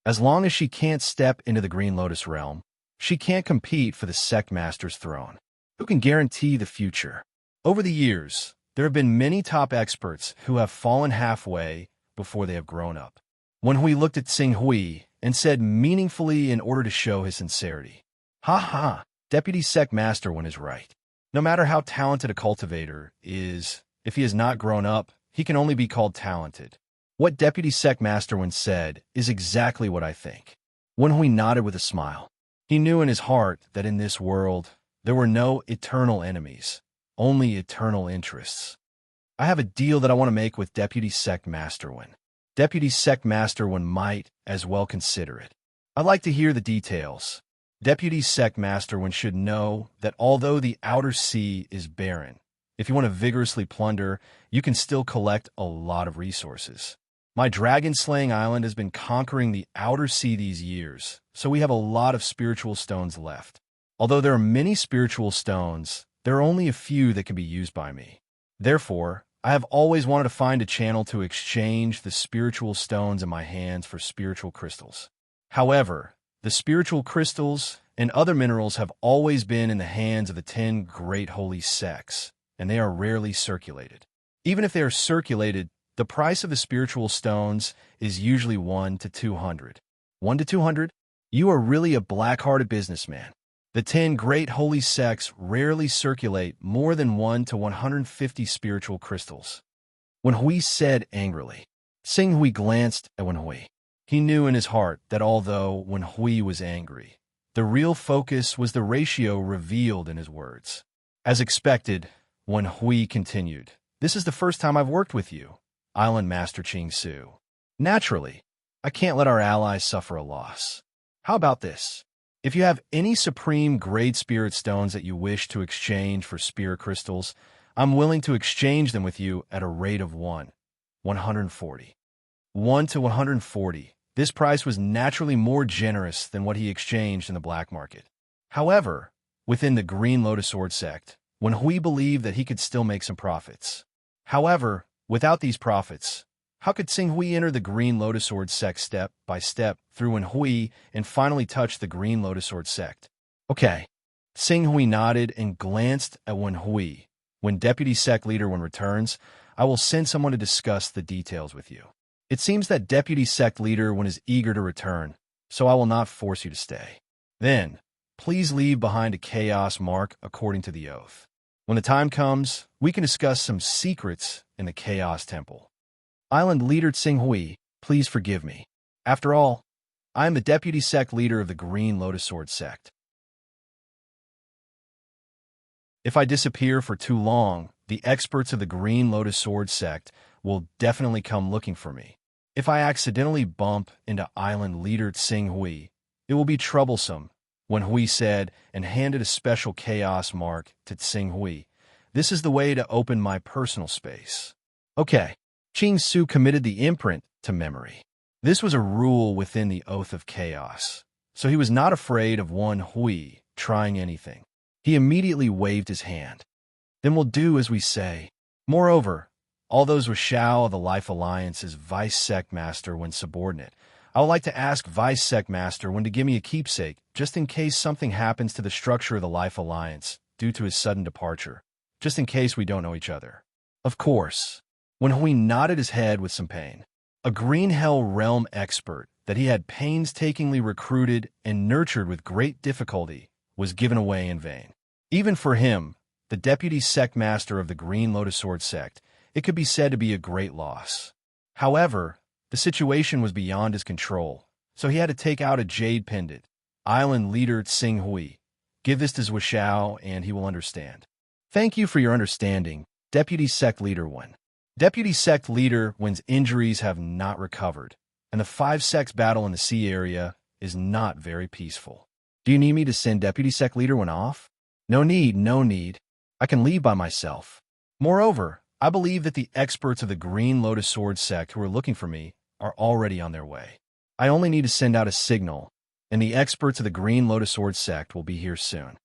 As long as she can't step into the Green Lotus realm, she can't compete for the Sect Master's throne. Who can guarantee the future? Over the years, there have been many top experts who have fallen halfway before they have grown up. When Hui looked at Xing Hui and said meaningfully in order to show his sincerity, "Ha ha, Deputy Sect Master 1 is right. No matter how talented a cultivator is, if he has not grown up, he can only be called talented. What Deputy Sect Master 1 said is exactly what I think." When Hui nodded with a smile, he knew in his heart that in this world, there were no eternal enemies, only eternal interests. I have a deal that I want to make with Deputy Sect Master 1. Deputy Sect Master 1 might as well consider it. I'd like to hear the details. Deputy Sect Master 1 should know that although the outer sea is barren, if you want to vigorously plunder, you can still collect a lot of resources. My dragon-slaying island has been conquering the outer sea these years, so we have a lot of spiritual stones left. Although there are many spiritual stones, there are only a few that can be used by me. Therefore, I have always wanted to find a channel to exchange the spiritual stones in my hands for spiritual crystals. However, the spiritual crystals and other minerals have always been in the hands of the 10 great holy sects, and they are rarely circulated. Even if they are circulated, the price of the spiritual stones is usually 1 to 200. 1 to 200? You are really a black-hearted businessman. The 10 great holy sects rarely circulate more than 1 to 150 spiritual crystals. When Hui said angrily, Xing Hui glanced at Wen Hui. He knew in his heart that although Wen Hui was angry, the real focus was the ratio revealed in his words. As expected, Wen Hui continued, "This is the first time I've worked with you, Island Master Qing Su. Naturally, I can't let our allies suffer a loss. How about this? If you have any supreme grade spirit stones that you wish to exchange for spirit crystals, I'm willing to exchange them with you at a rate of 140. 1 to 140. This price was naturally more generous than what he exchanged in the black market. However, within the Green Lotus Sword Sect, Wen Hui believed that he could still make some profits. However, without these profits, how could Xing Hui enter the Green Lotus Sword Sect step by step through Wen Hui and finally touch the Green Lotus Sword Sect? Okay. Xing Hui nodded and glanced at Wen Hui. When Deputy Sect Leader 1 returns, I will send someone to discuss the details with you. It seems that Deputy Sect Leader 1 is eager to return, so I will not force you to stay. Then, please leave behind a chaos mark according to the oath. When the time comes, we can discuss some secrets in the Chaos Temple. Island Leader Xing Hui, please forgive me. After all, I am the Deputy Sect Leader of the Green Lotus Sword Sect. If I disappear for too long, the experts of the Green Lotus Sword Sect will definitely come looking for me. If I accidentally bump into Island Leader Xing Hui, it will be troublesome, Wen Hui said and handed a special chaos mark to Xing Hui. This is the way to open my personal space. Okay. Qing Su committed the imprint to memory. This was a rule within the Oath of Chaos, so he was not afraid of Wen Hui trying anything. He immediately waved his hand. then we'll do as we say. Moreover, all those with Shao of the Life Alliance as Vice Sect Master when subordinate. I would like to ask Vice Sect Master when to give me a keepsake, just in case something happens to the structure of the Life Alliance due to his sudden departure, just in case we don't know each other. Of course. When Hui nodded his head with some pain. A Green Hell Realm expert that he had painstakingly recruited and nurtured with great difficulty was given away in vain. Even for him, the Deputy Sect Master of the Green Lotus Sword Sect, it could be said to be a great loss. However, the situation was beyond his control, so he had to take out a jade pendant. Island leader Tsing Hui. Give this to Zhuo Xiao and he will understand. Thank you for your understanding, Deputy Sect Leader 1. Deputy Sect Leader Wen's injuries have not recovered, and the 5 sects battle in the sea area is not very peaceful. Do you need me to send Deputy Sect Leader 1 off? No need, no need. I can leave by myself. Moreover, I believe that the experts of the Green Lotus Sword Sect who are looking for me are already on their way. I only need to send out a signal, and the experts of the Green Lotus Sword Sect will be here soon.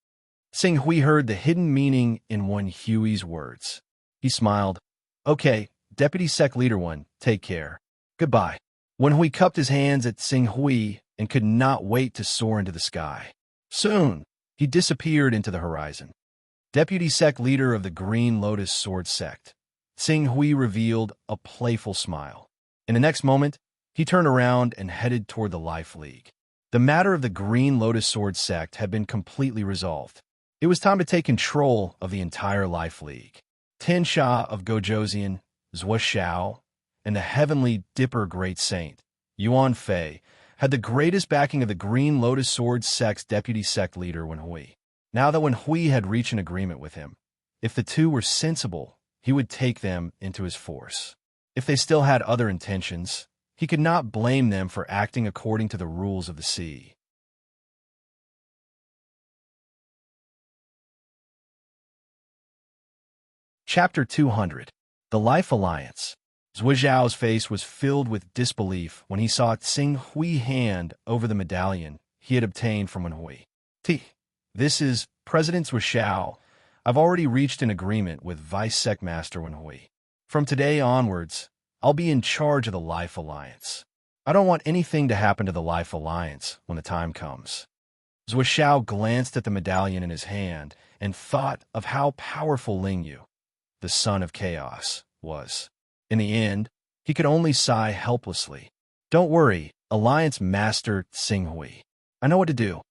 Tsing Hui heard the hidden meaning in Wen Hui's words. He smiled. Okay, Deputy Sect Leader 1, take care. Goodbye. Wen Hui cupped his hands at Tsing Hui and could not wait to soar into the sky. Soon, he disappeared into the horizon. Deputy Sect Leader of the Green Lotus Sword Sect. Tsing Hui revealed a playful smile. In the next moment, he turned around and headed toward the Life League. The matter of the Green Lotus Sword Sect had been completely resolved. It was time to take control of the entire Life League. Ten Sha of Gojoseon, Zhuo Xiao, and the Heavenly Dipper Great Saint, Yuan Fei, had the greatest backing of the Green Lotus Sword Sect's Deputy Sect Leader Wen Hui. Now that Wen Hui had reached an agreement with him, if the two were sensible, he would take them into his force. If they still had other intentions, he could not blame them for acting according to the rules of the sea. Chapter 200. The Life Alliance. Zhuo Xiao's face was filled with disbelief when he saw Tsing Hui hand over the medallion he had obtained from Wen Hui. This is President Zhuo Xiao. I've already reached an agreement with Vice Sect Master Wen Hui. From today onwards, I'll be in charge of the Life Alliance. I don't want anything to happen to the Life Alliance when the time comes. Zhuo Xiao glanced at the medallion in his hand and thought of how powerful Lingyu, the son of chaos, was. In the end, he could only sigh helplessly. Don't worry, Alliance Master Tsing Hui. I know what to do.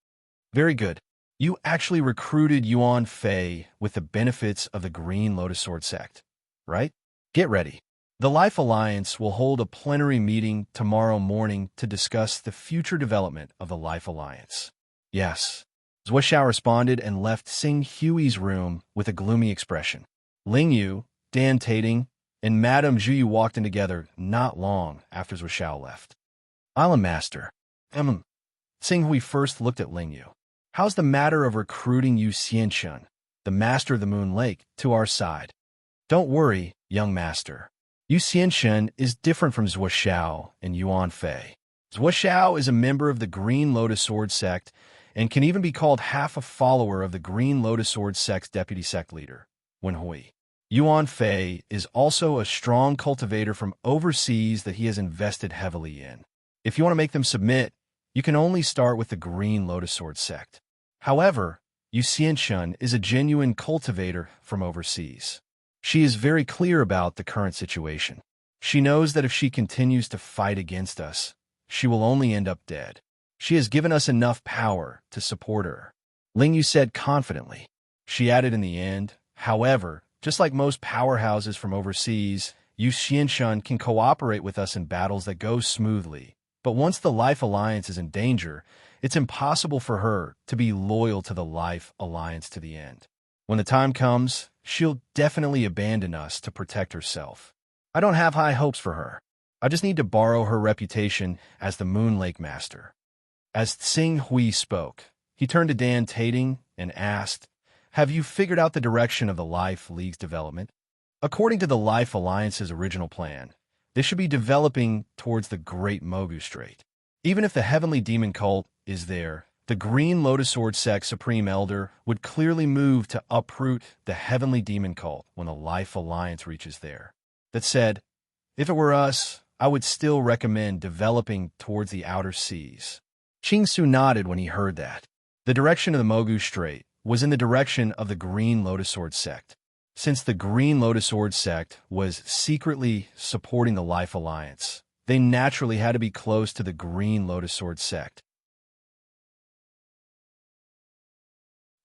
Very good. You actually recruited Yuan Fei with the benefits of the Green Lotus Sword Sect, right? Get ready. The Life Alliance will hold a plenary meeting tomorrow morning to discuss the future development of the Life Alliance. Yes. Zhuo Xiao responded and left Tsing Hui's room with a gloomy expression. Ling Yu, Dan Tating, and Madame Zhu Yu walked in together not long after Zhuo Xiao left. Island Master. Tsing Hui first looked at Ling Yu. How's the matter of recruiting Yu Xianshun, the Master of the Moon Lake, to our side? Don't worry, young master. Yu Xianshun is different from Zhuo Xiao and Yuan Fei. Zhuo Xiao is a member of the Green Lotus Sword Sect and can even be called half a follower of the Green Lotus Sword Sect's Deputy Sect Leader, Wen Hui. Yuan Fei is also a strong cultivator from overseas that he has invested heavily in. If you want to make them submit, you can only start with the Green Lotus Sword Sect. However, Yu Xianshun is a genuine cultivator from overseas. She is very clear about the current situation. She knows that if she continues to fight against us, she will only end up dead. She has given us enough power to support her. Ling Yu said confidently. She added in the end, however, just like most powerhouses from overseas, Yu Xianshun can cooperate with us in battles that go smoothly. But once the Life Alliance is in danger, it's impossible for her to be loyal to the Life Alliance to the end. When the time comes, she'll definitely abandon us to protect herself. I don't have high hopes for her. I just need to borrow her reputation as the Moon Lake Master. As Tsing Hui spoke, he turned to Dan Tating and asked, have you figured out the direction of the Life League's development? According to the Life Alliance's original plan, they should be developing towards the Great Mogu Strait. Even if the Heavenly Demon Cult is there, the Green Lotus Sword Sect Supreme Elder would clearly move to uproot the heavenly demon cult when the Life Alliance reaches there. That said, if it were us, I would still recommend developing towards the outer seas. Qingsu nodded when he heard that. The direction of the Mogu Strait was in the direction of the Green Lotus Sword Sect. Since the Green Lotus Sword Sect was secretly supporting the Life Alliance, they naturally had to be close to the Green Lotus Sword Sect.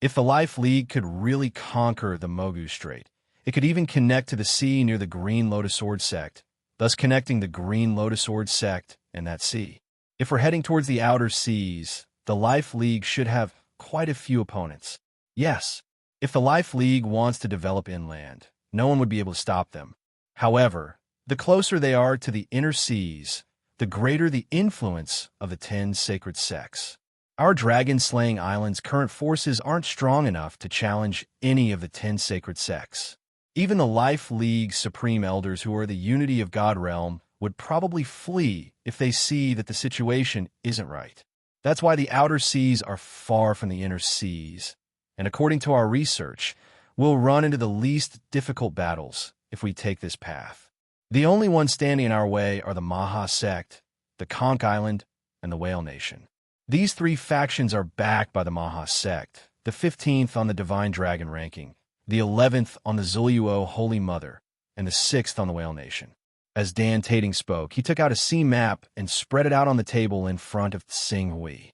If the Life League could really conquer the Mogu Strait, it could even connect to the sea near the Green Lotus Sword Sect, thus connecting the Green Lotus Sword Sect and that sea. If we're heading towards the outer seas, the Life League should have quite a few opponents. Yes, if the Life League wants to develop inland, no one would be able to stop them. However, the closer they are to the inner seas, the greater the influence of the 10 sacred sects. Our dragon-slaying island's current forces aren't strong enough to challenge any of the 10 sacred sects. Even the Life League's supreme elders who are the unity of God realm would probably flee if they see that the situation isn't right. That's why the outer seas are far from the inner seas, and according to our research, we'll run into the least difficult battles if we take this path. The only ones standing in our way are the Maha Sect, the Conch Island, and the Whale Nation. These three factions are backed by the Maha Sect, the 15th on the Divine Dragon ranking, the 11th on the Zuluo Holy Mother, and the 6th on the Whale Nation. As Dan Tating spoke, he took out a sea map and spread it out on the table in front of Tsing Hui.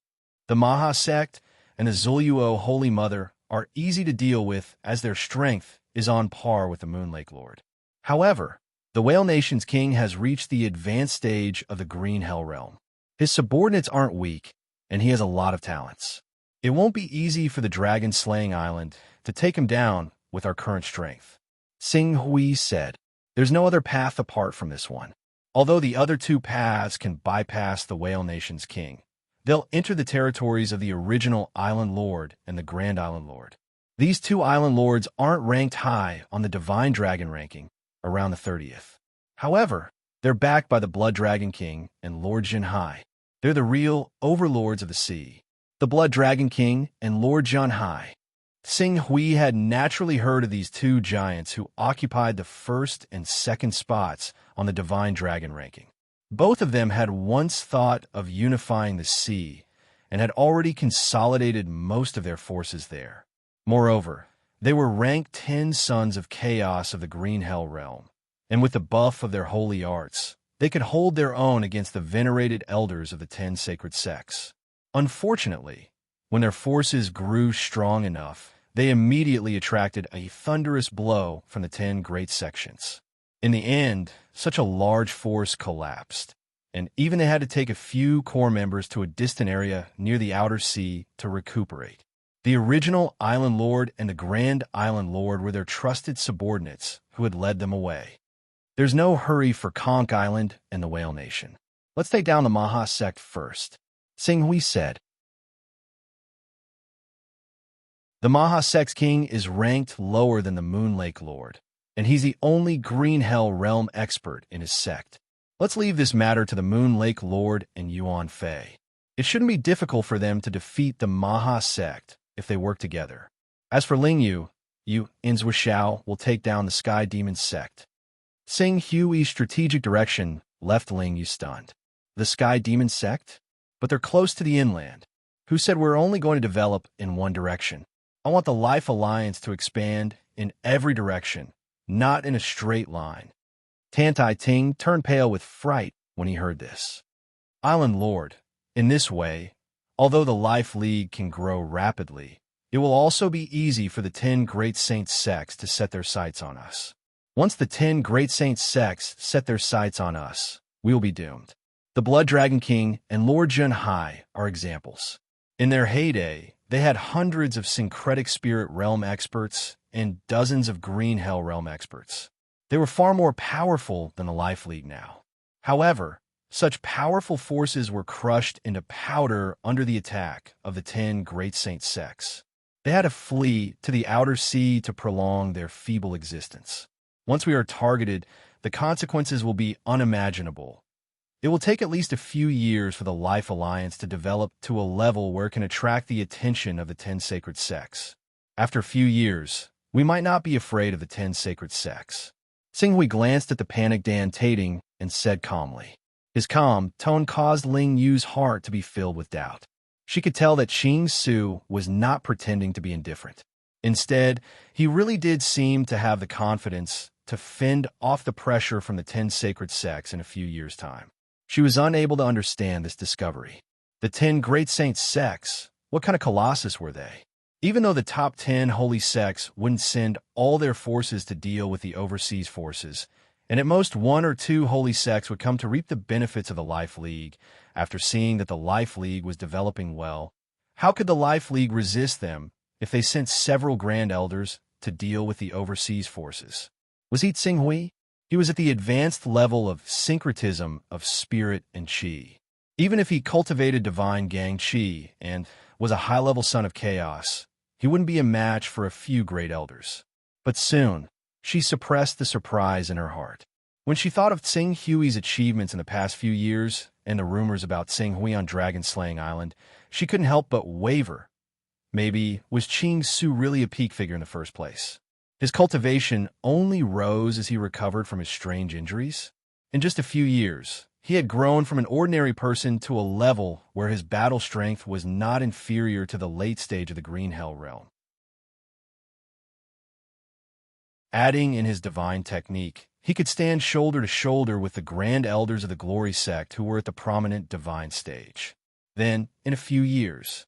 The Maha Sect and the Zuluo Holy Mother are easy to deal with as their strength is on par with the Moon Lake Lord. However, the Whale Nation's king has reached the advanced stage of the Green Hell Realm. His subordinates aren't weak, and he has a lot of talents. It won't be easy for the dragon-slaying island to take him down with our current strength. Tsing Hui said, "There's no other path apart from this one. Although the other two paths can bypass the Whale Nation's king, they'll enter the territories of the original Island Lord and the Grand Island Lord. These two Island Lords aren't ranked high on the Divine Dragon ranking, around the 30th. However, they're backed by the Blood Dragon King and Lord Jinhai. They're the real overlords of the sea. The Blood Dragon King and Lord Jinhai." Tsing Hui had naturally heard of these two giants who occupied the first and second spots on the Divine Dragon ranking. Both of them had once thought of unifying the sea and had already consolidated most of their forces there. Moreover, they were ranked 10 sons of chaos of the Green Hell Realm, and with the buff of their holy arts, they could hold their own against the venerated elders of the 10 sacred sects. Unfortunately, when their forces grew strong enough, they immediately attracted a thunderous blow from the 10 great sections. In the end, such a large force collapsed, and even they had to take a few core members to a distant area near the outer sea to recuperate. The original Island Lord and the Grand Island Lord were their trusted subordinates who had led them away. There's no hurry for Conch Island and the Whale Nation. Let's take down the Maha Sect first, Tsing Hui said. The Maha Sect's king is ranked lower than the Moon Lake Lord, and he's the only Green Hell Realm expert in his sect. Let's leave this matter to the Moon Lake Lord and Yuan Fei. It shouldn't be difficult for them to defeat the Maha Sect if they work together. As for Ling Yu, Inzwa Shao will take down the Sky Demon Sect. Tsing Hui's strategic direction left Ling Yu stunned. The Sky Demon Sect? But they're close to the inland. Who said we're only going to develop in one direction? I want the Life Alliance to expand in every direction, not in a straight line. Tantai Ting turned pale with fright when he heard this. Island Lord, in this way, although the Life League can grow rapidly, it will also be easy for the 10 Great Saint sects to set their sights on us. Once the 10 Great Saint sects set their sights on us, we will be doomed. The Blood Dragon King and Lord Jinhai are examples. In their heyday, they had hundreds of syncretic spirit realm experts and dozens of Green Hell Realm experts. They were far more powerful than the Life League now. However, such powerful forces were crushed into powder under the attack of the 10 Great Saint sects. They had to flee to the outer sea to prolong their feeble existence. Once we are targeted, the consequences will be unimaginable. It will take at least a few years for the Life Alliance to develop to a level where it can attract the attention of the 10 sacred sects. After a few years, we might not be afraid of the 10 sacred sects. Xinghui glanced at the panicked Dan Tating and said calmly. His calm tone caused Ling Yu's heart to be filled with doubt. She could tell that Qing Su was not pretending to be indifferent. Instead, he really did seem to have the confidence to fend off the pressure from the 10 sacred sects in a few years' time. She was unable to understand this discovery. The 10 great saints sects, what kind of colossus were they? Even though the top 10 holy sects wouldn't send all their forces to deal with the overseas forces, and at most 1 or 2 holy sects would come to reap the benefits of the Life League after seeing that the Life League was developing well, how could the Life League resist them if they sent several grand elders to deal with the overseas forces? Was he Xinghui? He was at the advanced level of syncretism of spirit and qi. Even if he cultivated divine gang qi and was a high-level son of chaos, he wouldn't be a match for a few great elders. But soon, she suppressed the surprise in her heart. When she thought of Xinghui's achievements in the past few years and the rumors about Xinghui on Dragon-Slaying Island, she couldn't help but waver. Maybe was Qing Su really a peak figure in the first place? His cultivation only rose as he recovered from his strange injuries. In just a few years, he had grown from an ordinary person to a level where his battle strength was not inferior to the late stage of the Green Hell realm. Adding in his divine technique, he could stand shoulder to shoulder with the grand elders of the Glory sect who were at the prominent divine stage. Then, in a few years,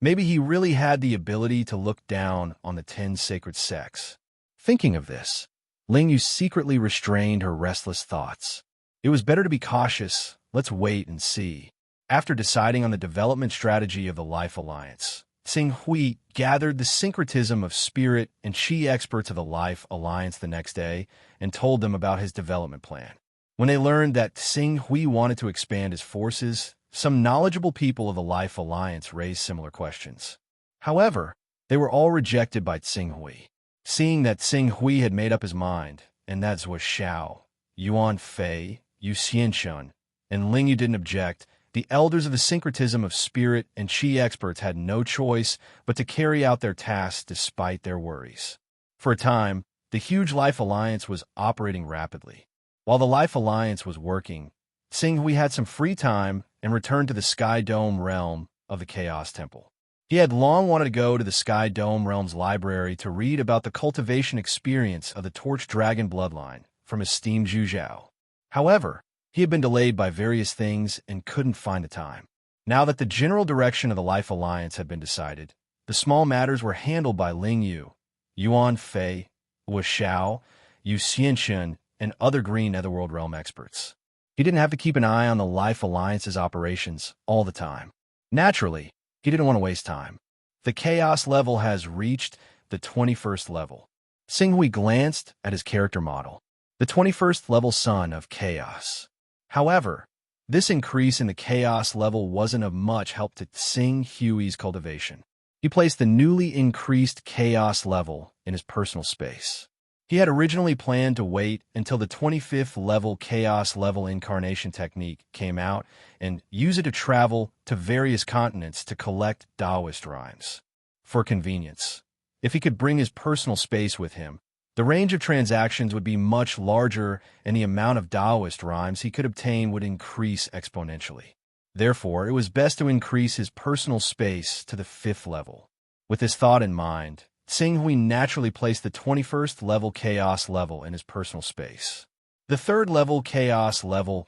maybe he really had the ability to look down on the 10 sacred sects. Thinking of this, Ling Yu secretly restrained her restless thoughts. It was better to be cautious. Let's wait and see. After deciding on the development strategy of the Life Alliance, Xinghui gathered the syncretism of spirit and qi experts of the Life Alliance the next day and told them about his development plan. When they learned that Xinghui wanted to expand his forces, some knowledgeable people of the Life Alliance raised similar questions. However, they were all rejected by Xinghui. Seeing that Xinghui had made up his mind, and that was Xiao, Yuan Fei, Yu Xianshun, and Ling Yu didn't object, the elders of the syncretism of spirit and qi experts had no choice but to carry out their tasks despite their worries. For a time, the huge Life Alliance was operating rapidly. While the Life Alliance was working, Xinghui had some free time and returned to the Sky Dome realm of the Chaos Temple. He had long wanted to go to the Sky Dome realm's library to read about the cultivation experience of the Torch Dragon bloodline from esteemed Zhu Zhao. However, he had been delayed by various things and couldn't find the time. Now that the general direction of the Life Alliance had been decided, the small matters were handled by Ling Yu, Yuan Fei, Wu Xiao, Yu Xianshun, and other Green Netherworld Realm experts. He didn't have to keep an eye on the Life Alliance's operations all the time. Naturally, he didn't want to waste time. The Chaos level has reached the 21st level. Xinghui glanced at his character model, the 21st level Son of Chaos. However, this increase in the Chaos level wasn't of much help to Xinghui's cultivation. He placed the newly increased Chaos level in his personal space. He had originally planned to wait until the 25th level Chaos level incarnation technique came out and use it to travel to various continents to collect Taoist rhymes. For convenience, if he could bring his personal space with him, the range of transactions would be much larger and the amount of Taoist rhymes he could obtain would increase exponentially. Therefore, it was best to increase his personal space to the 5th level. With this thought in mind, Xinghui naturally placed the 21st level Chaos level in his personal space. The 3rd level Chaos level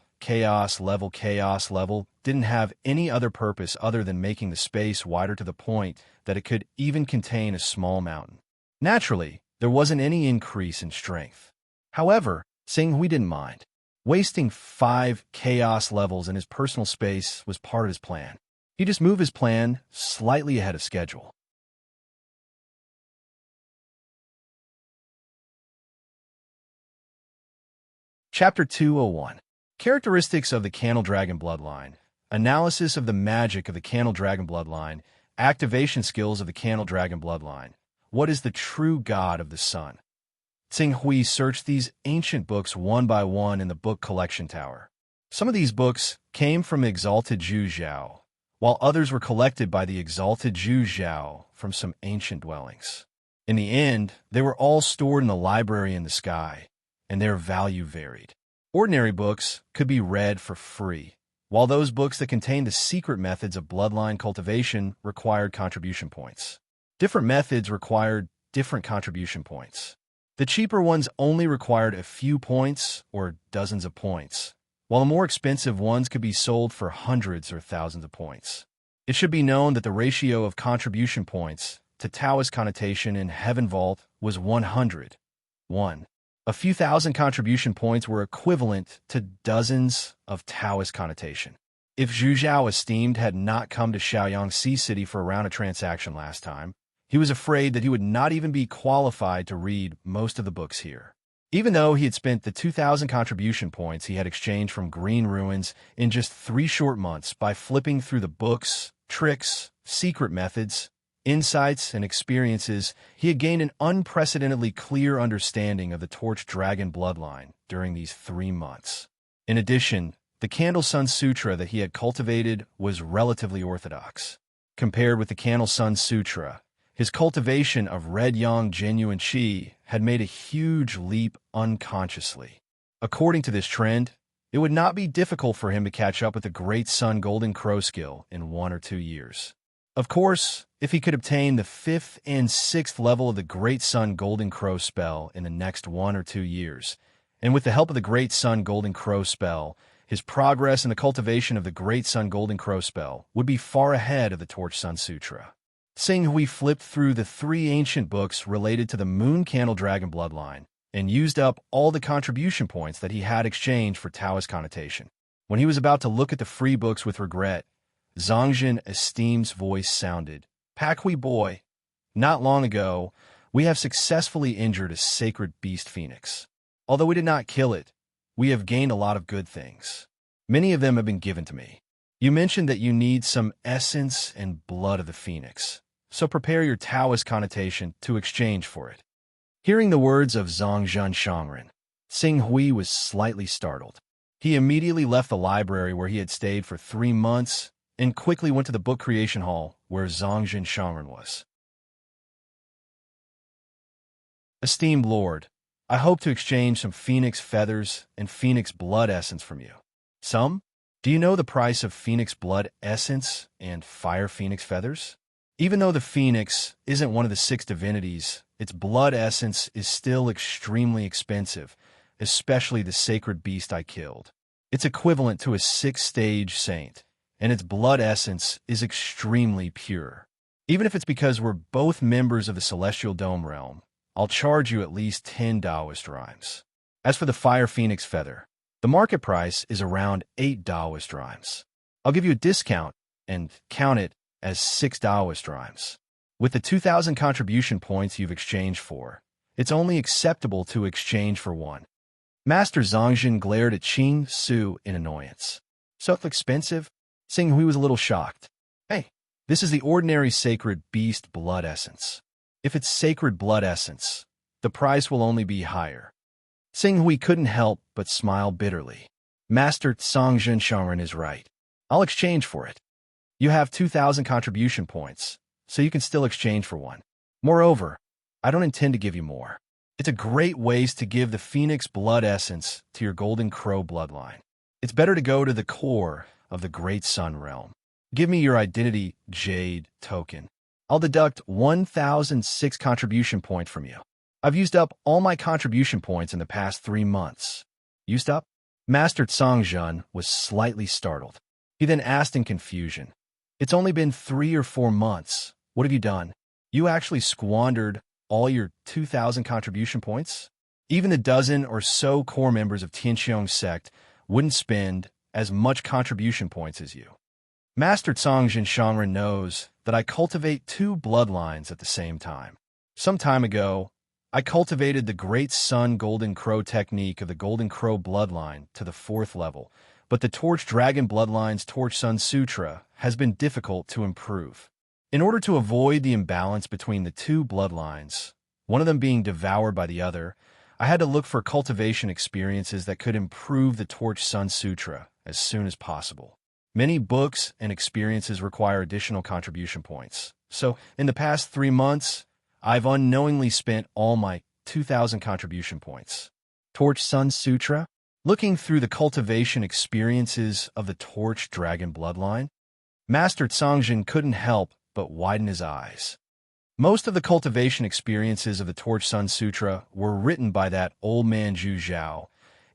didn't have any other purpose other than making the space wider to the point that it could even contain a small mountain. Naturally, there wasn't any increase in strength. However, Xinghui didn't mind. Wasting 5 Chaos levels in his personal space was part of his plan. He just moved his plan slightly ahead of schedule. Chapter 201. Characteristics of the Candle Dragon Bloodline. Analysis of the magic of the Candle Dragon Bloodline. Activation skills of the Candle Dragon Bloodline. What is the true god of the sun? Xinghui searched these ancient books one by one in the book collection tower. Some of these books came from exalted Zhu Zhao, while others were collected by the exalted Zhu Zhao from some ancient dwellings. In the end, they were all stored in the library in the sky, and their value varied. Ordinary books could be read for free, while those books that contained the secret methods of bloodline cultivation required contribution points. Different methods required different contribution points. The cheaper ones only required a few points or dozens of points, while the more expensive ones could be sold for hundreds or thousands of points. It should be known that the ratio of contribution points to Taoist connotation in Heaven Vault was 100. 1. A few thousand contribution points were equivalent to dozens of Taoist connotation. If Zhu Zhao esteemed had not come to Shaoyang Sea City for a round of transaction last time, he was afraid that he would not even be qualified to read most of the books here. Even though he had spent the 2,000 contribution points he had exchanged from Green Ruins in just 3 short months by flipping through the books, tricks, secret methods, insights, and experiences, he had gained an unprecedentedly clear understanding of the Torch Dragon bloodline during these 3 months. In addition, the Candle Sun Sutra that he had cultivated was relatively orthodox. Compared with the Candle Sun Sutra, his cultivation of Red Yang genuine Qi had made a huge leap unconsciously. According to this trend, it would not be difficult for him to catch up with the Great Sun Golden Crow skill in 1 or 2 years. Of course, if he could obtain the 5th and 6th level of the Great Sun Golden Crow spell in the next 1 or 2 years, and with the help of the Great Sun Golden Crow spell, his progress in the cultivation of the Great Sun Golden Crow spell would be far ahead of the Torch Sun Sutra. Seeing Hui flipped through the 3 ancient books related to the Moon Candle Dragon bloodline and used up all the contribution points that he had exchanged for Taoist connotation. When he was about to look at the free books with regret, Zongjin Esteem's voice sounded, "Pakhui boy, not long ago, we have successfully injured a sacred beast phoenix. Although we did not kill it, we have gained a lot of good things. Many of them have been given to me. You mentioned that you need some essence and blood of the phoenix, so prepare your Taoist connotation to exchange for it." Hearing the words of Zongjin Shangren, Sing Hui was slightly startled. He immediately left the library where he had stayed for 3 months and quickly went to the book creation hall where Zongjin Shangren was. "Esteemed Lord, I hope to exchange some phoenix feathers and phoenix blood essence from you." "Some? Do you know the price of phoenix blood essence and fire phoenix feathers?" Even though the phoenix isn't one of the 6 divinities, its blood essence is still extremely expensive, especially the sacred beast I killed. It's equivalent to a 6-stage saint, and its blood essence is extremely pure. Even if it's because we're both members of the Celestial Dome realm, I'll charge you at least 10 Taoist rhymes. As for the fire phoenix feather, the market price is around 8 Taoist rhymes. I'll give you a discount and count it as 6 Taoist rhymes. With the 2,000 contribution points you've exchanged for, it's only acceptable to exchange for 1. Master Zongjin glared at Qing Su in annoyance. "So expensive?" Sing Hui was a little shocked. "Hey, this is the ordinary sacred beast blood essence. If it's sacred blood essence, the price will only be higher." Sing Hui couldn't help but smile bitterly. "Master Zongjin Shangren is right. I'll exchange for it. You have 2,000 contribution points, so you can still exchange for 1. Moreover, I don't intend to give you more. It's a great waste to give the Phoenix blood essence to your Golden Crow bloodline. It's better to go to the core of the Great Sun realm. Give me your identity Jade token. I'll deduct 1,006 contribution points from you. I've used up all my contribution points in the past 3 months." "Used up?" Master Zongjin was slightly startled. He then asked in confusion, "It's only been 3 or 4 months. What have you done? You actually squandered all your 2,000 contribution points?" Even the dozen or so core members of Tianqiong sect wouldn't spend as much contribution points as you. "Master Zongjin Shangren knows that I cultivate 2 bloodlines at the same time. Some time ago, I cultivated the Great Sun Golden Crow technique of the Golden Crow bloodline to the 4th level, but the Torch Dragon bloodline's Torch Sun Sutra has been difficult to improve. In order to avoid the imbalance between the 2 bloodlines, one of them being devoured by the other, I had to look for cultivation experiences that could improve the Torch Sun Sutra as soon as possible. Many books and experiences require additional contribution points. So, in the past 3 months, I've unknowingly spent all my 2,000 contribution points. Torch Sun Sutra? Looking through the cultivation experiences of the Torch Dragon bloodline, Master Tsongjin couldn't help but widen his eyes. Most of the cultivation experiences of the Torch Sun Sutra were written by that old man Zhu Zhao,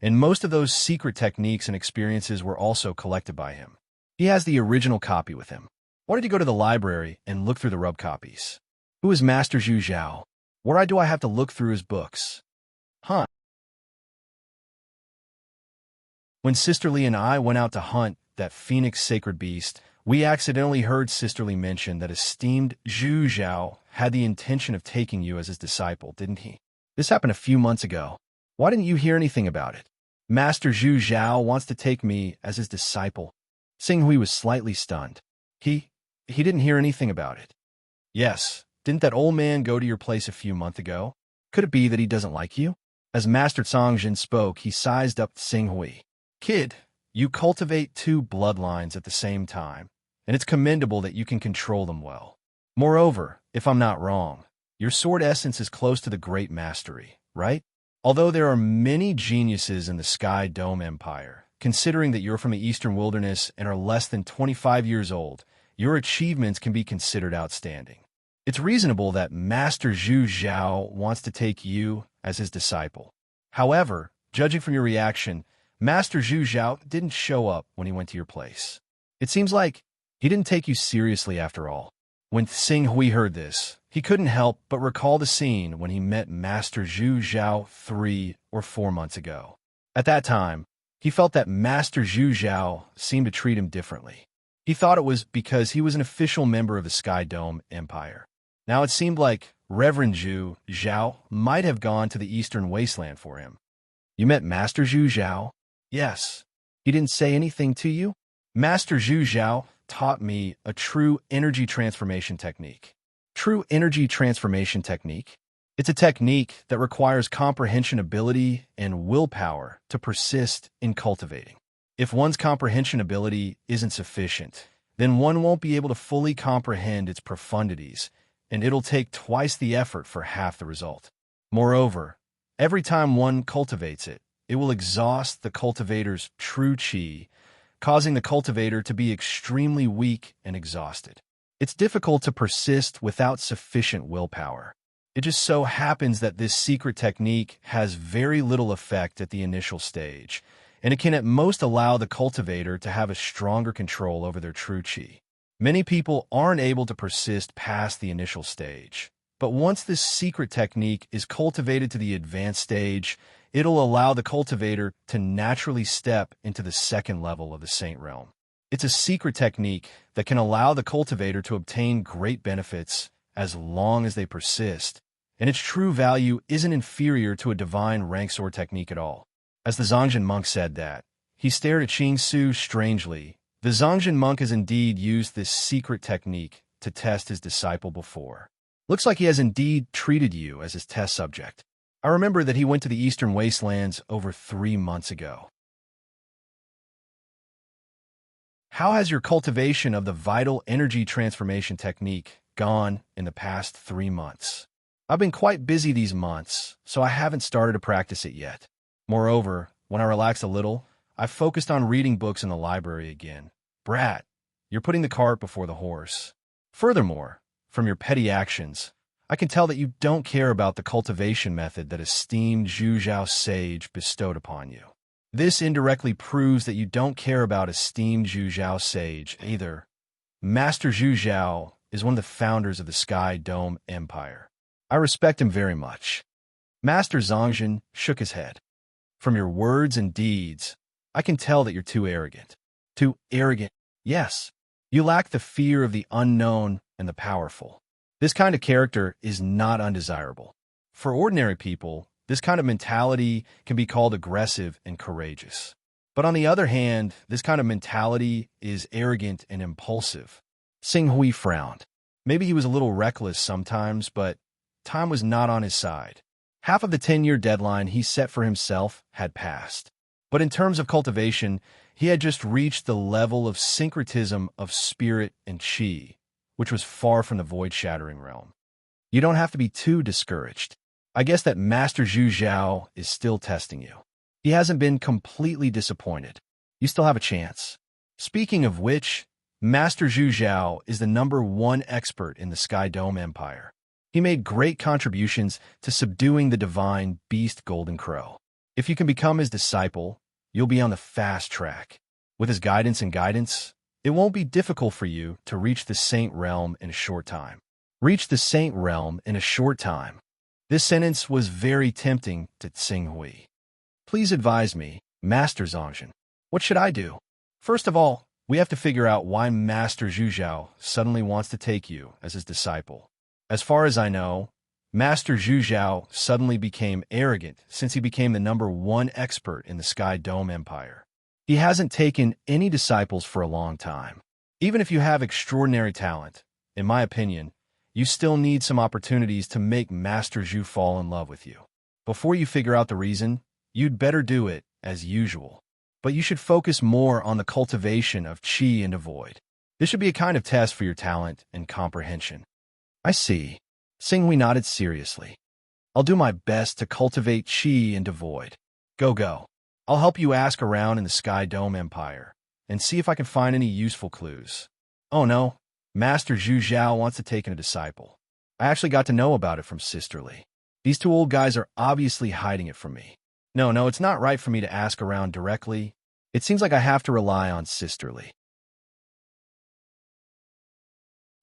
and most of those secret techniques and experiences were also collected by him. He has the original copy with him. Why did you go to the library and look through the rub copies? Who is Master Zhu Zhao? Why do I have to look through his books? Huh. When Sisterly and I went out to hunt that phoenix sacred beast, we accidentally heard Sisterly mention that esteemed Zhu Zhao had the intention of taking you as his disciple, didn't he? This happened a few months ago. Why didn't you hear anything about it? Master Zhu Zhao wants to take me as his disciple. Xinghui was slightly stunned. He didn't hear anything about it. Yes, didn't that old man go to your place a few months ago? Could it be that he doesn't like you? As Master Tsongjin spoke, he sized up Xinghui. Kid, you cultivate 2 bloodlines at the same time, and it's commendable that you can control them well. Moreover, if I'm not wrong, your sword essence is close to the great mastery, right? Although there are many geniuses in the Sky Dome Empire, considering that you're from the Eastern Wilderness and are less than 25 years old, your achievements can be considered outstanding. It's reasonable that Master Zhu Zhao wants to take you as his disciple. However, judging from your reaction, Master Zhu Zhao didn't show up when he went to your place. It seems like he didn't take you seriously after all. When Xinghui heard this, he couldn't help but recall the scene when he met Master Zhu Zhao 3 or 4 months ago. At that time, he felt that Master Zhu Zhao seemed to treat him differently. He thought it was because he was an official member of the Sky Dome Empire. Now it seemed like Reverend Zhu Zhao might have gone to the Eastern Wasteland for him. You met Master Zhu Zhao? Yes. He didn't say anything to you? Master Zhu Zhao taught me a true energy transformation technique. True energy transformation technique? It's a technique that requires comprehension ability and willpower to persist in cultivating. If one's comprehension ability isn't sufficient, then one won't be able to fully comprehend its profundities, and it'll take twice the effort for half the result. Moreover, every time one cultivates it, it will exhaust the cultivator's true qi, causing the cultivator to be extremely weak and exhausted. It's difficult to persist without sufficient willpower. It just so happens that this secret technique has very little effect at the initial stage, and it can at most allow the cultivator to have a stronger control over their true qi. Many people aren't able to persist past the initial stage, but once this secret technique is cultivated to the advanced stage, it'll allow the cultivator to naturally step into the second level of the Saint Realm. It's a secret technique that can allow the cultivator to obtain great benefits as long as they persist, and its true value isn't inferior to a divine rank sword technique at all. As the Zongjin monk said that, he stared at Qing Su strangely. The Zongjin monk has indeed used this secret technique to test his disciple before. Looks like he has indeed treated you as his test subject. I remember that he went to the Eastern Wastelands over 3 months ago. How has your cultivation of the vital energy transformation technique gone in the past 3 months? I've been quite busy these months, so I haven't started to practice it yet. Moreover, when I relaxed a little, I focused on reading books in the library again. Brat, you're putting the cart before the horse. Furthermore, from your petty actions, I can tell that you don't care about the cultivation method that esteemed Zhu Zhao sage bestowed upon you. This indirectly proves that you don't care about esteemed Zhu Zhao sage either. Master Zhu Zhao is one of the founders of the Sky Dome Empire. I respect him very much. Master Zongjin shook his head. From your words and deeds, I can tell that you're too arrogant. Too arrogant? Yes. You lack the fear of the unknown and the powerful. This kind of character is not undesirable. For ordinary people, this kind of mentality can be called aggressive and courageous. But on the other hand, this kind of mentality is arrogant and impulsive. Xinghui frowned. Maybe he was a little reckless sometimes, but time was not on his side. Half of the 10-year deadline he set for himself had passed. But in terms of cultivation, he had just reached the level of syncretism of spirit and qi, which was far from the void-shattering realm. You don't have to be too discouraged. I guess that Master Zhu Zhao is still testing you. He hasn't been completely disappointed. You still have a chance. Speaking of which, Master Zhu Zhao is the #1 expert in the Sky Dome Empire. He made great contributions to subduing the divine beast Golden Crow. If you can become his disciple, you'll be on the fast track. With his guidance, it won't be difficult for you to reach the Saint Realm in a short time. Reach the Saint Realm in a short time. This sentence was very tempting to Tsing Hui. Please advise me, Master Zongzhen. What should I do? First of all, we have to figure out why Master Zhu Zhao suddenly wants to take you as his disciple. As far as I know, Master Zhu Zhao suddenly became arrogant since he became the #1 expert in the Sky Dome Empire. He hasn't taken any disciples for a long time. Even if you have extraordinary talent, in my opinion, you still need some opportunities to make Master Zhu fall in love with you. Before you figure out the reason, you'd better do it as usual. But you should focus more on the cultivation of qi into void. This should be a kind of test for your talent and comprehension. I see. Tsing Hui nodded seriously. I'll do my best to cultivate qi into void. Go. I'll help you ask around in the Sky Dome Empire and see if I can find any useful clues. Oh no, Master Zhu Zhao wants to take in a disciple. I actually got to know about it from Sisterly. These two old guys are obviously hiding it from me. No, it's not right for me to ask around directly. It seems like I have to rely on Sisterly.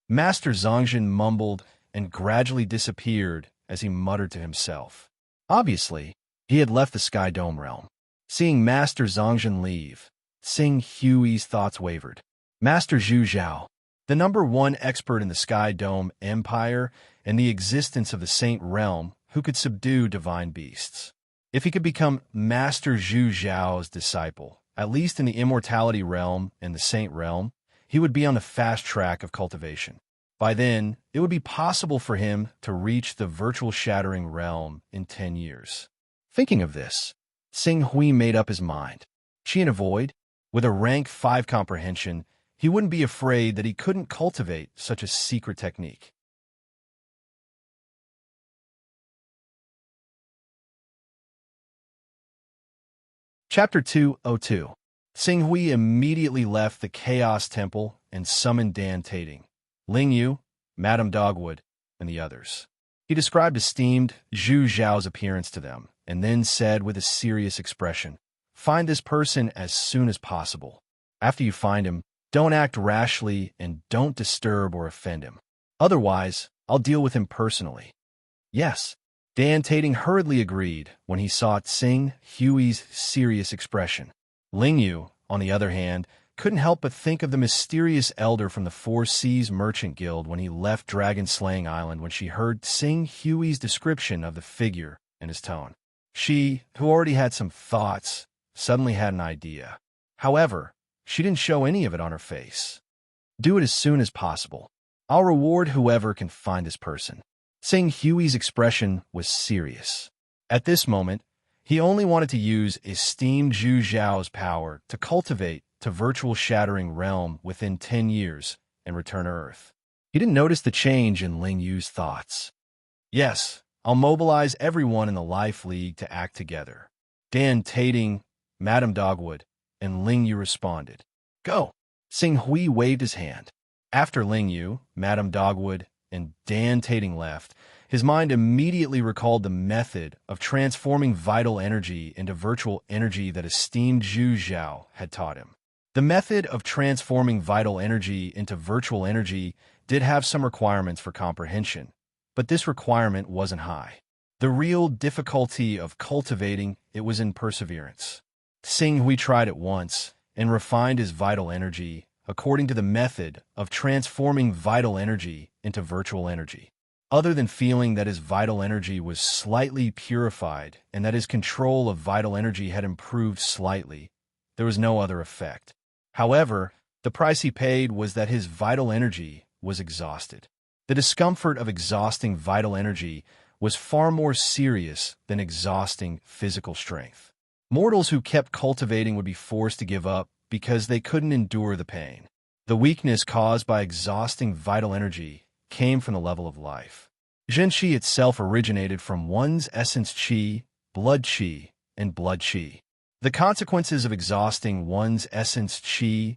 Master Zongzhen mumbled and gradually disappeared as he muttered to himself. Obviously, he had left the Sky Dome realm. Seeing Master Zongzhen leave, Tsing Hui's thoughts wavered. Master Zhu Zhao, the #1 expert in the Sky Dome Empire and the existence of the Saint Realm who could subdue divine beasts. If he could become Master Zhu Zhao's disciple, at least in the Immortality Realm and the Saint Realm, he would be on the fast track of cultivation. By then, it would be possible for him to reach the virtual shattering realm in 10 years. Thinking of this, Tsing Hui made up his mind. Qi in a void? With a rank 5 comprehension, he wouldn't be afraid that he couldn't cultivate such a secret technique. Chapter 202. Tsing Hui immediately left the Chaos Temple and summoned Dan Tating, Ling Yu, Madame Dogwood, and the others. He described esteemed Zhu Zhao's appearance to them, and then said with a serious expression, "Find this person as soon as possible. After you find him, don't act rashly and don't disturb or offend him. Otherwise, I'll deal with him personally." Yes, Dan Tating hurriedly agreed when he saw Tsing Hui's serious expression. Ling Yu, on the other hand, couldn't help but think of the mysterious elder from the Four Seas Merchant Guild when he left Dragon-Slaying Island when she heard Tsing Hui's description of the figure and his tone. She, who already had some thoughts, suddenly had an idea. However, she didn't show any of it on her face. Do it as soon as possible. I'll reward whoever can find this person. Tsing Hui's expression was serious. At this moment, he only wanted to use esteemed Zhu Zhao's power to cultivate to virtual shattering realm within 10 years and return to Earth. He didn't notice the change in Ling Yu's thoughts. Yes, I'll mobilize everyone in the Life League to act together. Dan Tating, Madame Dogwood, and Ling Yu responded. Go! Tsing Hui waved his hand. After Ling Yu, Madame Dogwood, and Dan Tating left, his mind immediately recalled the method of transforming vital energy into virtual energy that esteemed Zhu Zhao had taught him. The method of transforming vital energy into virtual energy did have some requirements for comprehension, but this requirement wasn't high. The real difficulty of cultivating it was in perseverance. Tsing Hui tried it once and refined his vital energy according to the method of transforming vital energy into virtual energy. Other than feeling that his vital energy was slightly purified and that his control of vital energy had improved slightly, there was no other effect. However, the price he paid was that his vital energy was exhausted. The discomfort of exhausting vital energy was far more serious than exhausting physical strength. Mortals who kept cultivating would be forced to give up because they couldn't endure the pain. The weakness caused by exhausting vital energy came from the level of life. Zhen Qi itself originated from one's essence Qi, and blood Qi. The consequences of exhausting one's essence Qi,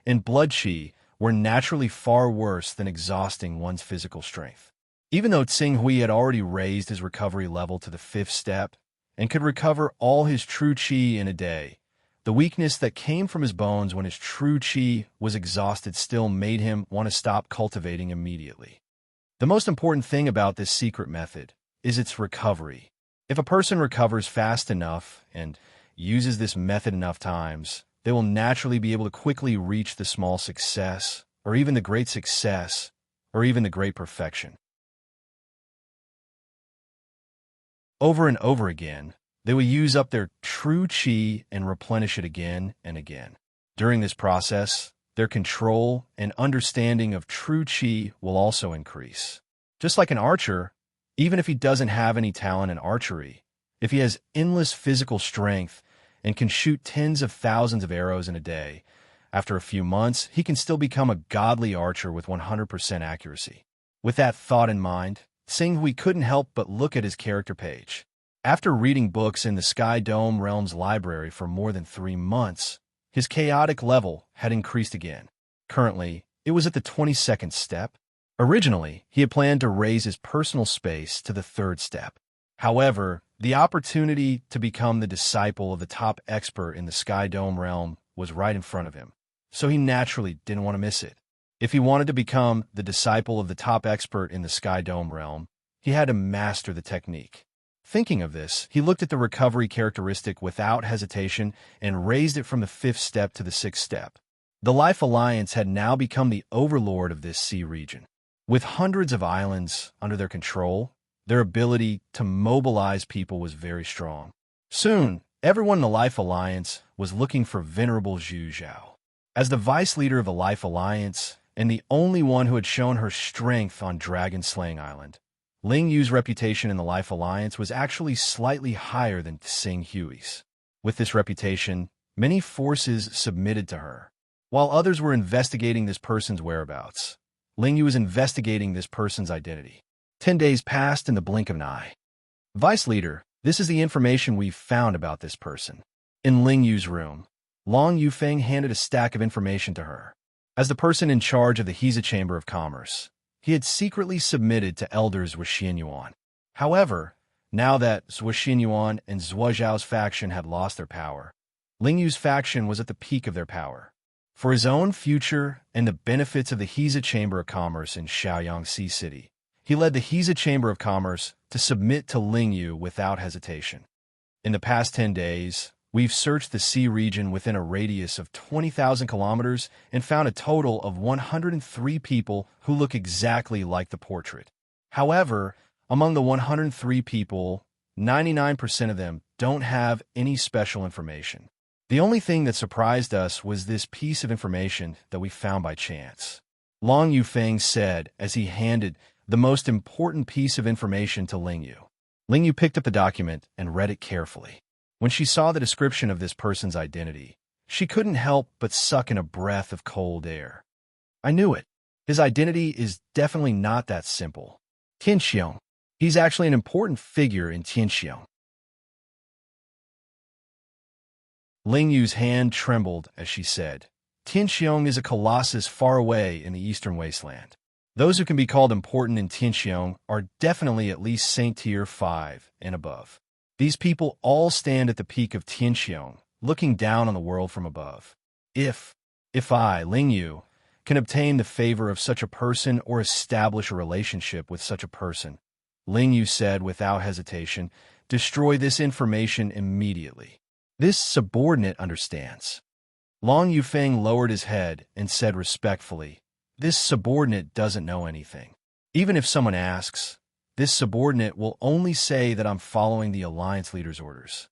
and blood Qi were naturally far worse than exhausting one's physical strength. Even though Tsing had already raised his recovery level to the 5th step and could recover all his true Qi in a day, the weakness that came from his bones when his true Qi was exhausted still made him want to stop cultivating immediately. The most important thing about this secret method is its recovery. If a person recovers fast enough and uses this method enough times, they will naturally be able to quickly reach the small success, or even the great success, or even the great perfection. Over and over again, they will use up their true Qi and replenish it again and again. During this process, their control and understanding of true Qi will also increase. Just like an archer, even if he doesn't have any talent in archery, if he has endless physical strength and can shoot tens of thousands of arrows in a day, after a few months, he can still become a godly archer with 100% accuracy. With that thought in mind, Tsing couldn't help but look at his character page. After reading books in the Sky Dome Realm's library for more than 3 months, his chaotic level had increased again. Currently, it was at the 22nd step. Originally, he had planned to raise his personal space to the 3rd step. However, the opportunity to become the disciple of the top expert in the Sky Dome Realm was right in front of him, so he naturally didn't want to miss it. If he wanted to become the disciple of the top expert in the Sky Dome Realm, he had to master the technique. Thinking of this, he looked at the recovery characteristic without hesitation and raised it from the 5th step to the 6th step. The Life Alliance had now become the overlord of this sea region. With hundreds of islands under their control, their ability to mobilize people was very strong. Soon, everyone in the Life Alliance was looking for Venerable Zhu Zhao. As the vice leader of the Life Alliance, and the only one who had shown her strength on Dragon Slaying Island, Ling Yu's reputation in the Life Alliance was actually slightly higher than Tsing Hui's. With this reputation, many forces submitted to her. While others were investigating this person's whereabouts, Ling Yu was investigating this person's identity. 10 days passed in the blink of an eye. Vice Leader, this is the information we've found about this person. In Ling Yu's room, Long Yufeng handed a stack of information to her. As the person in charge of the Hiza Chamber of Commerce, he had secretly submitted to elders with Hunyuan. However, now that Hunyuan and Zhuo Zhao's faction had lost their power, Ling Yu's faction was at the peak of their power. For his own future and the benefits of the Hiza Chamber of Commerce in Shaoyang Sea City, he led the Hiza Chamber of Commerce to submit to Ling Yu without hesitation. In the past 10 days, we've searched the sea region within a radius of 20,000 kilometers and found a total of 103 people who look exactly like the portrait. However, among the 103 people, 99% of them don't have any special information. The only thing that surprised us was this piece of information that we found by chance. Long Yufeng said as he handed the most important piece of information to Ling Yu. Ling Yu picked up the document and read it carefully. When she saw the description of this person's identity, she couldn't help but suck in a breath of cold air. I knew it. His identity is definitely not that simple. Tianxiong. He's actually an important figure in Tianxiong. Ling Yu's hand trembled as she said, Tianxiong is a colossus far away in the eastern wasteland. Those who can be called important in Tianxiong are definitely at least Saint Tier 5 and above. These people all stand at the peak of Tianxiong, looking down on the world from above. If I, Ling Yu, can obtain the favor of such a person or establish a relationship with such a person, Ling Yu said without hesitation, destroy this information immediately. This subordinate understands. Long Yufeng lowered his head and said respectfully, this subordinate doesn't know anything. Even if someone asks, this subordinate will only say that I'm following the Alliance leader's orders.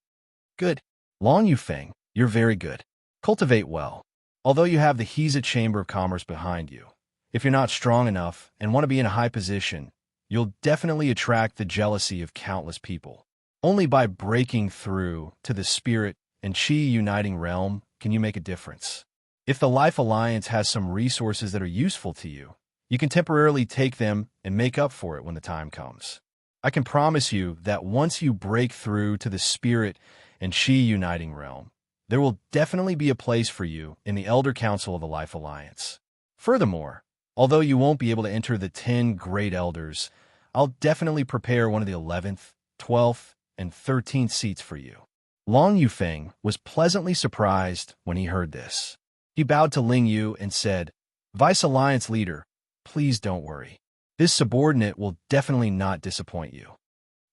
Good. Long Yufeng, you're very good. Cultivate well. Although you have the Hiza Chamber of Commerce behind you, if you're not strong enough and want to be in a high position, you'll definitely attract the jealousy of countless people. Only by breaking through to the spirit and chi uniting realm can you make a difference. If the Life Alliance has some resources that are useful to you, you can temporarily take them and make up for it when the time comes. I can promise you that once you break through to the spirit and chi uniting realm, there will definitely be a place for you in the Elder Council of the Life Alliance. Furthermore, although you won't be able to enter the 10 Great Elders, I'll definitely prepare one of the 11th, 12th, and 13th seats for you. Long Yufeng was pleasantly surprised when he heard this. He bowed to Ling Yu and said, "Vice Alliance leader, please don't worry. This subordinate will definitely not disappoint you."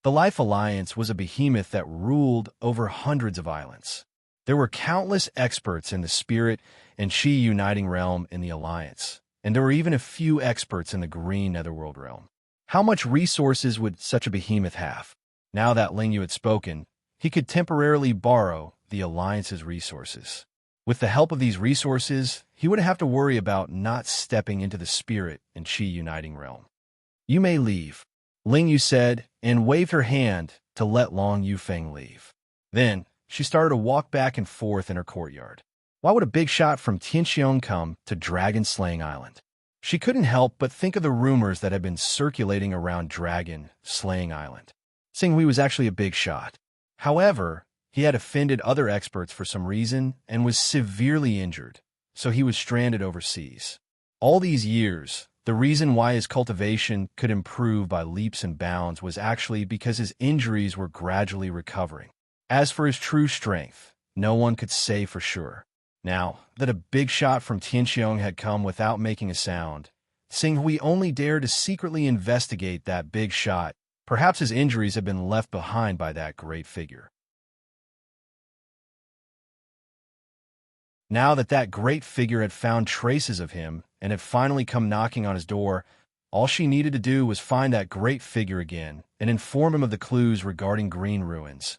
The Life Alliance was a behemoth that ruled over hundreds of islands. There were countless experts in the spirit and chi uniting realm in the Alliance, and there were even a few experts in the green netherworld realm. How much resources would such a behemoth have? Now that Ling Yu had spoken, he could temporarily borrow the Alliance's resources. With the help of these resources, he wouldn't have to worry about not stepping into the spirit and chi uniting realm. "You may leave," Ling Yu said, and waved her hand to let Long Yufeng leave. Then, she started to walk back and forth in her courtyard. Why would a big shot from Tianxiong come to Dragon Slaying Island? She couldn't help but think of the rumors that had been circulating around Dragon Slaying Island. Xinghui was actually a big shot. However, he had offended other experts for some reason and was severely injured, so he was stranded overseas. All these years, the reason why his cultivation could improve by leaps and bounds was actually because his injuries were gradually recovering. As for his true strength, no one could say for sure. Now that a big shot from Tianxiong had come without making a sound, Xinghui only dared to secretly investigate that big shot. Perhaps his injuries had been left behind by that great figure. Now that great figure had found traces of him and had finally come knocking on his door, all she needed to do was find that great figure again and inform him of the clues regarding green ruins.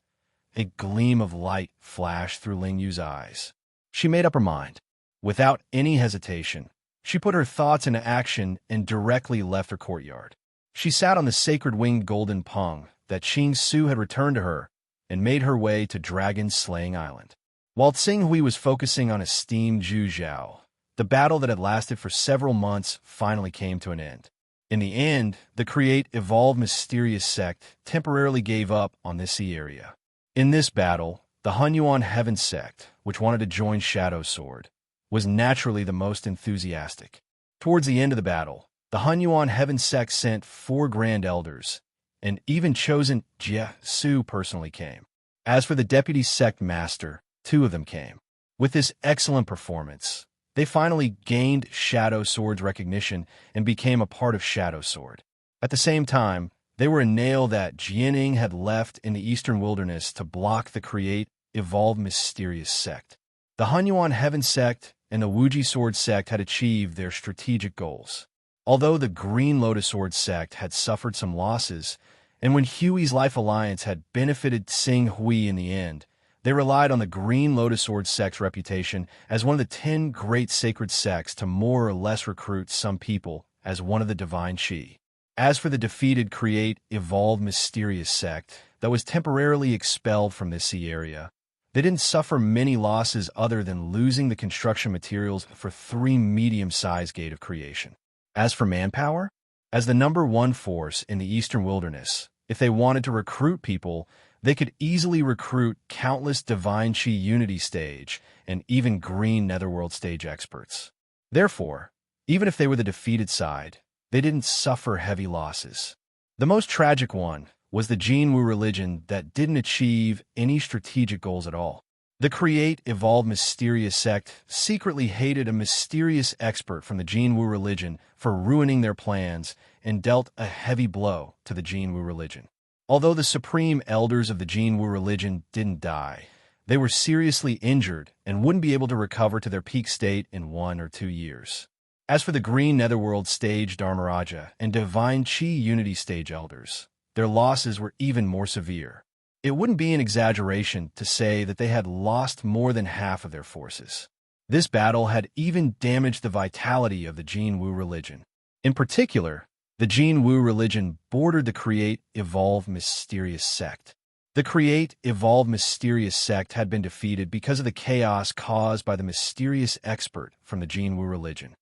A gleam of light flashed through Ling Yu's eyes. She made up her mind. Without any hesitation, she put her thoughts into action and directly left her courtyard. She sat on the sacred winged golden pung that Qing Su had returned to her and made her way to Dragon Slaying Island. While Xinghui was focusing on esteemed Zhu Zhao, the battle that had lasted for several months finally came to an end. In the end, the Create Evolve Mysterious sect temporarily gave up on this sea area. In this battle, the Hunyuan Heaven sect, which wanted to join Shadow Sword, was naturally the most enthusiastic. Towards the end of the battle, the Hunyuan Heaven sect sent 4 Grand Elders, and even chosen Jie Su personally came. As for the Deputy Sect Master, 2 of them came. With this excellent performance, they finally gained Shadow Sword's recognition and became a part of Shadow Sword. At the same time, they were a nail that Jianing had left in the Eastern Wilderness to block the Create Evolve Mysterious sect. The Hunyuan Heaven sect and the Wuji Sword sect had achieved their strategic goals. Although the Green Lotus Sword sect had suffered some losses, and when Hui's Life Alliance had benefited Xinghui in the end, they relied on the Green Lotus Sword sect's reputation as one of the 10 great sacred sects to more or less recruit some people as one of the divine Qi. As for the defeated Create Evolve Mysterious sect that was temporarily expelled from this sea area, they didn't suffer many losses other than losing the construction materials for 3 medium-sized Gate of Creation. As for manpower, as the number 1 force in the Eastern Wilderness, if they wanted to recruit people, they could easily recruit countless Divine Qi Unity stage and even Green Netherworld stage experts. Therefore, even if they were the defeated side, they didn't suffer heavy losses. The most tragic one was the Jinwu religion that didn't achieve any strategic goals at all. The Create Evolve Mysterious sect secretly hated a mysterious expert from the Jinwu religion for ruining their plans and dealt a heavy blow to the Jinwu religion. Although the supreme elders of the Jinwu religion didn't die, they were seriously injured and wouldn't be able to recover to their peak state in 1 or 2 years. As for the Green Netherworld stage Dharmaraja and Divine Qi Unity stage elders, their losses were even more severe. It wouldn't be an exaggeration to say that they had lost more than half of their forces. This battle had even damaged the vitality of the Jinwu religion. In particular, The Jin Wu religion bordered the Create, Evolve, Mysterious sect. The Create, Evolve, Mysterious sect had been defeated because of the chaos caused by the mysterious expert from the Jin Wu religion.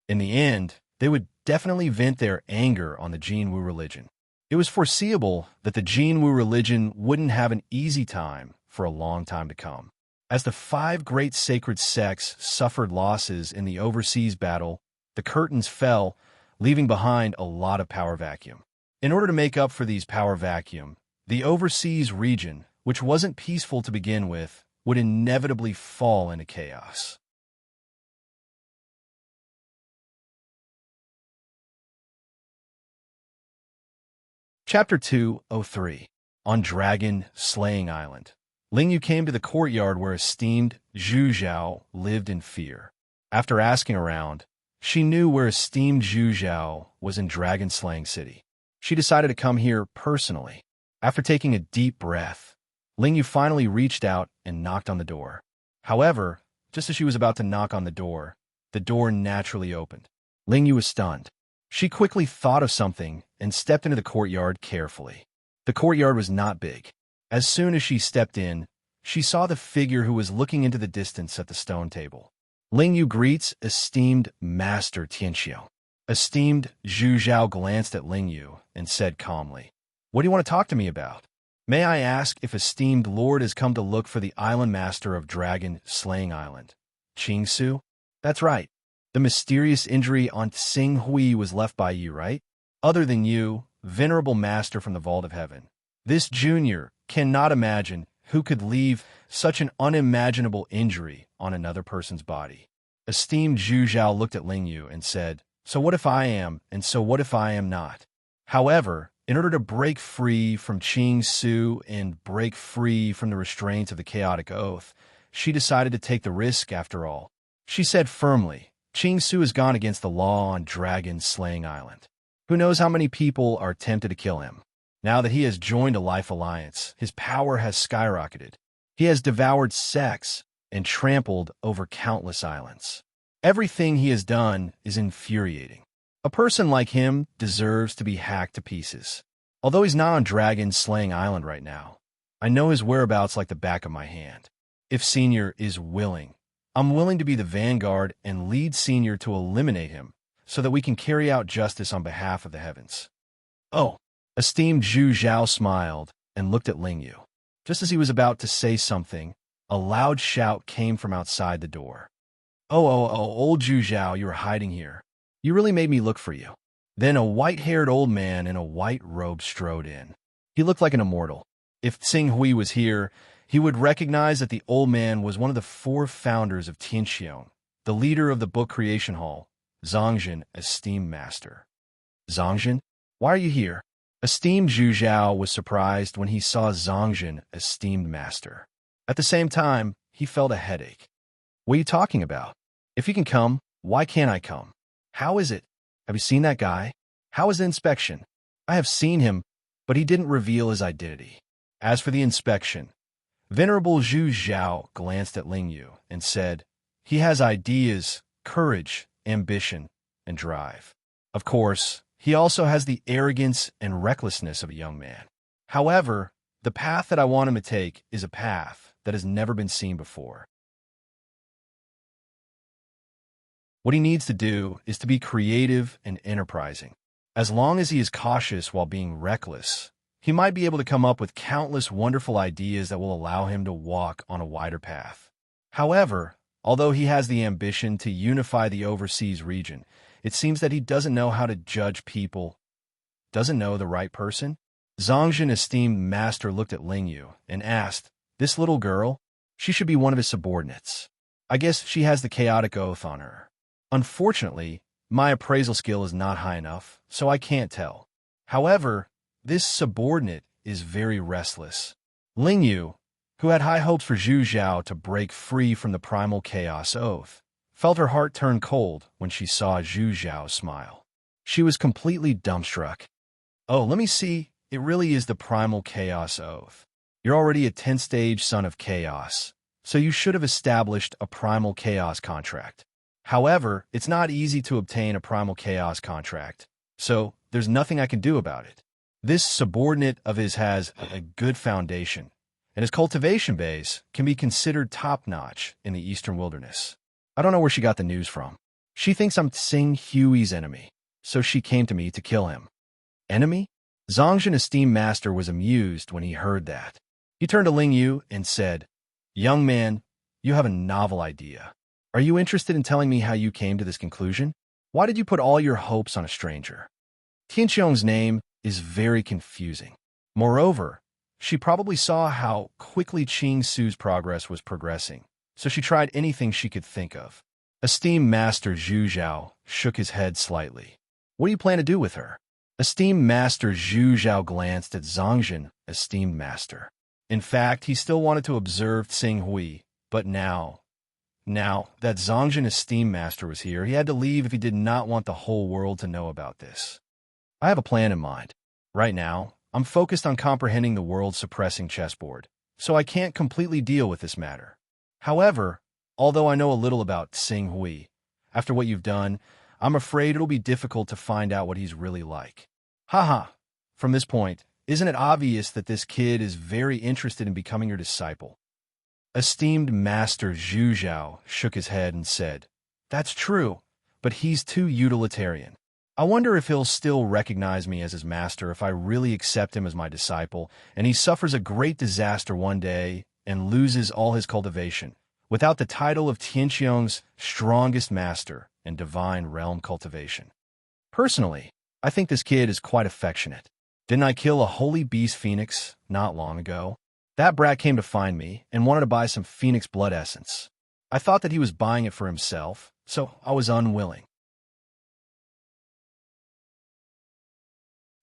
In the end, they would definitely vent their anger on the Jin Wu religion. It was foreseeable that the Jin Wu religion wouldn't have an easy time for a long time to come. As the 5 great sacred sects suffered losses in the overseas battle, the curtains fell, leaving behind a lot of power vacuum. In order to make up for these power vacuum, the overseas region, which wasn't peaceful to begin with, would inevitably fall into chaos. Chapter 203. On Dragon Slaying Island. Ling Yu came to the courtyard where esteemed Zhu Zhao lived in fear. After asking around, she knew where esteemed Zhu Zhao was in Dragon Slaying City. She decided to come here personally. After taking a deep breath, Ling Yu finally reached out and knocked on the door. However, just as she was about to knock on the door naturally opened. Ling Yu was stunned. She quickly thought of something and stepped into the courtyard carefully. The courtyard was not big. As soon as she stepped in, she saw the figure who was looking into the distance at the stone table. Ling Yu greets esteemed Master Tianxiao. Esteemed Zhu Zhao glanced at Ling Yu and said calmly, "What do you want to talk to me about? May I ask if esteemed Lord has come to look for the island master of Dragon Slaying Island, Qing Su?" "That's right. The mysterious injury on Xing Hui was left by you, right? Other than you, venerable master from the vault of heaven. This junior cannot imagine who could leave such an unimaginable injury on another person's body." Esteemed Zhu Zhao looked at Ling Yu and said, "So what if I am, and so what if I am not?" However, in order to break free from Qing Su and break free from the restraints of the chaotic oath, she decided to take the risk after all. She said firmly, "Qing Su has gone against the law on Dragon Slaying Island. Who knows how many people are tempted to kill him? Now that he has joined a life alliance, his power has skyrocketed. He has devoured sects and trampled over countless islands. Everything he has done is infuriating. A person like him deserves to be hacked to pieces. Although he's not on Dragon Slaying Island right now, I know his whereabouts like the back of my hand. If Senior is willing, I'm willing to be the vanguard and lead Senior to eliminate him so that we can carry out justice on behalf of the heavens." "Oh." Esteemed Zhu Zhao smiled and looked at Ling Yu. Just as he was about to say something, a loud shout came from outside the door. Oh, old Zhu Zhao, you were hiding here. You really made me look for you." Then a white-haired old man in a white robe strode in. He looked like an immortal. If Xing Hui was here, he would recognize that the old man was one of the 4 founders of Tianxiong, the leader of the Book Creation Hall, Zhongjin, esteemed master. "Zhongjin, why are you here?" Esteemed Zhu Zhao was surprised when he saw Zhongjin, esteemed master. At the same time, he felt a headache. "What are you talking about? If you can come, why can't I come? How is it? Have you seen that guy? How is the inspection?" "I have seen him, but he didn't reveal his identity." As for the inspection, Venerable Zhu Zhao glanced at Ling Yu and said, "He has ideas, courage, ambition, and drive. Of course, he also has the arrogance and recklessness of a young man. However, the path that I want him to take is a path that has never been seen before. What he needs to do is to be creative and enterprising. As long as he is cautious while being reckless, he might be able to come up with countless wonderful ideas that will allow him to walk on a wider path. However, although he has the ambition to unify the overseas region, it seems that he doesn't know how to judge people, doesn't know the right person." Zhongjin, esteemed master, looked at Ling Yu and asked, "This little girl? She should be one of his subordinates. I guess she has the chaotic oath on her. Unfortunately, my appraisal skill is not high enough, so I can't tell. However, this subordinate is very restless." Ling Yu, who had high hopes for Zhu Zhao to break free from the primal chaos oath, felt her heart turn cold when she saw Zhu Zhao smile. She was completely dumbstruck. "Oh, let me see. It really is the primal chaos oath. You're already a 10th stage son of chaos, so you should have established a primal chaos contract. However, it's not easy to obtain a primal chaos contract, so there's nothing I can do about it. This subordinate of his has a good foundation, and his cultivation base can be considered top-notch in the eastern wilderness. I don't know where she got the news from. She thinks I'm Tsing Hui's enemy, so she came to me to kill him. Enemy? Zhongjin, esteemed master, was amused when he heard that. He turned to Ling Yu and said, "Young man, you have a novel idea. Are you interested in telling me how you came to this conclusion? Why did you put all your hopes on a stranger?" Tianqiong's name is very confusing. Moreover, she probably saw how quickly Qing Su's progress was progressing, so she tried anything she could think of. Esteemed Master Zhu Zhao shook his head slightly. "What do you plan to do with her?" Esteemed Master Zhu Zhao glanced at Zhongjin, esteemed master. In fact, he still wanted to observe Tsing Hui, but now that Zhongjin, esteemed master, was here, he had to leave if he did not want the whole world to know about this. "I have a plan in mind. Right now, I'm focused on comprehending the world-suppressing chessboard, so I can't completely deal with this matter. However, although I know a little about Tsing Hui, after what you've done, I'm afraid it'll be difficult to find out what he's really like." Haha. From this point, isn't it obvious that this kid is very interested in becoming your disciple? Esteemed Master Zhu Zhao shook his head and said, "That's true, but he's too utilitarian. I wonder if he'll still recognize me as his master if I really accept him as my disciple, and he suffers a great disaster one day and loses all his cultivation, without the title of Tianqiong's strongest master and divine realm cultivation. Personally, I think this kid is quite affectionate. Didn't I kill a holy beast phoenix not long ago? That brat came to find me and wanted to buy some phoenix blood essence. I thought that he was buying it for himself, so I was unwilling.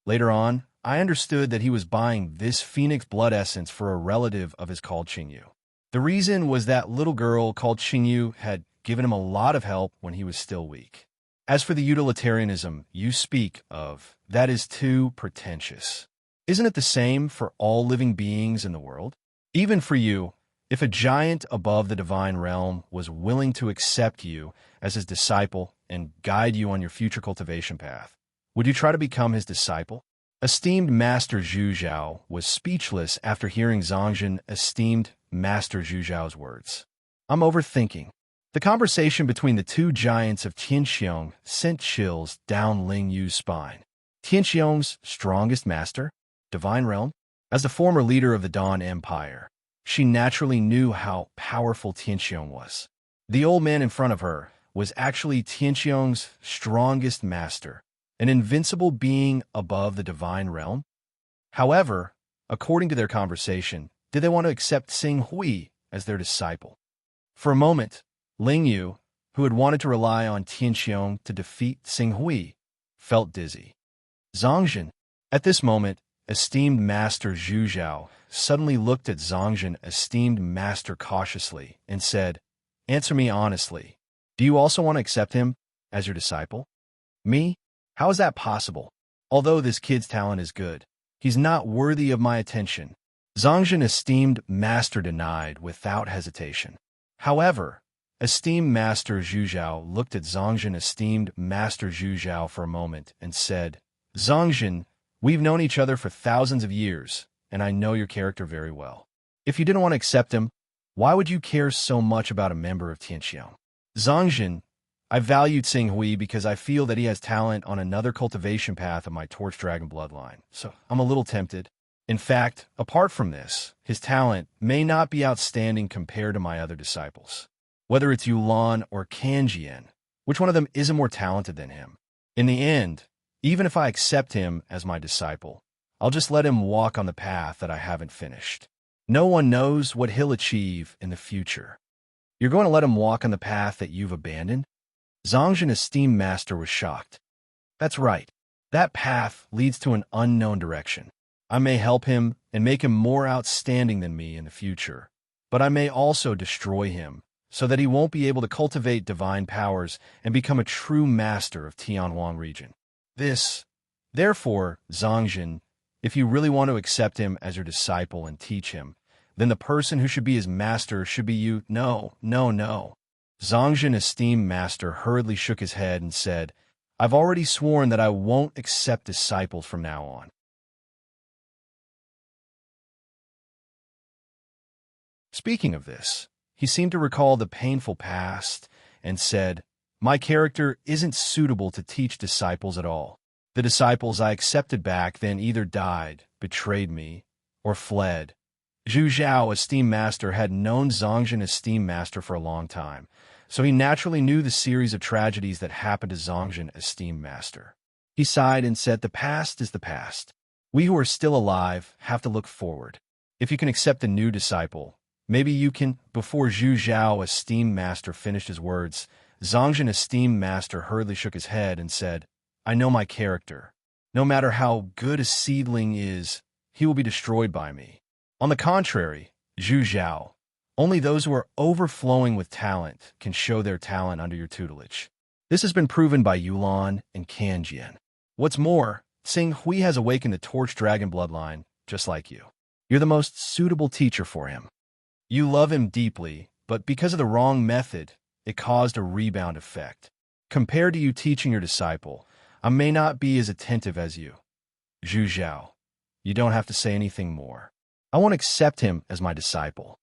Later on, I understood that he was buying this phoenix blood essence for a relative of his called Qingyu. The reason was that little girl called Qingyu had given him a lot of help when he was still weak. As for the utilitarianism you speak of, that is too pretentious. Isn't it the same for all living beings in the world? Even for you, if a giant above the divine realm was willing to accept you as his disciple and guide you on your future cultivation path, would you try to become his disciple? Esteemed Master Zhu Zhao was speechless after hearing Zhongjin, esteemed Master Zhu Zhao's words. I'm overthinking. The conversation between the two giants of Tianqiong sent chills down Ling Yu's spine. Tianqiong's strongest master? Divine realm? As the former leader of the Dawn Empire, she naturally knew how powerful Tianqiong was. The old man in front of her was actually Tianqiong's strongest master, an invincible being above the divine realm. However, according to their conversation, did they want to accept Tsing Hui as their disciple? For a moment, Ling Yu, who had wanted to rely on Tianqiong to defeat Tsing Hui, felt dizzy. Zhongjin. At this moment, esteemed Master Zhu Zhao suddenly looked at Zhongjin, esteemed master, cautiously and said, "Answer me honestly. Do you also want to accept him as your disciple?" "Me? How is that possible? Although this kid's talent is good, he's not worthy of my attention." Zhongjin, esteemed master, denied without hesitation. However, esteemed Master Zhu Zhao looked at Zhongjin, esteemed Master Zhu Zhao, for a moment and said, "Zhongjin, we've known each other for thousands of years, and I know your character very well. If you didn't want to accept him, why would you care so much about a member of Tianqiong?" "Zhongjin, I value Tsing Hui because I feel that he has talent on another cultivation path of my Torch Dragon bloodline, so I'm a little tempted. In fact, apart from this, his talent may not be outstanding compared to my other disciples. Whether it's Yulan or Kanjian, which one of them isn't more talented than him? In the end, even if I accept him as my disciple, I'll just let him walk on the path that I haven't finished. No one knows what he'll achieve in the future." "You're going to let him walk on the path that you've abandoned?" Zhongjin, esteemed master, was shocked. "That's right. That path leads to an unknown direction. I may help him and make him more outstanding than me in the future, but I may also destroy him so that he won't be able to cultivate divine powers and become a true master of Tianhuang region. Therefore, Zhongjin, if you really want to accept him as your disciple and teach him, then the person who should be his master should be you." No. Zongjin, esteemed master, hurriedly shook his head and said, "I've already sworn that I won't accept disciples from now on." Speaking of this, he seemed to recall the painful past and said, "My character isn't suitable to teach disciples at all. The disciples I accepted back then either died, betrayed me, or fled." Zhu Zhao, esteemed master, had known Zongjin, esteemed master, for a long time, so he naturally knew the series of tragedies that happened to Zongjin, esteemed master. He sighed and said, "The past is the past. We who are still alive have to look forward. If you can accept a new disciple, maybe you can." Before Zhu Zhao, esteemed master, finished his words, Zongjin, esteemed master, hurriedly shook his head and said, "I know my character. No matter how good a seedling is, he will be destroyed by me. On the contrary, Zhu Zhao, only those who are overflowing with talent can show their talent under your tutelage. This has been proven by Yulan and Kanjian. What's more, Tsing Hui has awakened the Torch Dragon bloodline, just like you. You're the most suitable teacher for him. You love him deeply, but because of the wrong method, it caused a rebound effect. Compared to you teaching your disciple, I may not be as attentive as you. Zhu Zhao, you don't have to say anything more. I won't accept him as my disciple."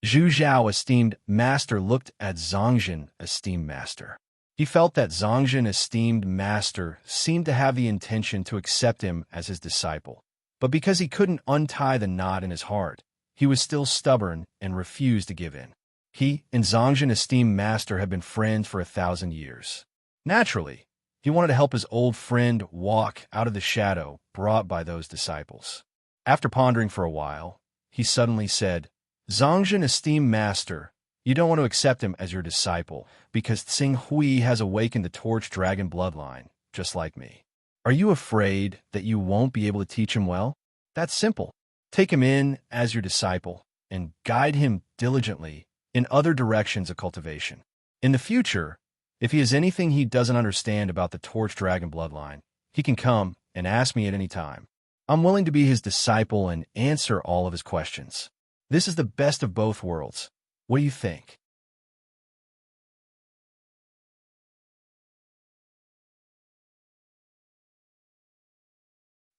Zhu Zhao, esteemed master, looked at Zongjin, esteemed master. He felt that Zongjin, esteemed master, seemed to have the intention to accept him as his disciple. But because he couldn't untie the knot in his heart, he was still stubborn and refused to give in. He and Zongjin, esteemed master, had been friends for 1,000 years. Naturally, he wanted to help his old friend walk out of the shadow brought by those disciples. After pondering for a while, he suddenly said, "Zongjin, esteemed master, you don't want to accept him as your disciple because Tsing Hui has awakened the Torch Dragon bloodline, just like me. Are you afraid that you won't be able to teach him well? That's simple. Take him in as your disciple and guide him diligently in other directions of cultivation. In the future, if he has anything he doesn't understand about the Torch Dragon bloodline, he can come and ask me at any time. I'm willing to be his disciple and answer all of his questions. This is the best of both worlds. What do you think?"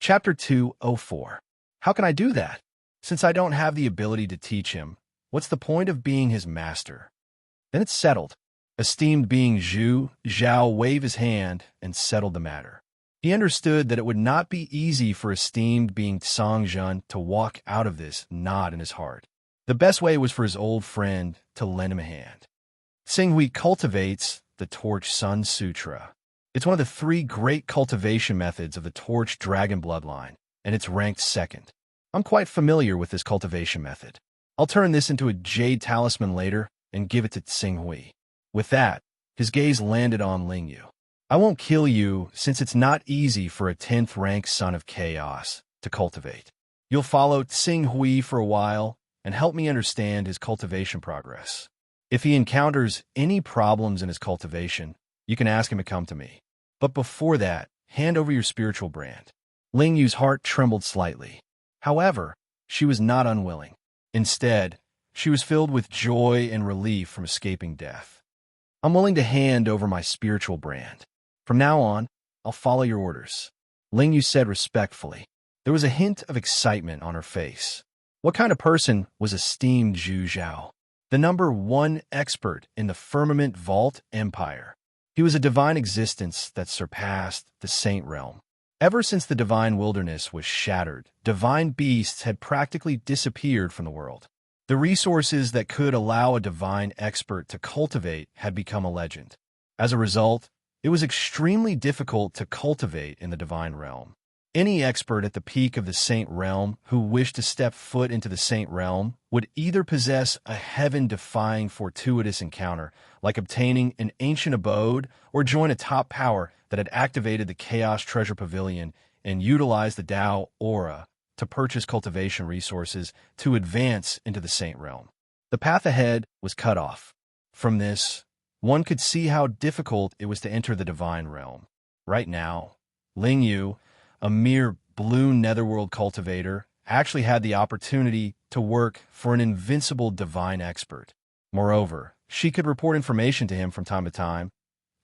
Chapter 204. How can I do that? Since I don't have the ability to teach him, what's the point of being his master? Then it's settled. Esteemed being Zhu Zhao waved his hand and settled the matter. He understood that it would not be easy for esteemed being Zongjin to walk out of this knot in his heart. The best way was for his old friend to lend him a hand. Tsing Hui cultivates the Torch Sun Sutra. It's one of the 3 great cultivation methods of the Torch Dragon bloodline, and it's ranked 2nd. I'm quite familiar with this cultivation method. I'll turn this into a jade talisman later and give it to Tsing Hui. With that, his gaze landed on Lingyu. I won't kill you since it's not easy for a 10th-rank son of chaos to cultivate. You'll follow Tsing Hui for a while and help me understand his cultivation progress. If he encounters any problems in his cultivation, you can ask him to come to me. But before that, hand over your spiritual brand. Lingyu's heart trembled slightly. However, she was not unwilling. Instead, she was filled with joy and relief from escaping death. I'm willing to hand over my spiritual brand. From now on, I'll follow your orders, Lingyu said respectfully. There was a hint of excitement on her face. What kind of person was esteemed Zhu Zhao? The #1 expert in the Firmament Vault Empire. He was a divine existence that surpassed the Saint Realm. Ever since the divine wilderness was shattered, divine beasts had practically disappeared from the world. The resources that could allow a divine expert to cultivate had become a legend. As a result, it was extremely difficult to cultivate in the divine realm. Any expert at the peak of the Saint Realm who wished to step foot into the Saint Realm would either possess a heaven-defying fortuitous encounter, like obtaining an ancient abode, or join a top power that had activated the Chaos Treasure Pavilion and utilized the Tao Aura to purchase cultivation resources to advance into the Saint Realm. The path ahead was cut off. From this, one could see how difficult it was to enter the divine realm. Right now, Lingyu, a mere blue netherworld cultivator, actually had the opportunity to work for an invincible divine expert. Moreover, She could report information to him from time to time.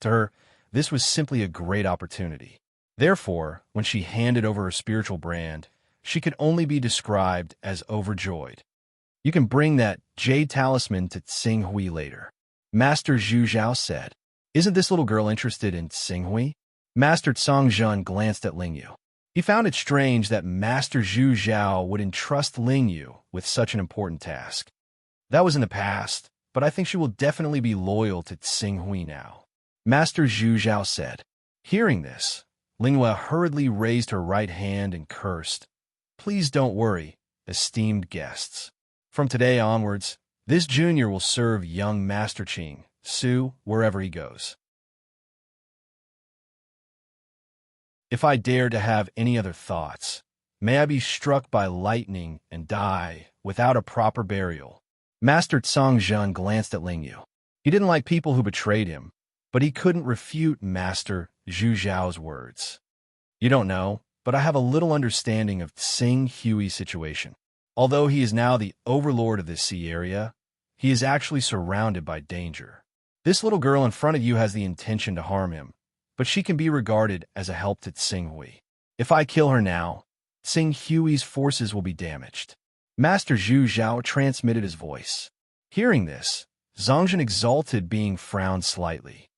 To her, this was simply a great opportunity. Therefore, when she handed over her spiritual brand, she could only be described as overjoyed. You can bring that jade talisman to Tsinghui later, Master Zhu Zhao said. Isn't this little girl interested in Tsinghui? Master Tsongzhen glanced at Lingyu. He found it strange that Master Zhu Zhao would entrust Lingyu with such an important task. That was in the past, but I think she will definitely be loyal to Tsinghui now, Master Zhu Zhao said. Hearing this, Lingyu hurriedly raised her right hand and cursed. Please don't worry, esteemed guests. From today onwards, this junior will serve young Master Qing, Su, wherever he goes. If I dare to have any other thoughts, may I be struck by lightning and die without a proper burial. Master Tsongzhen glanced at Lingyu. He didn't like people who betrayed him, but he couldn't refute Master Zhu Zhao's words. You don't know, but I have a little understanding of Tsinghui's situation. Although he is now the overlord of this sea area, he is actually surrounded by danger. This little girl in front of you has the intention to harm him, but she can be regarded as a help to Tsinghui. If I kill her now, Tsinghui's forces will be damaged. Master Zhu Zhao transmitted his voice. Hearing this, Zongzhen exulted being frowned slightly.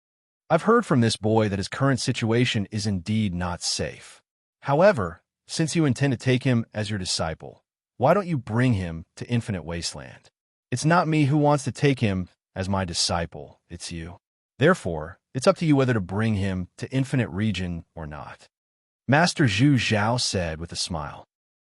I've heard from this boy that his current situation is indeed not safe. However, since you intend to take him as your disciple, why don't you bring him to Infinite Wasteland? It's not me who wants to take him as my disciple, it's you. Therefore, it's up to you whether to bring him to Infinite Region or not. Master Zhu Zhao said with a smile.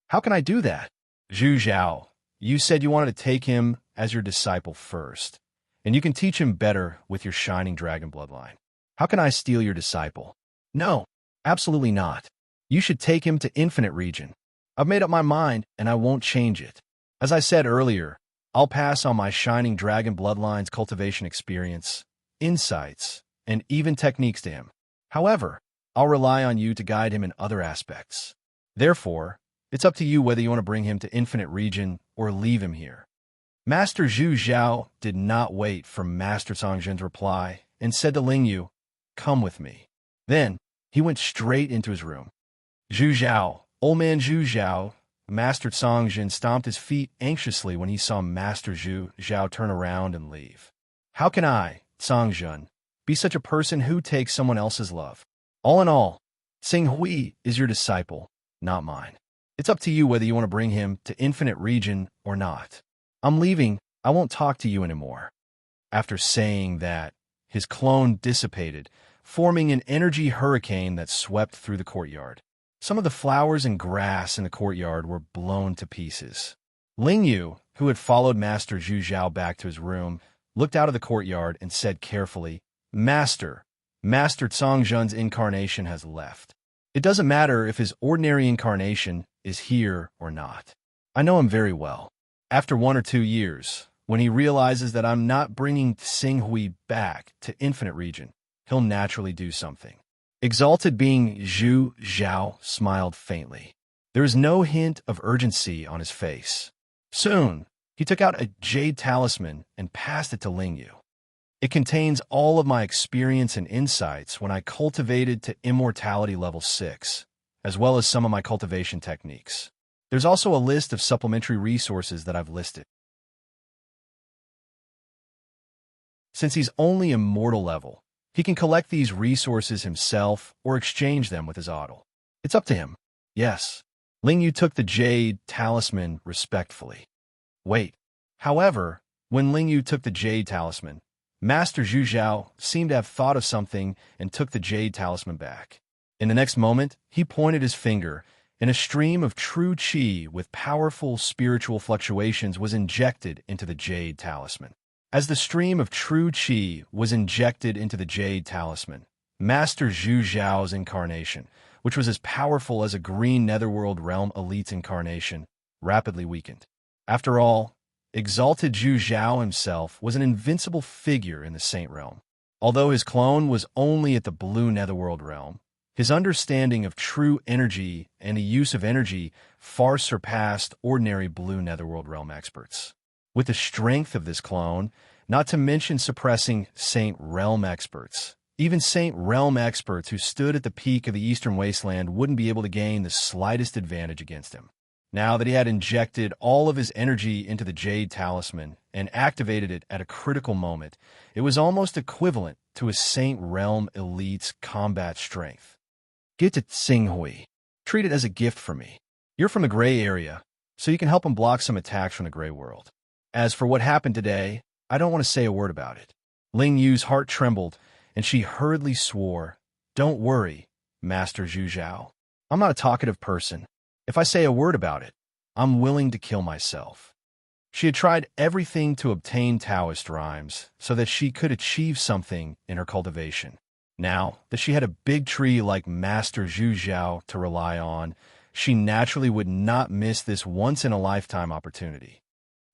How can I do that? Zhu Zhao, you said you wanted to take him as your disciple first, and you can teach him better with your shining dragon bloodline. How can I steal your disciple? No, absolutely not. You should take him to Infinite Region. I've made up my mind, and I won't change it. As I said earlier, I'll pass on my shining dragon bloodline's cultivation experience, insights, and even techniques to him. However, I'll rely on you to guide him in other aspects. Therefore, it's up to you whether you want to bring him to Infinite Region or leave him here. Master Zhu Zhao did not wait for Master Tsongzhen's reply and said to Lingyu, come with me. Then, he went straight into his room. Zhu Zhao, old man Zhu Zhao, Master Tsongzhen stomped his feet anxiously when he saw Master Zhu Zhao turn around and leave. How can I, Tsongzhen, be such a person who takes someone else's love? All in all, Tsinghui is your disciple, not mine. It's up to you whether you want to bring him to Infinite Region or not. I'm leaving. I won't talk to you anymore. After saying that, his clone dissipated, forming an energy hurricane that swept through the courtyard. Some of the flowers and grass in the courtyard were blown to pieces. Lingyu, who had followed Master Zhu Zhao back to his room, looked out of the courtyard and said carefully, Master Tsongzhen's incarnation has left. It doesn't matter if his ordinary incarnation is here or not. I know him very well. After 1 or 2 years, when he realizes that I'm not bringing Tsinghui back to Infinite Region, he'll naturally do something. Exalted being Zhu Zhao smiled faintly. There is no hint of urgency on his face. Soon, he took out a jade talisman and passed it to Lingyu. It contains all of my experience and insights when I cultivated to immortality level 6, as well as some of my cultivation techniques. There's also a list of supplementary resources that I've listed. Since he's only immortal level, he can collect these resources himself or exchange them with his Audiobook. It's up to him. Yes. Lingyu took the jade talisman respectfully. Wait. However, when Lingyu took the jade talisman, Master Zhu Zhao seemed to have thought of something and took the jade talisman back. In the next moment, he pointed his finger, and a stream of true qi with powerful spiritual fluctuations was injected into the jade talisman. As the stream of true qi was injected into the jade talisman, Master Zhu Zhao's incarnation, which was as powerful as a green netherworld realm elite's incarnation, rapidly weakened. After all, exalted Zhu Zhao himself was an invincible figure in the Saint Realm. Although his clone was only at the blue netherworld realm, his understanding of true energy and the use of energy far surpassed ordinary blue netherworld realm experts. With the strength of this clone, not to mention suppressing Saint Realm experts. Even Saint Realm experts who stood at the peak of the Eastern Wasteland wouldn't be able to gain the slightest advantage against him. Now that he had injected all of his energy into the Jade Talisman and activated it at a critical moment, it was almost equivalent to his Saint Realm elite's combat strength. Get to Tsinghui. Treat it as a gift for me. You're from the gray area, so you can help him block some attacks from the gray world. As for what happened today, I don't want to say a word about it. Ling Yu's heart trembled, and she hurriedly swore, "Don't worry, Master Zhu Zhao. I'm not a talkative person. If I say a word about it, I'm willing to kill myself." She had tried everything to obtain Taoist rhymes so that she could achieve something in her cultivation. Now that she had a big tree like Master Zhu Zhao to rely on, she naturally would not miss this once-in-a-lifetime opportunity.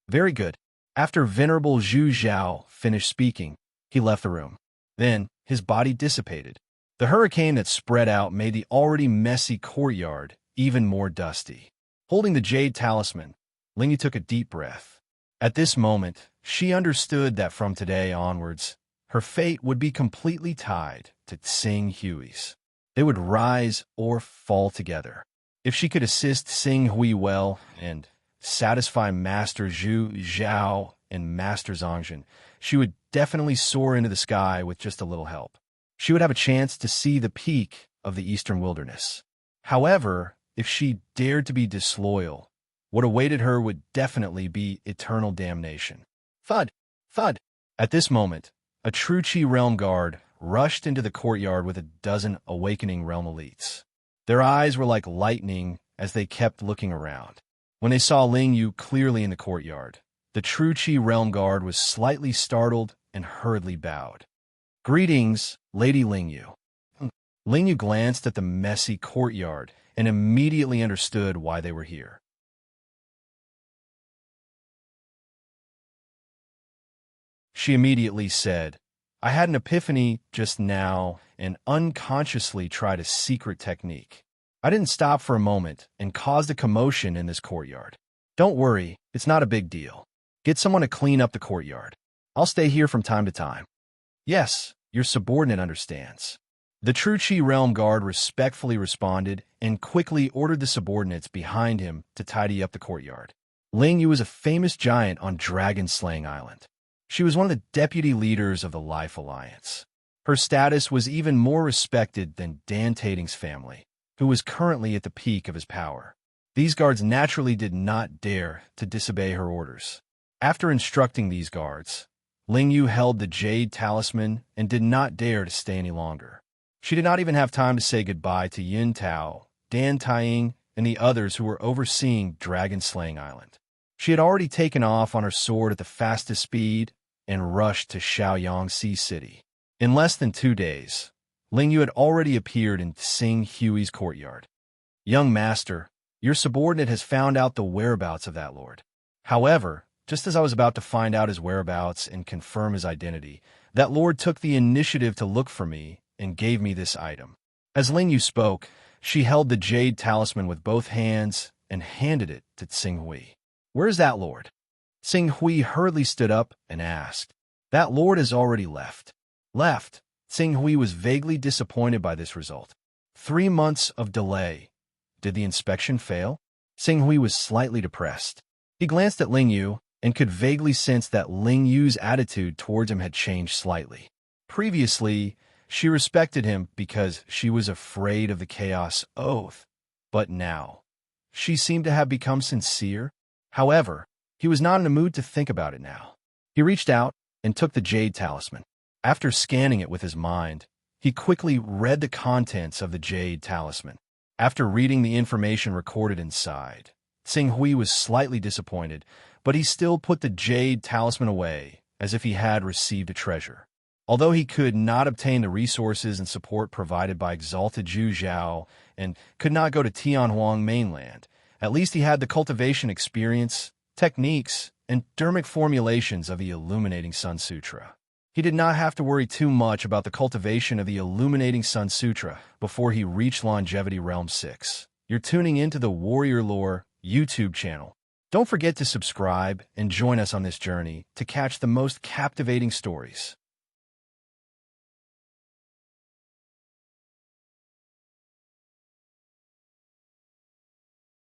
Very good. After Venerable Zhu Zhao finished speaking, he left the room. Then his body dissipated. The hurricane that spread out made the already messy courtyard even more dusty. Holding the Jade Talisman, Ling Yu took a deep breath. At this moment, she understood that from today onwards, her fate would be completely tied to Tsinghui's. They would rise or fall together. If she could assist Tsinghui well and satisfy Master Zhu Zhao and Master Zhongjin, she would definitely soar into the sky with just a little help. She would have a chance to see the peak of the Eastern Wilderness. However, if she dared to be disloyal, what awaited her would definitely be eternal damnation. Thud! Thud! At this moment, a true Qi Realm guard rushed into the courtyard with a dozen Awakening Realm elites. Their eyes were like lightning as they kept looking around. When they saw Ling Yu clearly in the courtyard, the true Qi Realm guard was slightly startled and hurriedly bowed. "Greetings, Lady Ling Yu." Ling Yu glanced at the messy courtyard and immediately understood why they were here. She immediately said, "I had an epiphany just now and unconsciously tried a secret technique. I didn't stop for a moment and caused a commotion in this courtyard. Don't worry, it's not a big deal. Get someone to clean up the courtyard. I'll stay here from time to time." "Yes, your subordinate understands." The true Qi Realm guard respectfully responded and quickly ordered the subordinates behind him to tidy up the courtyard. Ling Yu was a famous giant on Dragon-Slaying Island. She was one of the deputy leaders of the Life Alliance. Her status was even more respected than Dan Tating's family, who was currently at the peak of his power. These guards naturally did not dare to disobey her orders. After instructing these guards, Ling Yu held the Jade Talisman and did not dare to stay any longer. She did not even have time to say goodbye to Yin Tao, Dan Taiying, and the others who were overseeing Dragon-Slaying Island. She had already taken off on her sword at the fastest speed and rushed to Shaoyang Sea City. In less than 2 days, Ling Yu had already appeared in Tsinghui's courtyard. "Young master, your subordinate has found out the whereabouts of that lord. However, just as I was about to find out his whereabouts and confirm his identity, that lord took the initiative to look for me and gave me this item." As Ling Yu spoke, she held the Jade Talisman with both hands and handed it to Tsinghui. "Where is that lord?" Tsinghui hurriedly stood up and asked. "That lord has already left." Left? Tsinghui was vaguely disappointed by this result. 3 months of delay. Did the inspection fail? Tsinghui was slightly depressed. He glanced at Ling Yu and could vaguely sense that Ling Yu's attitude towards him had changed slightly. Previously, she respected him because she was afraid of the Chaos Oath, but now, she seemed to have become sincere. However, he was not in a mood to think about it now. He reached out and took the Jade Talisman. After scanning it with his mind, he quickly read the contents of the Jade Talisman. After reading the information recorded inside, Tsinghui was slightly disappointed, but he still put the Jade Talisman away as if he had received a treasure. Although he could not obtain the resources and support provided by Exalted Zhu Zhao and could not go to Tianhuang mainland, at least he had the cultivation experience, techniques, and dermic formulations of the Illuminating Sun Sutra. He did not have to worry too much about the cultivation of the Illuminating Sun Sutra before he reached Longevity Realm 6. You're tuning into the Warrior Lore YouTube channel. Don't forget to subscribe and join us on this journey to catch the most captivating stories.